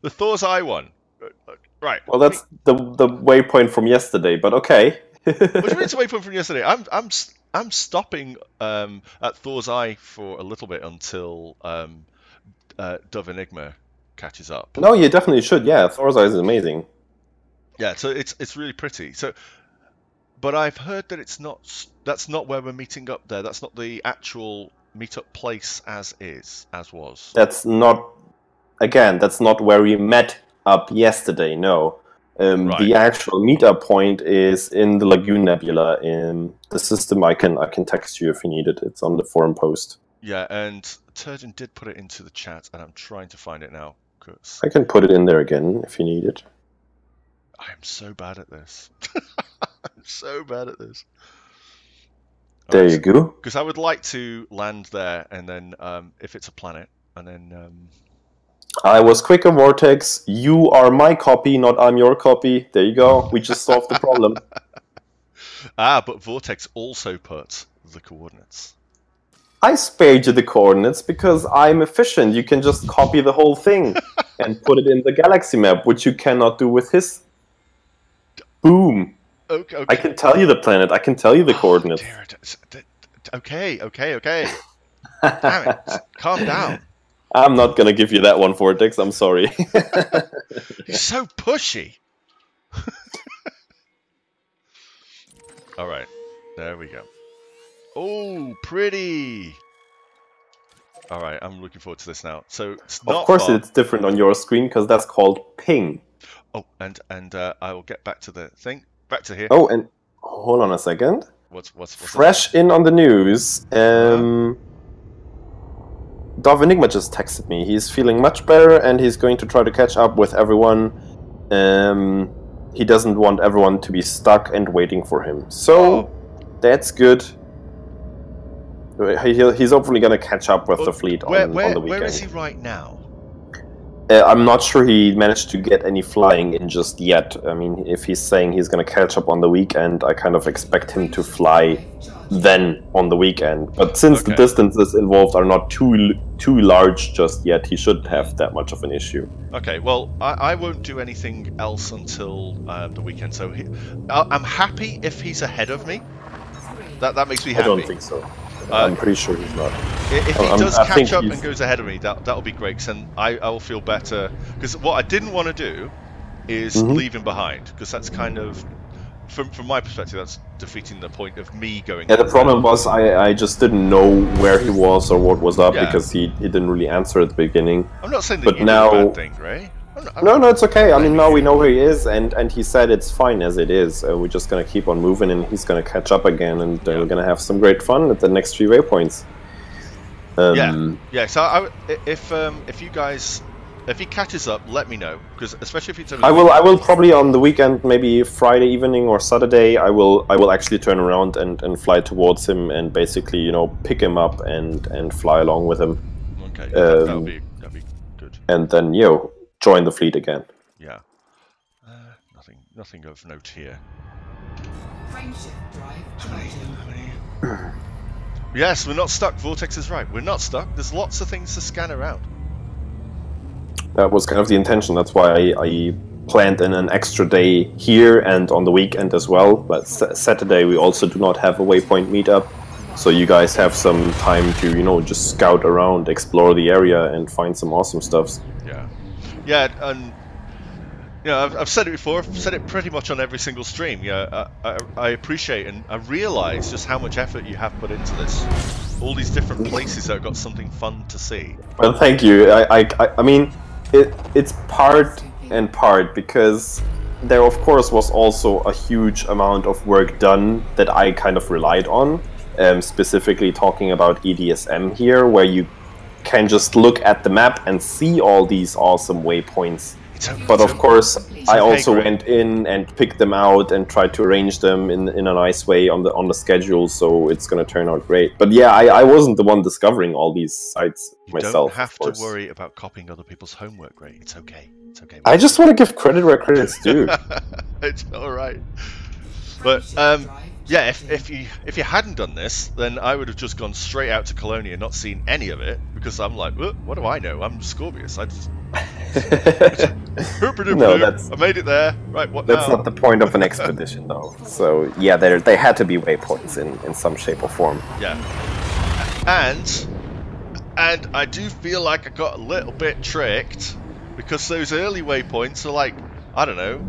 the Thor's Eye one. Right. Well, that's the waypoint from yesterday, but okay. What do you mean it's a waypoint from yesterday? I'm stopping at Thor's Eye for a little bit until Dove Enigma catches up. No, you definitely should. Yeah, Thor's Eye is amazing. Yeah, so it's really pretty. So, but I've heard that that's not where we're meeting up there. That's not the actual meetup place as was. That's not where we met up yesterday. No. Right. The actual meetup point is in the Lagoon Nebula in the system. I can text you if you need it. It's on the forum post. Yeah, and Turgeon did put it into the chat, and I'm trying to find it now. Cause I can put it in there again if you need it. I am so bad at this. I'm so bad at this. There you go. Because I would like to land there, and then if it's a planet, and then. I was quicker, Vortex. You are my copy, not I'm your copy. There you go. We just solved the problem. But Vortex also put the coordinates. I spared you the coordinates because I'm efficient. You can just copy the whole thing and put it in the galaxy map, which you cannot do with his. Boom. Okay. I can tell you the planet. I can tell you the coordinates. Dear, okay. Damn it. Calm down. I'm not going to give you that one, Vortex. I'm sorry. He's so pushy. All right. There we go. Oh, pretty. All right. I'm looking forward to this now. So it's not of course far. It's different on your screen because that's called ping. Oh, and I will get back to the thing. Back to here. Oh, and hold on a second. What's fresh in on the news? Dove Enigma just texted me. He's feeling much better and he's going to try to catch up with everyone. He doesn't want everyone to be stuck and waiting for him. So, that's good. He's hopefully going to catch up with the fleet on the weekend. Where is he right now? I'm not sure he managed to get any flying in just yet. I mean, if he's saying he's going to catch up on the weekend, I kind of expect him to fly then on the weekend. But since the distances involved are not too large just yet, he shouldn't have that much of an issue. Okay, well, I won't do anything else until the weekend. So I'm happy if he's ahead of me. That makes me happy. I don't think so. I'm pretty sure he's not. If he does catch up and goes ahead of me, that'll be great, because then I will feel better. Because what I didn't want to do is leave him behind, because that's kind of from my perspective, that's defeating the point of me going. Yeah, the problem was I just didn't know where he was or what was up because he didn't really answer at the beginning. I'm not saying that but you now, did a bad thing, Ray. No, it's okay. I mean, now we know where he is, and he said it's fine as it is. We're just gonna keep on moving, and he's gonna catch up again, and we're gonna have some great fun at the next 3 waypoints. Yeah. So if you guys, if he catches up, let me know, because especially if it's only I will probably on the weekend, maybe Friday evening or Saturday. I will actually turn around and fly towards him and basically, you know, pick him up and fly along with him. Okay, that'll be good. And then join the fleet again. Yeah. Nothing of note here. Frameshift drive charging. Yes, we're not stuck. Vortex is right. We're not stuck. There's lots of things to scan around. That was kind of the intention. That's why I planned in an extra day here and on the weekend as well. But Saturday we also do not have a waypoint meetup, so you guys have some time to, you know, just scout around, explore the area, and find some awesome stuffs. Yeah, and I've said it before. I've said it pretty much on every single stream. I appreciate and I realise just how much effort you have put into this. All these different places that have got something fun to see. Well, thank you. I mean, it's part and part, because there of course was also a huge amount of work done that I kind of relied on. Specifically talking about EDSM here, where you can just look at the map and see all these awesome waypoints. But of course, I also went in and picked them out and tried to arrange them in a nice way on the schedule, so it's going to turn out great. But yeah, I wasn't the one discovering all these sites myself. You don't have to worry about copying other people's homework, Ray. It's okay. It's okay. I just want to give credit where credit's due. It's all right. But yeah, if you hadn't done this, then I would have just gone straight out to Colonia and not seen any of it, because I'm like, what do I know? I'm Ascorbius. No, I made it there. Right, what that's now? not the point of an expedition, though. So yeah, they had to be waypoints in some shape or form. Yeah, and I do feel like I got a little bit tricked, because those early waypoints are like, I don't know,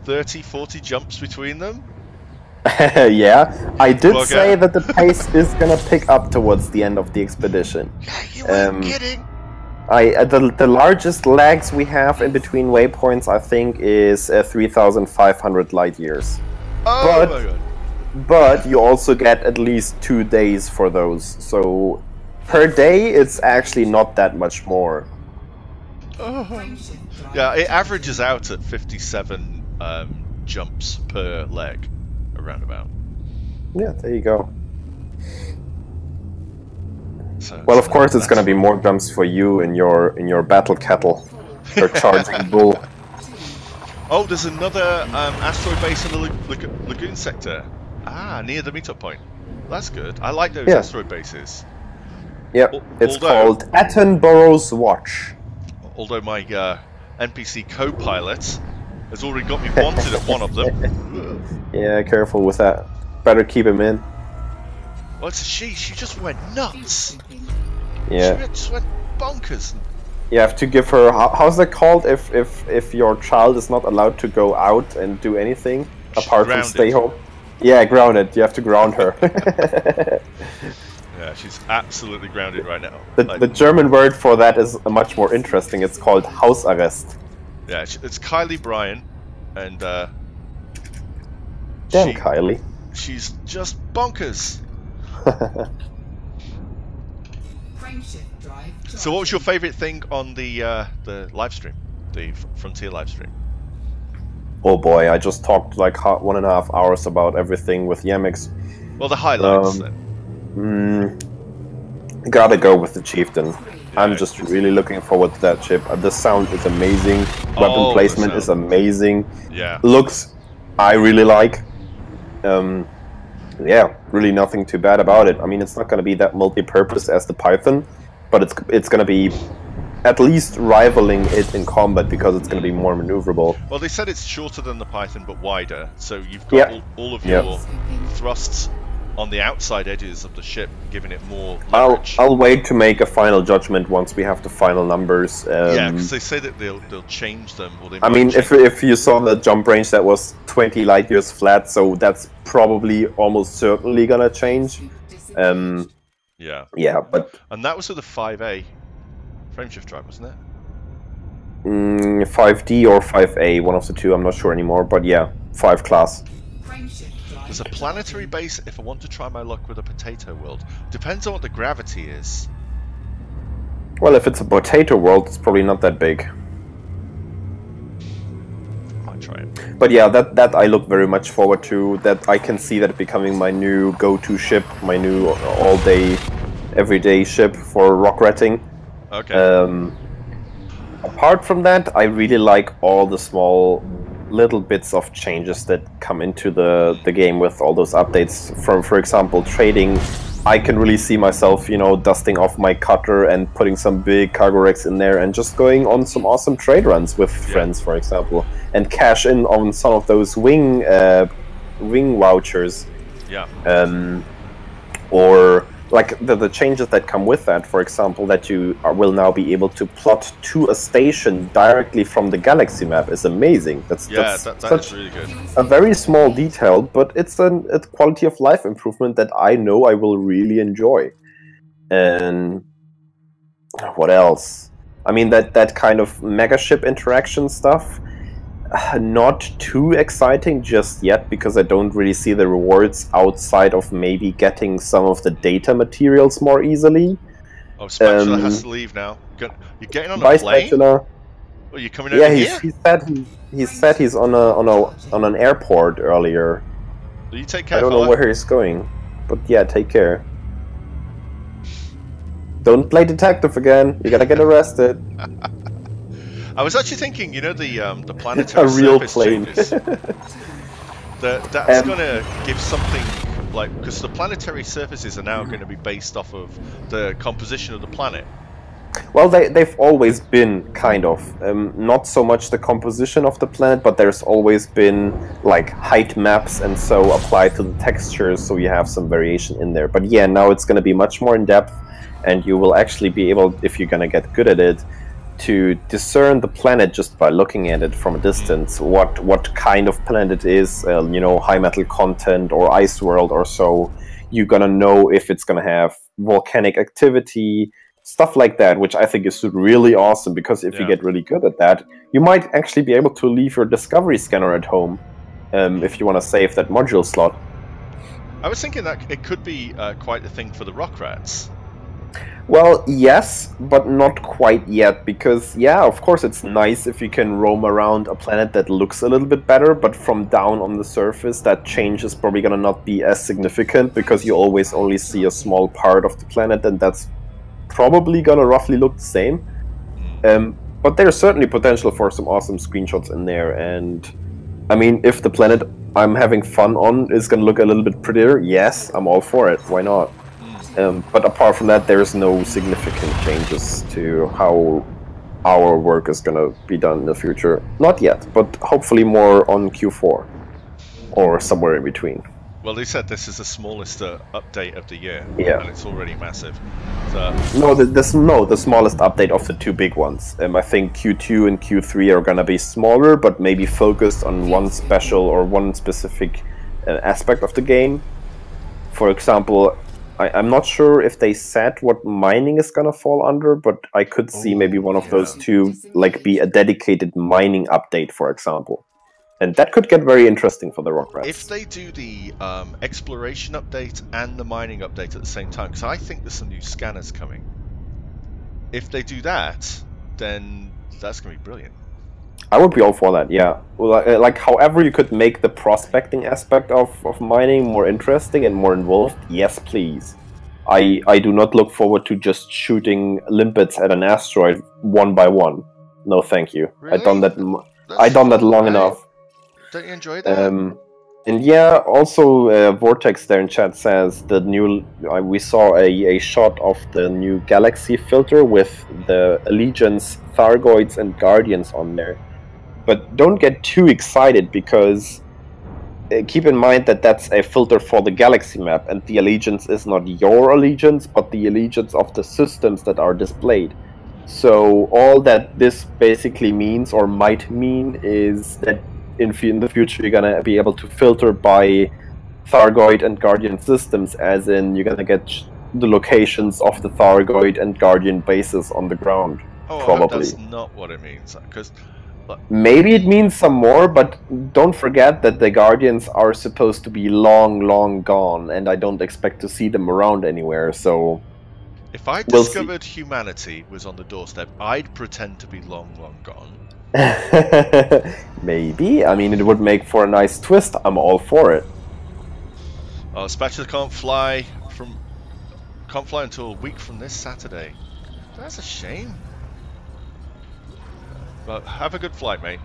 30, 40 jumps between them. Yeah, I did say that the pace is gonna pick up towards the end of the expedition. Yeah, you weren't kidding. The largest lags we have in between waypoints, I think, is 3,500 light years. Oh my god! But you also get at least 2 days for those, so per day it's actually not that much more. Yeah, it averages out at 57 jumps per leg, around about. Yeah, there you go. So, well, of course, it's going to be more jumps for you in your battle kettle, your charging bull. Oh, there's another asteroid base in the lagoon sector. Ah, near the meetup point. That's good. I like those asteroid bases. Yep, it's called Attenborough's Watch. Although my NPC co-pilot has already got me wanted at one of them. Yeah, careful with that. Better keep him in. Well, it's a she. She just went nuts. Yeah. She just went bonkers. You have to give her. How's that called? If your child is not allowed to go out and do anything apart from stay home. Yeah, grounded. You have to ground her. Yeah, she's absolutely grounded right now. The German word for that is much more interesting. It's called Hausarrest. Yeah, it's Kylie Bryan, and damn Kylie. She's just bonkers. So, what was your favourite thing on the live stream, the Frontier live stream? Oh boy, I just talked like 1.5 hours about everything with Yamiks. Well, the highlights then. Gotta go with the Chieftain. Yeah, I'm just it's really looking forward to that ship. The sound is amazing. Weapon placement is amazing. Yeah. Looks, I really like. Yeah, really nothing too bad about it. I mean, it's not going to be that multi-purpose as the Python, but it's going to be at least rivaling it in combat, because it's going to be more maneuverable. Well, they said it's shorter than the Python but wider, so you've got all of your thrusts on the outside edges of the ship, giving it more I'll leverage. wait to make a final judgment once we have the final numbers. Yeah, because they say that they'll change them. Or they I mean, if you saw the jump range, that was 20 light years flat, so that's probably almost certainly gonna change. Yeah, but and that was with the 5A frameshift drive, wasn't it? 5D or 5A, one of the two. I'm not sure anymore, but yeah, 5 class. There's a planetary base if I want to try my luck with a potato world. Depends on what the gravity is. Well, if it's a potato world, it's probably not that big. Might try it. But yeah, that I look very much forward to. That I can see that becoming my new go-to ship, my new all-day, everyday ship for rock ratting. Okay. Apart from that, I really like all the small little bits of changes that come into the game with all those updates. For example, trading, I can really see myself, you know, dusting off my cutter and putting some big cargo racks in there and just going on some awesome trade runs with friends, for example, and cash in on some of those wing vouchers. Yeah. Or like the changes that come with that, for example, that you will now be able to plot to a station directly from the galaxy map is amazing. That's is really good. A very small detail, but it's a quality of life improvement that I know I will really enjoy. And what else? I mean, that kind of mega ship interaction stuff, not too exciting just yet, because I don't really see the rewards outside of maybe getting some of the data materials more easily. Oh, Spatula has to leave now. You're getting on a plane? Spatula. Oh, you coming over here? He said he's on an airport earlier. You take care. I don't know where he's going, but yeah, take care. Don't play detective again. You gotta get arrested. I was actually thinking, you know, the planetary a real surface plane. changes. That's going to give something like, because the planetary surfaces are now going to be based off of the composition of the planet. Well, they've always been kind of not so much the composition of the planet, but there's always been like height maps and so applied to the textures, so you have some variation in there. But yeah, now it's going to be much more in depth, and you will actually be able, if you're going to get good at it, to discern the planet just by looking at it from a distance, what kind of planet it is, you know, high metal content or ice world or so. You're gonna know if it's gonna have volcanic activity, stuff like that, which I think is really awesome, because if you get really good at that, you might actually be able to leave your discovery scanner at home if you want to save that module slot. I was thinking that it could be quite a thing for the rock rats. Well, yes, but not quite yet, because, yeah, of course it's nice if you can roam around a planet that looks a little bit better, but from down on the surface, that change is probably gonna not be as significant, because you always only see a small part of the planet, and that's probably gonna roughly look the same. But there's certainly potential for some awesome screenshots in there, and, I mean, if the planet I'm having fun on is gonna look a little bit prettier, yes, I'm all for it, why not? But apart from that, there's no significant changes to how our work is going to be done in the future. Not yet, but hopefully more on Q4 or somewhere in between. Well, they said this is the smallest update of the year, yeah, and it's already massive. So... No, the smallest update of the two big ones. I think Q2 and Q3 are going to be smaller, but maybe focused on one special or one specific aspect of the game. For example, I'm not sure if they said what mining is gonna fall under, but I could see maybe one of those two, like, be a dedicated mining update, for example. And that could get very interesting for the rock rats. If they do the exploration update and the mining update at the same time, because I think there's some new scanners coming. If they do that, then that's gonna be brilliant. I would be all for that, yeah. Like, however you could make the prospecting aspect of mining more interesting and more involved, yes, please. I do not look forward to just shooting limpets at an asteroid one by one. No, thank you. Really? I've done that long enough. Don't you enjoy that? And yeah, also Vortex there in chat says the new. We saw a shot of the new Galaxy filter with the Allegiance, Thargoids, and Guardians on there. But don't get too excited, because keep in mind that that's a filter for the galaxy map, and the allegiance is not your allegiance, but the allegiance of the systems that are displayed. So all that this basically means, or might mean, is that in the future you're gonna be able to filter by Thargoid and Guardian systems, as in you're gonna get the locations of the Thargoid and Guardian bases on the ground. Oh, probably. I hope that's not what it means, because maybe it means some more, but don't forget that the Guardians are supposed to be long, long gone, and I don't expect to see them around anywhere, so... If I discovered humanity was on the doorstep, I'd pretend to be long, long gone. Maybe. I mean, it would make for a nice twist. I'm all for it. Oh, Spatula can't fly until a week from this Saturday. That's a shame. But have a good flight, mate.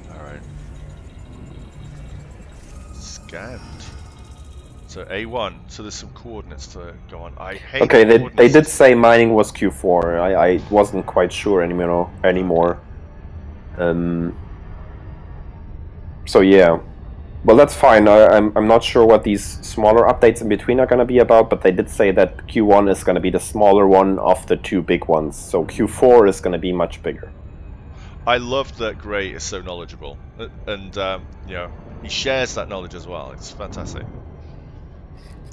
Alright. Scanned. So A1, so there's some coordinates to go on. I hate okay, they did say mining was Q4. I wasn't quite sure anymore. So yeah. Well, that's fine. I'm not sure what these smaller updates in between are going to be about, but they did say that Q1 is going to be the smaller one of the two big ones. So Q4 is going to be much bigger. I love that Gray is so knowledgeable, and you know, he shares that knowledge as well. It's fantastic.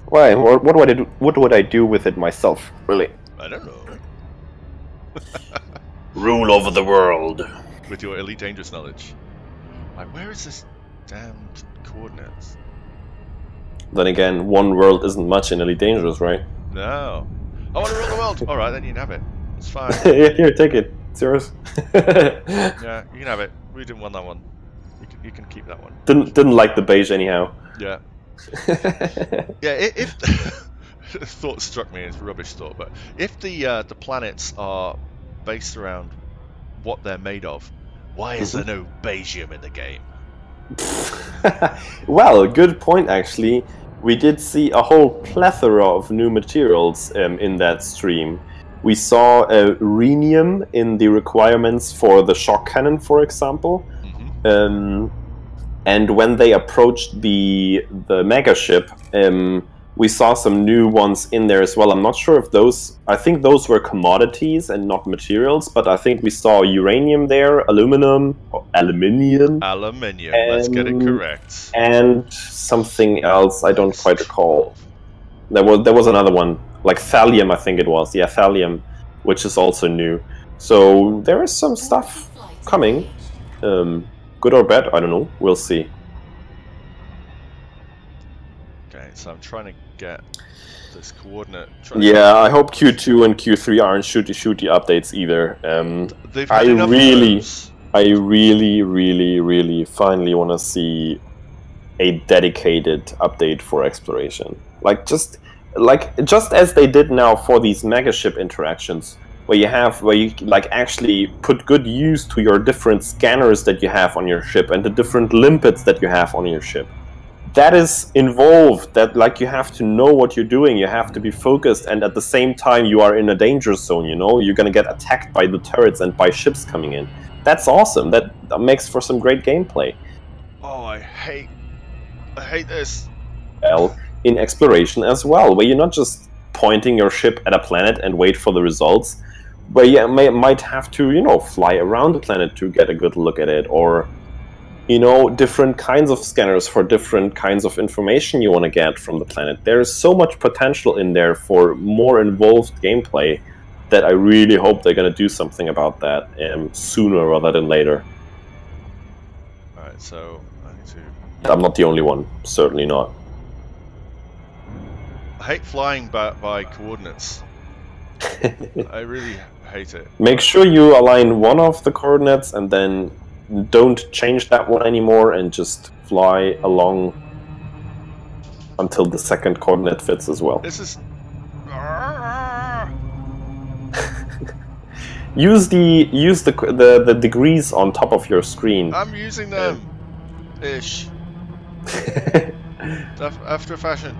Why? What would I do with it myself? Really? I don't know. Rule over the world with your Elite Dangerous knowledge. Like, where is this damned coordinates? Then again, one world isn't much in Elite Dangerous, right? No. I want to rule the world! Alright, then you can have it. It's fine. Yeah, here, take it. It's yours. Yeah, you can have it. We didn't want that one. You can keep that one. Didn't like the beige anyhow. Yeah. Yeah, if thought struck me as a rubbish thought, but if the planets are based around what they're made of, why is there no beigium in the game? Well, good point actually. We did see a whole plethora of new materials in that stream. We saw rhenium in the requirements for the shock cannon, for example. And when they approached the mega ship, we saw some new ones in there as well. I'm not sure if those... I think those were commodities and not materials, but I think we saw uranium there, aluminium, let's get it correct. And something else I don't quite recall. There was another one, like thallium, I think it was. Yeah, thallium, which is also new. So there is some stuff coming. Good or bad, I don't know. We'll see. Okay, so I'm trying to get this coordinate. Yeah, I hope Q2 and Q3 aren't shooty updates either. I really finally want to see a dedicated update for exploration. Just as they did now for these megaship interactions, where you like actually put good use to your different scanners that you have on your ship and the different limpets that you have on your ship. That is involved, that like you have to know what you're doing, you have to be focused, and at the same time you are in a danger zone, you know? You're gonna get attacked by the turrets and by ships coming in. That's awesome, that makes for some great gameplay. Oh, I hate this. Well, in exploration as well, where you're not just pointing your ship at a planet and wait for the results, where you might have to, you know, fly around the planet to get a good look at it, or, you know, different kinds of scanners for different kinds of information you want to get from the planet. There is so much potential in there for more involved gameplay that I really hope they're going to do something about that sooner rather than later. Alright, so I need to... I'm not the only one, certainly not. I hate flying by coordinates. I really hate it. Make sure you align one of the coordinates and then don't change that one anymore and just fly along until the second coordinate fits as well. This is... use the degrees on top of your screen. I'm using them. Ish. After a fashion.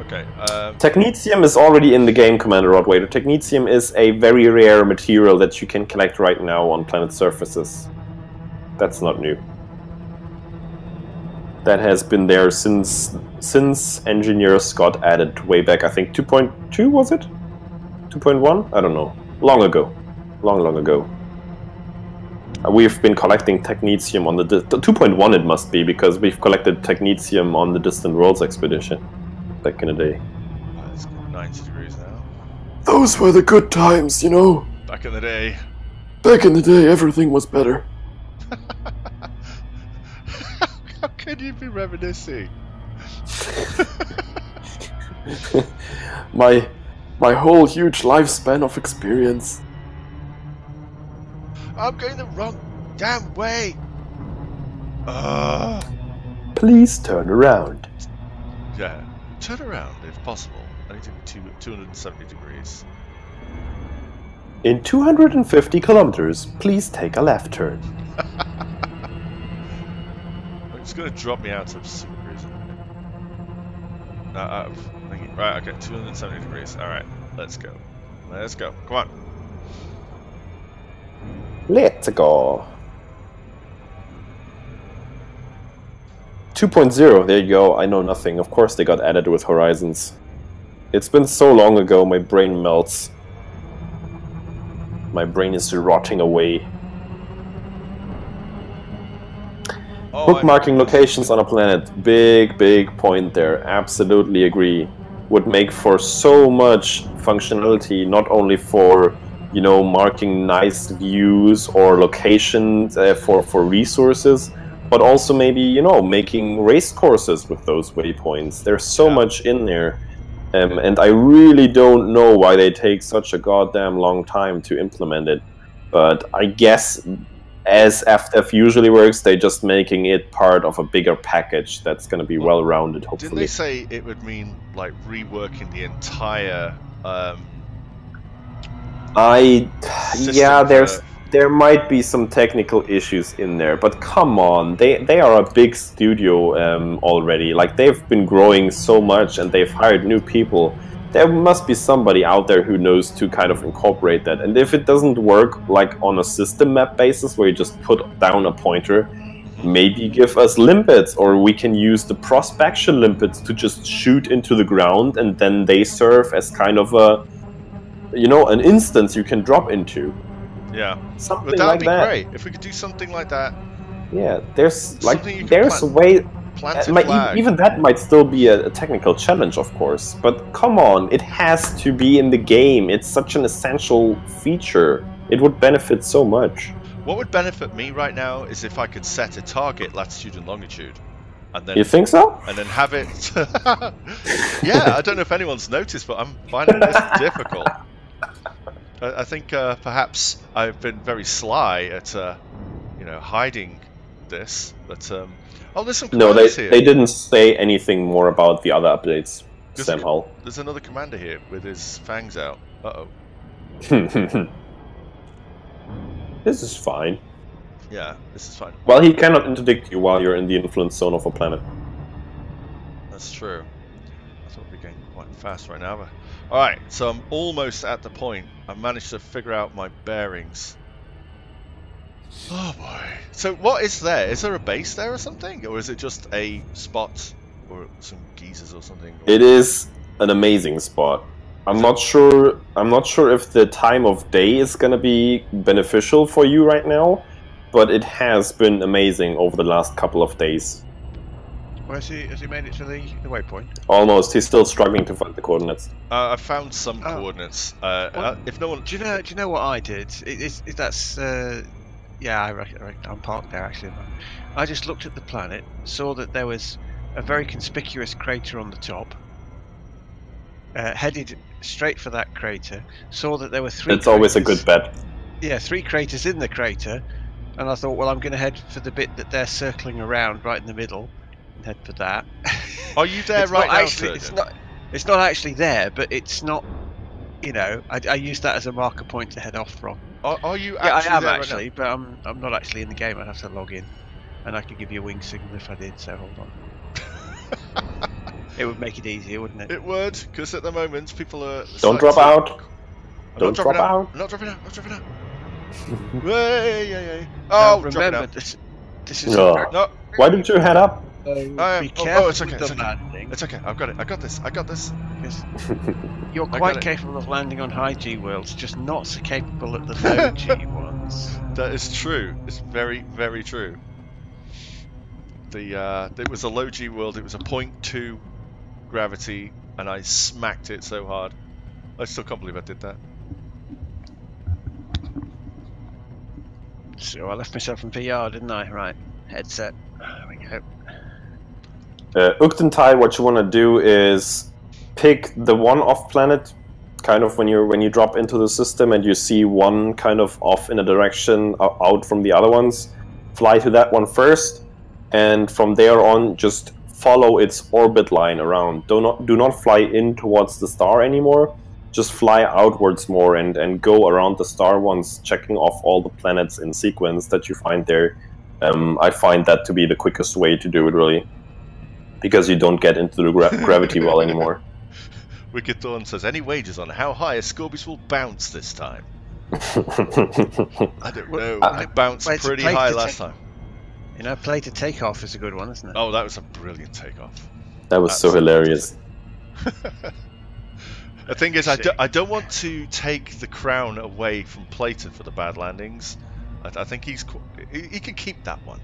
Okay. Technetium is already in the game, Commander Rodwader. Technetium is a very rare material that you can collect right now on planet surfaces. That's not new. That has been there since engineers got added way back. I think 2.2 was it? 2.1? I don't know. Long ago. Long ago. We've been collecting technetium on the 2.1 it must be, because we've collected technetium on the Distant Worlds expedition back in the day. It's 90 degrees now. Those were the good times, you know. Back in the day. Back in the day, everything was better. How can you be reminiscing? my whole huge lifespan of experience. I'm going the wrong damn way. Please turn around. Yeah, turn around if possible. I need to be 270 degrees. In 250 kilometers, please take a left turn. It's going to drop me out of super cruising. Right, okay, 270 degrees. Alright, let's go. Let's go. Come on. Let's go. 2.0, there you go. I know nothing. Of course they got added with Horizons. It's been so long ago, my brain melts. My brain is rotting away. Oh, Bookmarking locations on a planet. Big point there. Absolutely agree. Would make for so much functionality, not only for, you know, marking nice views or locations for resources, but also maybe, you know, making race courses with those waypoints. There's so much in there. And I really don't know why they take such a goddamn long time to implement it. But I guess, as FF usually works, they're just making it part of a bigger package that's going to be well-rounded, hopefully. Didn't they say it would mean, like, reworking the entire there might be some technical issues in there, but come on, they are a big studio already. Like, they've been growing so much and they've hired new people. There must be somebody out there who knows to kind of incorporate that. And if it doesn't work like on a system map basis where you just put down a pointer, maybe give us limpets, or we can use the prospection limpets to just shoot into the ground, and then they serve as kind of a, you know, an instance you can drop into. Yeah, something that'd like be that. Great if we could do something like that. Yeah, there's like there's a way. Flag. Even that might still be a technical challenge, of course. But come on, it has to be in the game. It's such an essential feature. It would benefit so much. What would benefit me right now is if I could set a target latitude and longitude, and then you think so? And then have it. Yeah, I don't know if anyone's noticed, but I'm finding this difficult. I think perhaps I've been very sly at, you know, hiding this. But oh, there's some commanders here. They didn't say anything more about the other updates. Somehow. There's another commander here with his fangs out. Uh-oh. This is fine. Yeah, this is fine. Well, he cannot interdict you while you're in the influence zone of a planet. That's true. I thought we'd be getting quite fast right now. But... Alright, so I'm almost at the point. I've managed to figure out my bearings. Oh boy. So what is there? Is there a base there or something? Or is it just a spot? Or some geezers or something? Or... It is an amazing spot. I'm not sure if the time of day is going to be beneficial for you right now, but it has been amazing over the last couple of days. Has he made it to the waypoint? Almost. He's still struggling to find the coordinates. I found some coordinates. If no one, do you know what I did? Yeah, I'm parked there actually. I just looked at the planet, saw that there was a very conspicuous crater on the top. Headed straight for that crater. Saw that there were 3. It's always a good bet. Yeah, 3 craters in the crater, and I thought, well, I'm going to head for the bit that they're circling around right in the middle. Head for that. Are you there right now? Actually, it's not actually there, but it's not. You know, I use that as a marker point to head off from. Are you? Yeah, actually I am there actually, right but I'm not actually in the game. I'd have to log in, and I could give you a wing signal if I did. So hold on. It would make it easier, wouldn't it? It would, because at the moment people are. Don't drop out. Don't drop out. I'm not dropping out. I'm not dropping out. Hey. Oh, remember, This is No. No. Why didn't you head up? be careful it's okay. with It's the okay. landing. It's okay. I've got it. I got this. I got this. Because you're I got quite it. capable of landing on high G worlds, just not so capable at the low G ones. That is true. It's very, very true. It was a low G world. It was a 0.2 gravity, and I smacked it so hard. I still can't believe I did that. So I left myself in PR, didn't I? Right, headset. There we go. Uktentai, what you want to do is pick the one off planet, kind of when you drop into the system and you see one kind of off in a direction out from the other ones. Fly to that one first, and from there on, just follow its orbit line around. Do not fly in towards the star anymore. Just fly outwards more and go around the star ones, checking off all the planets in sequence that you find there. I find that to be the quickest way to do it, really. Because you don't get into the gravity well anymore. Wicked Thorn says, any wagers on how high Ascorbius will bounce this time? I don't know. It bounced pretty high last time. You know, play to takeoff is a good one, isn't it? Oh, that was a brilliant takeoff. That was so hilarious. The thing is, I don't want to take the crown away from Platon for the bad landings. I think he can keep that one.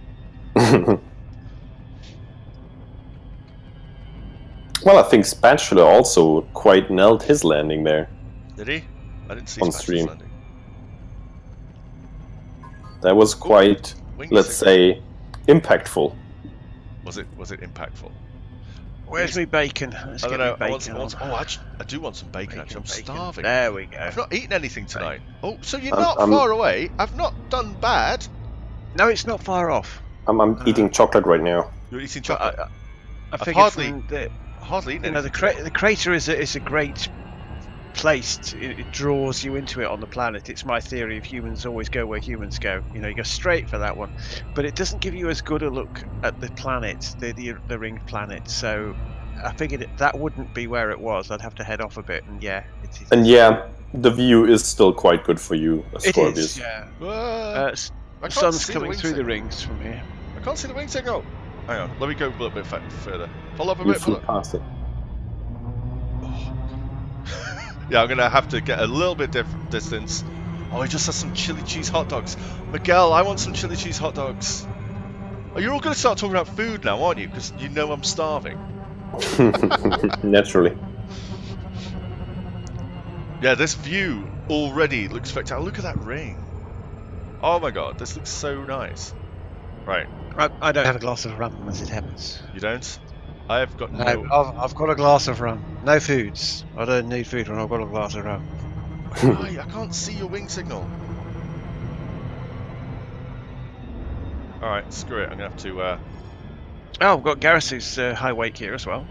Well, I think Spatula also quite nailed his landing there. Did he? I didn't see On Spatula's stream. landing. That was quite, let's say, impactful. Was it impactful? Where's my bacon? Let's I get don't know. my bacon. I do want some bacon, actually. I'm starving. There we go. I've not eaten anything tonight. Oh, so you're not far away. I've not done bad. No, it's not far off. I'm eating chocolate right now. You're eating chocolate. I figured hardly eaten the crater is a great place. It draws you into it on the planet. It's my theory of humans always go where humans go. You know, you go straight for that one, but it doesn't give you as good a look at the planet, the ringed planet. So I figured that wouldn't be where it was. I'd have to head off a bit, and yeah, it is. And yeah, the view is still quite good for you, Ascorbius. It is. Yeah. The sun's coming through the rings from here. I can't see the wing signal. Hang on, let me go a little bit further. Pull up a bit. Flew past it. Yeah, I'm gonna have to get a little bit different distance. Oh, he just has some chili cheese hot dogs. Miguel, I want some chili cheese hot dogs. Oh, you're all gonna start talking about food now, aren't you? Because you know I'm starving. Naturally. Yeah, this view already looks spectacular. Look at that ring. Oh my god, this looks so nice. Right. I don't have a glass of rum as it happens. You don't? I've got no. I've got a glass of rum. No foods. I don't need food when I've got a glass of rum. Why? I can't see your wing signal. Alright, screw it. I'm going to have to... Oh, I've got Garrus's high wake here as well.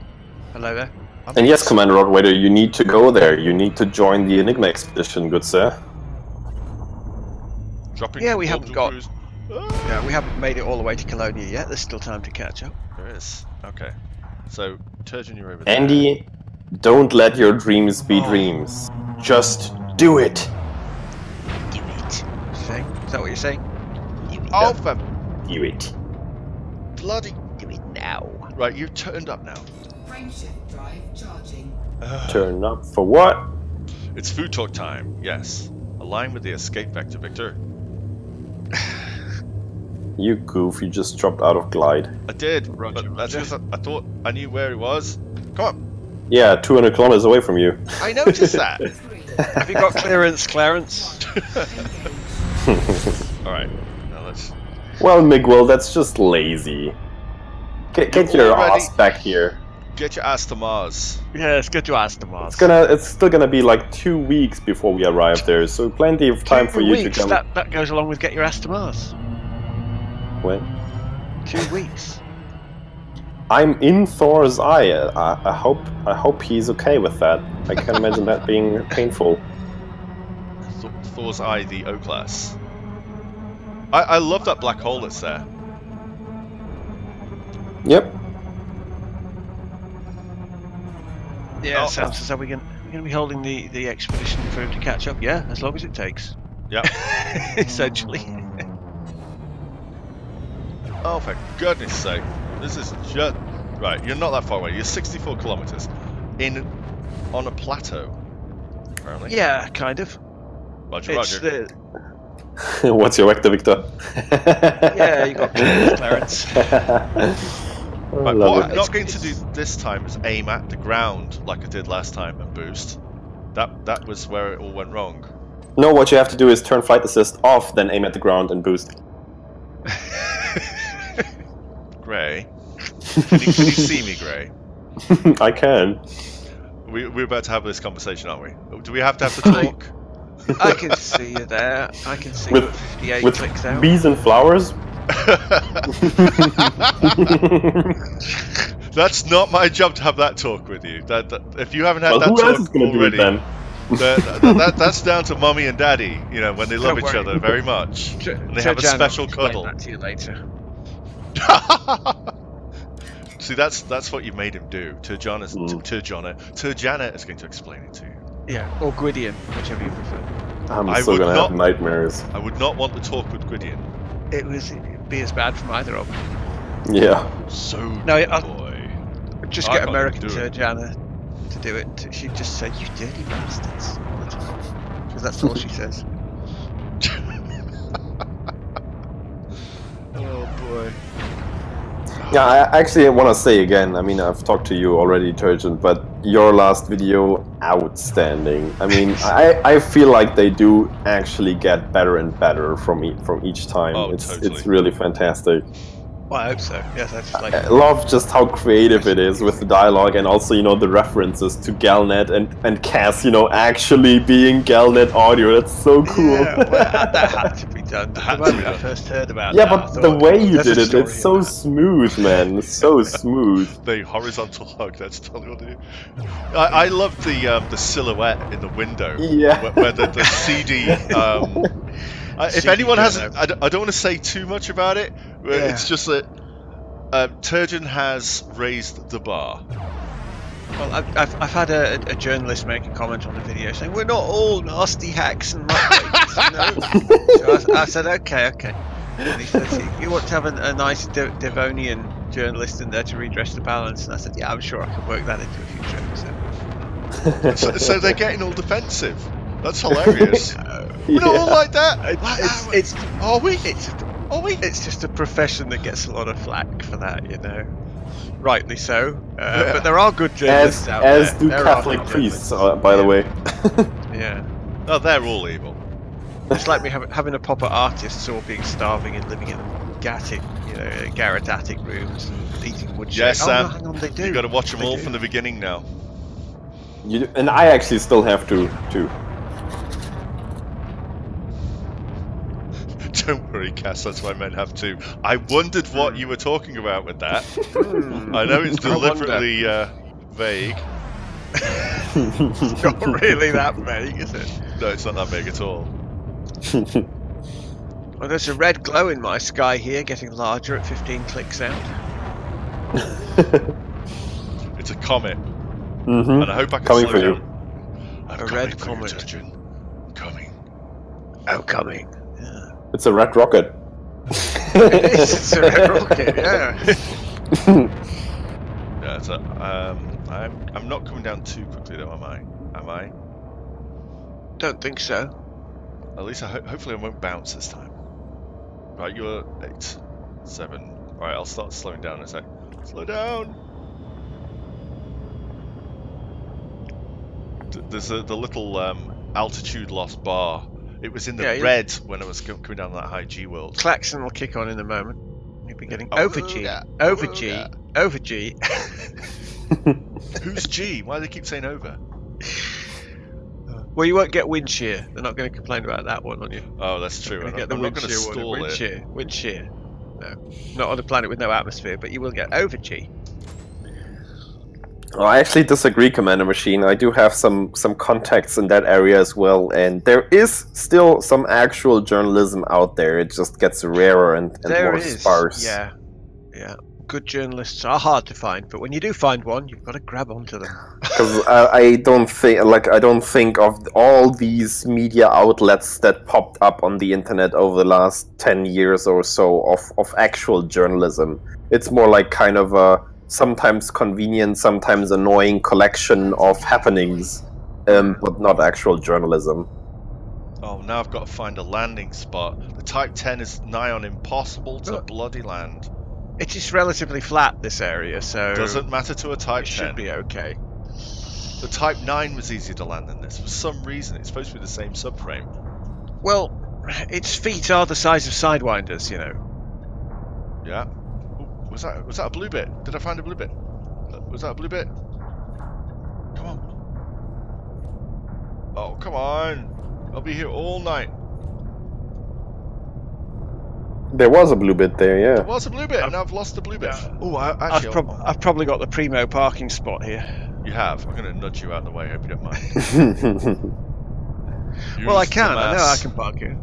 Hello there. And yes, Commander Rodwader, you need to go there. You need to join the Enigma expedition, good sir. Yeah, we haven't got... Yeah, we haven't made it all the way to Colonia yet. There's still time to catch up. There is. Okay. So, Turgeon, you're over there. Andy, don't let your dreams be dreams. Just do it. Do it. Is that what you're saying? Do it. Oh, fam. Do it. Bloody. Do it now. Right, you've turned up now. Frameshift drive charging. Turn up for what? It's food talk time. Yes. Align with the escape vector, Victor. You goof, you just dropped out of glide. I did, but that's because I thought I knew where he was. Come on. Yeah, 200 kilometers away from you. I noticed that. Have you got clearance, Clarence? Alright, now let's... Well, Miguel, that's just lazy. Get your ass back here. Get your ass to Mars. Yeah, it's good to ask to Mars. It's still gonna be like 2 weeks before we arrive there, so plenty of time for you to come. That goes along with get your ass to Mars. When? 2 weeks. I'm in Thor's eye. I hope he's okay with that. I can't imagine that being painful. Thor's eye, the O-class. I love that black hole that's there. Yep. Yeah, sounds as though we're going to be holding the expedition for him to catch up. Yeah, as long as it takes. Yeah. Essentially. Oh, for goodness sake. This is just... Right, you're not that far away. You're 64 kilometers on a plateau, apparently. Yeah, kind of. Roger, It's roger. What's your vector, Victor? Yeah, you got Clarence. Right, what I'm not going to do this time is aim at the ground like I did last time and boost. That was where it all went wrong. No, what you have to do is turn flight assist off, then aim at the ground and boost. Gray, can you see me, Gray? I can. We're about to have this conversation, aren't we? Do we have to have the talk? I can see you there. I can see With- you at 58 With clicks out. bees and flowers? That's not my job to have that talk with you. That if you haven't had Well, that who else is talk going to do it already, then? that's down to mommy and daddy. You know, when they love Don't each worry. other very much, and they have a Jan, special I'll explain cuddle. that to you later. See, that's what you made him do. Turjana is going to explain it to you. Yeah, or Gwydion, whichever you prefer. I'm I still would going to not- have nightmares. I would not want to talk with Gwydion. It'd be as bad from either of them. Yeah. So No, good I'll- boy. Just I get can't American do it. Turjana to do it. She'd just say, "You dirty bastards," all the time. Because that's all she says. Oh boy. Yeah, I actually want to say again, I mean, I've talked to you already, Turgeon, but your last video, outstanding. I mean, I feel like they do actually get better and better from each time. Oh, it's totally. really fantastic. Well, I hope so. Yes, that's like. I love just how creative it is with the dialogue, and also, you know, the references to Galnet and Cass, you know, actually being Galnet audio. That's so cool. Yeah, well, that had to be done. The Had to moment be I done. first heard about Yeah, that, I but thought, the way you there's a did it, story it's in so that. smooth, man. It's so smooth. The horizontal hug, that's totally what they do. I love the silhouette in the window. Yeah. Where the CD... if CD anyone hasn't... journo. I don't want to say too much about it. But Yeah. It's just that Turgeon has raised the bar. Well, I've had a journalist make a comment on the video saying we're not all nasty hacks and muckraker, you know. So I said okay. And he said you want to have a nice Devonian journalist in there to redress the balance, and I said yeah, I'm sure I can work that into a future episode. So they're getting all defensive. That's hilarious. We're not all like that. Are we? Are we? It's just a profession that gets a lot of flack for that, you know. Rightly so. But there are good journalists out there. As do There are Catholic good priests, journalists. by the way. Yeah. Oh, they're all evil. It's like me having a proper artist all being starving and living in garret attic rooms and eating wood Yes, shake. Sam. Oh, no, hang on, they do. You've got to watch them They all do. from the beginning now. And I actually still have to. Don't worry, Cass, that's why men have to. I wondered what you were talking about with that. I know it's I wonder. deliberately vague. It's not really that vague, is it? No, it's not that vague at all. Well, there's a red glow in my sky here, getting larger at 15 clicks out. It's a comet, Mm-hmm. and I hope I can Coming slow for you. down. I'm A coming red for you, comet. Turgeon. I'm coming. Oh, coming. Yeah. It's a red rocket. It's a red rocket, yeah. Yeah, so, I'm not coming down too quickly though, am I? Am I? Don't think so. At least hopefully I won't bounce this time. Right, you're 8, 7. Alright, I'll start slowing down in a sec. Slow down! There's the little altitude loss bar. It was in the Yeah, red when I was coming down that high G world. Klaxon will kick on in a moment. You'll be getting Oh, over G, yeah. over Oh, G, yeah. over G. Who's G? Why do they keep saying over? Well, you won't get wind shear. They're not going to complain about that one, on you. Oh, that's true. You're I'm going not to get the going to wind shear one. stall Wind it. shear, wind shear. No, not on a planet with no atmosphere, but you will get over G. Well, I actually disagree, Commander Machine. I do have some contacts in that area as well, and there is still some actual journalism out there. It just gets rarer and There more is. sparse. Yeah. good journalists are hard to find, but when you do find one, you've got to grab onto them. Because I don't think of all these media outlets that popped up on the internet over the last 10 years or so of actual journalism. It's more like kind of a sometimes convenient, sometimes annoying collection of happenings, but not actual journalism. Oh, now I've got to find a landing spot. The Type 10 is nigh on impossible to bloody land. It is relatively flat, this area, so... Doesn't matter to a Type 10. It should be okay. The Type 9 was easier to land than this. For some reason, it's supposed to be the same subframe. Well, its feet are the size of Sidewinders, you know. Yeah. Ooh, was that a blue bit? Did I find a blue bit? Was that a blue bit? Come on. Oh, come on. I'll be here all night. There was a blue bit there, yeah. There was a blue bit, and I've lost the blue bit. Oh, I've probably got the primo parking spot here. You have. I'm going to nudge you out of the way. I hope you don't mind. Well, I can. I know I can park here.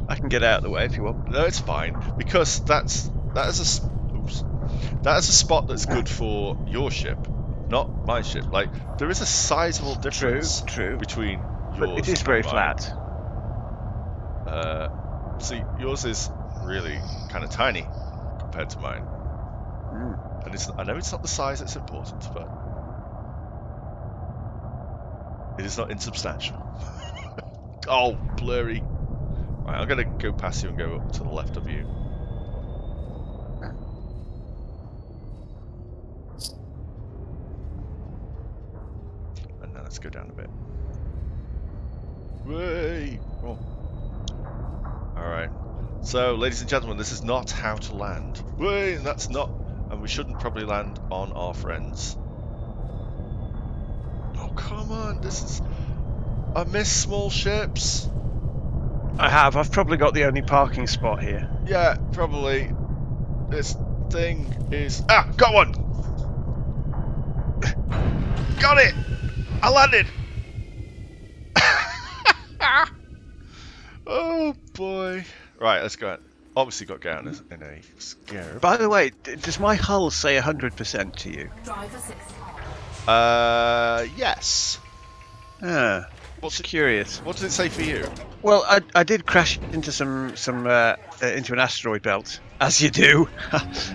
I can get out of the way if you want. No, it's fine because that is a spot that's good for your ship, not my ship. Like there is a sizable difference between yours. But it is very flat. See, yours is really kind of tiny compared to mine. And I know it's not the size that's important, but it is not insubstantial. Oh, blurry. Right, I'm gonna go past you and go up to the left of you. And now let's go down a bit. Way! Oh. Alright. So, ladies and gentlemen, this is not how to land. Way! And that's not... And we shouldn't probably land on our friends. Oh, come on! This is... I miss small ships. I've probably got the only parking spot here. Yeah, probably. This thing is... Ah! Got one! Got it! I landed! Oh boy. Right, let's go. Obviously got down in a scare. By the way, does my hull say 100% to you? Driver 6. Yes. What's curious? What does it say for you? Well, I did crash into into an asteroid belt, as you do.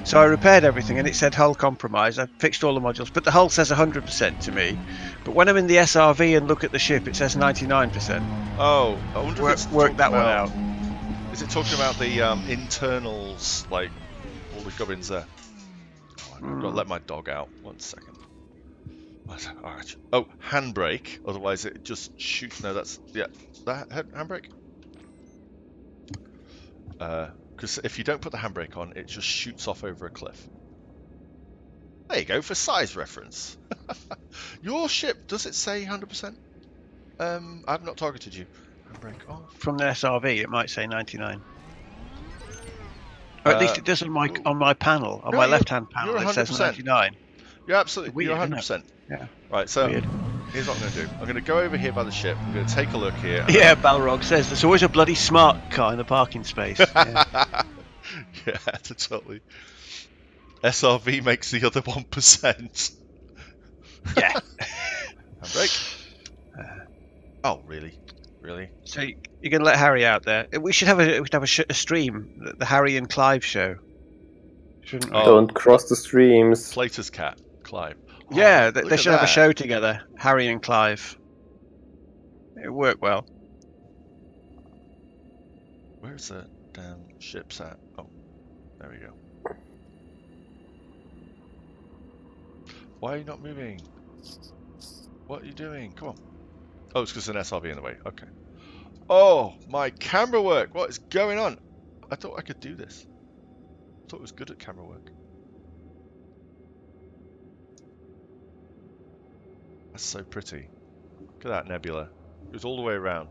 So I repaired everything, and it said hull compromise. I fixed all the modules, but the hull says 100% to me. But when I'm in the SRV and look at the ship, it says 99%. Oh, I wonder if it's work that one out. Is it talking about the internals, like all the gubbins there? Oh, I've got to let my dog out. 1 second. Alright. Oh, handbrake. Otherwise, it just shoots. No, that's that handbrake. Because if you don't put the handbrake on, it just shoots off over a cliff. There you go for size reference. Your ship, does it say 100%? I've not targeted you. Handbrake off. From the SRV, it might say 99. Or at least it does on my panel, on my left-hand panel. It says 99. You're absolutely. You're 100%. Yeah. Right. So Weird. here's what I'm going to do. I'm going to go over here by the ship. I'm going to take a look here. Yeah, Balrog says there's always a bloody smart car in the parking space. Yeah, yeah, totally. SRV makes the other 1%. Yeah. Handbrake. Oh, really? Really? So you're going to let Harry out there? We should have a stream, the Harry and Clive show. Shouldn't we? Don't cross the streams. Plater's cat, Clive. Oh, yeah, they should have a that. show together, Harry and Clive. It worked well. Where's the damn ships at? Oh, there we go. Why are you not moving? What are you doing? Come on. Oh, it's because there's an SRV in the way. Okay. Oh, my camera work. What is going on? I thought I could do this. I thought it was good at camera work. That's so pretty. Look at that nebula. It goes all the way around.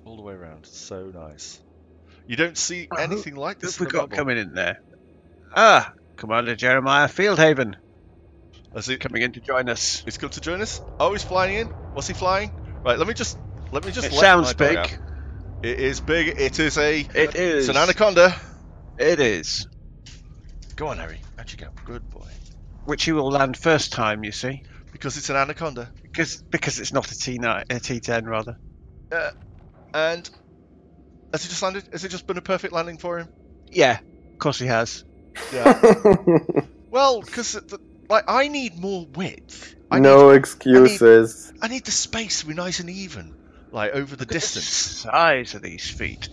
All the way around. So nice. You don't see anything like this. Who have we got coming in there? Ah, Commander Jeremiah Fieldhaven. Coming in to join us. He's come to join us. Oh, he's flying in. What's he flying? Right. Let me just. It sounds big. It is big. It is a. It is. It's an anaconda. It is. Go on, Harry. How'd you go? Good boy. Which he will land first time, you see. Because it's an anaconda. Because it's not a T10 rather. And has he just landed? Has it just been a perfect landing for him? Yeah, of course he has. Yeah. Well, because I need more width. No excuses. I need the space to be nice and even, like over the distance. The size of these feet.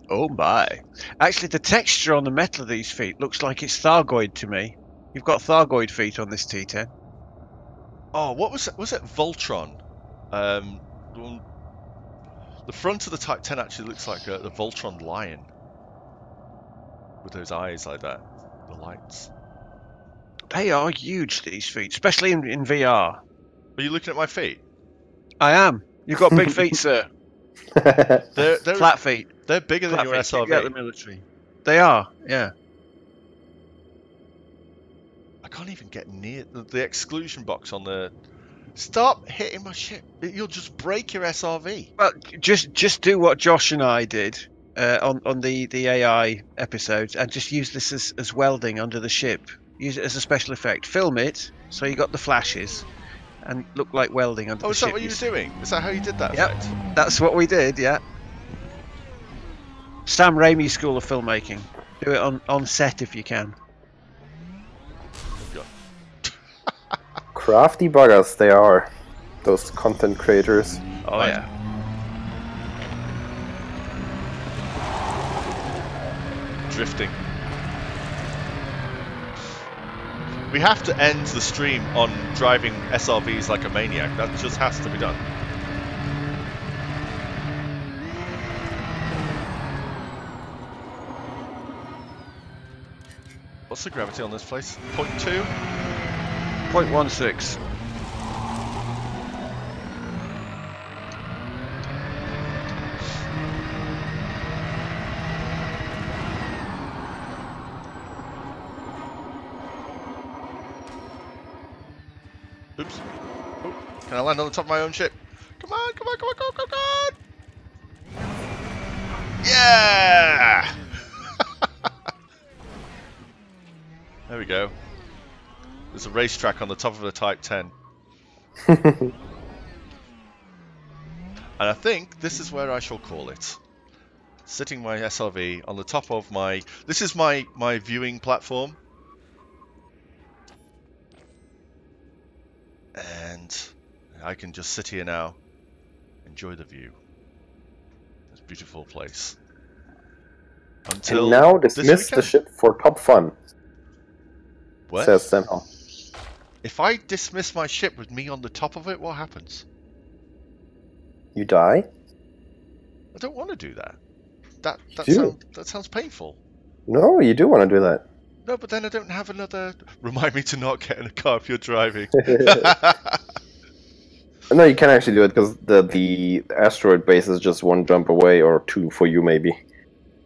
Oh my! Actually, the texture on the metal of these feet looks like it's Thargoid to me. You've got Thargoid feet on this T10. Oh, what was it? Was it Voltron? The front of the Type 10 actually looks like the Voltron lion with those eyes like that, the lights. They are huge, these feet, especially in VR. Are you looking at my feet? I am. You've got big feet, sir. They're Flat feet. They're bigger than Flat your feet. SRV. You get the military. They are, yeah. I can't even get near the exclusion box on the... Stop hitting my ship. You'll just break your SRV. Well, just do what Josh and I did on the AI episodes and just use this as welding under the ship. Use it as a special effect. Film it so you got the flashes and look like welding under the ship. Oh, is that what you were doing? Is that how you did that Yep, effect? that's what we did, yeah. Sam Raimi's School of Filmmaking. Do it on set if you can. Crafty buggers they are, those content creators. Oh Right. yeah. Drifting. We have to end the stream on driving SRVs like a maniac. That just has to be done. What's the gravity on this place? 0.2? 0.16. Oops. Oh, can I land on the top of my own ship? Come on, come on, come on, come on, come on! Yeah! There we go. There's a racetrack on the top of the Type 10. And I think this is where I shall call it. Sitting my SRV on the top of my... This is my viewing platform. And I can just sit here now, enjoy the view. This beautiful place. Until And now this dismiss the weekend. ship for top fun, What? says Samham. If I dismiss my ship with me on the top of it, what happens? You die? I don't want to do that. That sounds painful. No, you do want to do that. No, but then I don't have another... Remind me to not get in a car if you're driving. No, you can actually do it because the asteroid base is just one jump away, or two for you maybe.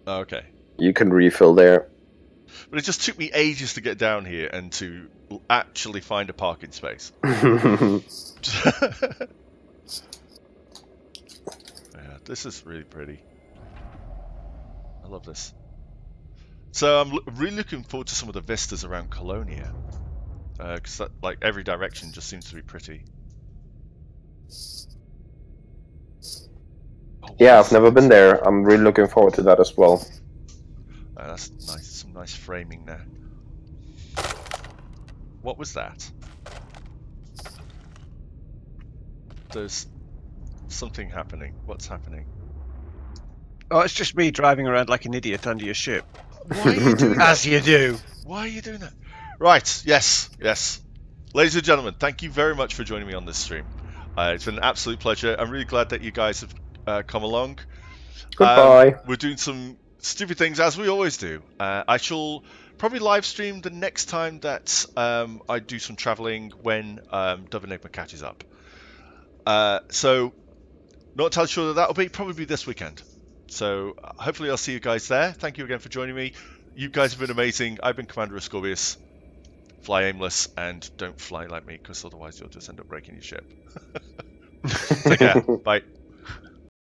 Okay. You can refill there. But it just took me ages to get down here and to actually find a parking space. Yeah, this is really pretty. I love this. So I'm really looking forward to some of the vistas around Colonia, because like every direction just seems to be pretty. Oh, Yeah, I've never been there. I'm really looking forward to that as well. That's nice. Some nice framing there. What was that? There's something happening. What's happening? Oh, it's just me driving around like an idiot under your ship. Why are you doing that? As you do. Why are you doing that? Right, yes. Ladies and gentlemen, thank you very much for joining me on this stream. It's been an absolute pleasure. I'm really glad that you guys have come along. Goodbye. We're doing some stupid things, as we always do. I shall probably live stream the next time that I do some travelling when Dove Enigma catches up. So, not entirely sure that that'll be. Probably this weekend. So, hopefully I'll see you guys there. Thank you again for joining me. You guys have been amazing. I've been Commander Ascorbius. Fly aimless and don't fly like me, because otherwise you'll just end up breaking your ship. Take care. Bye.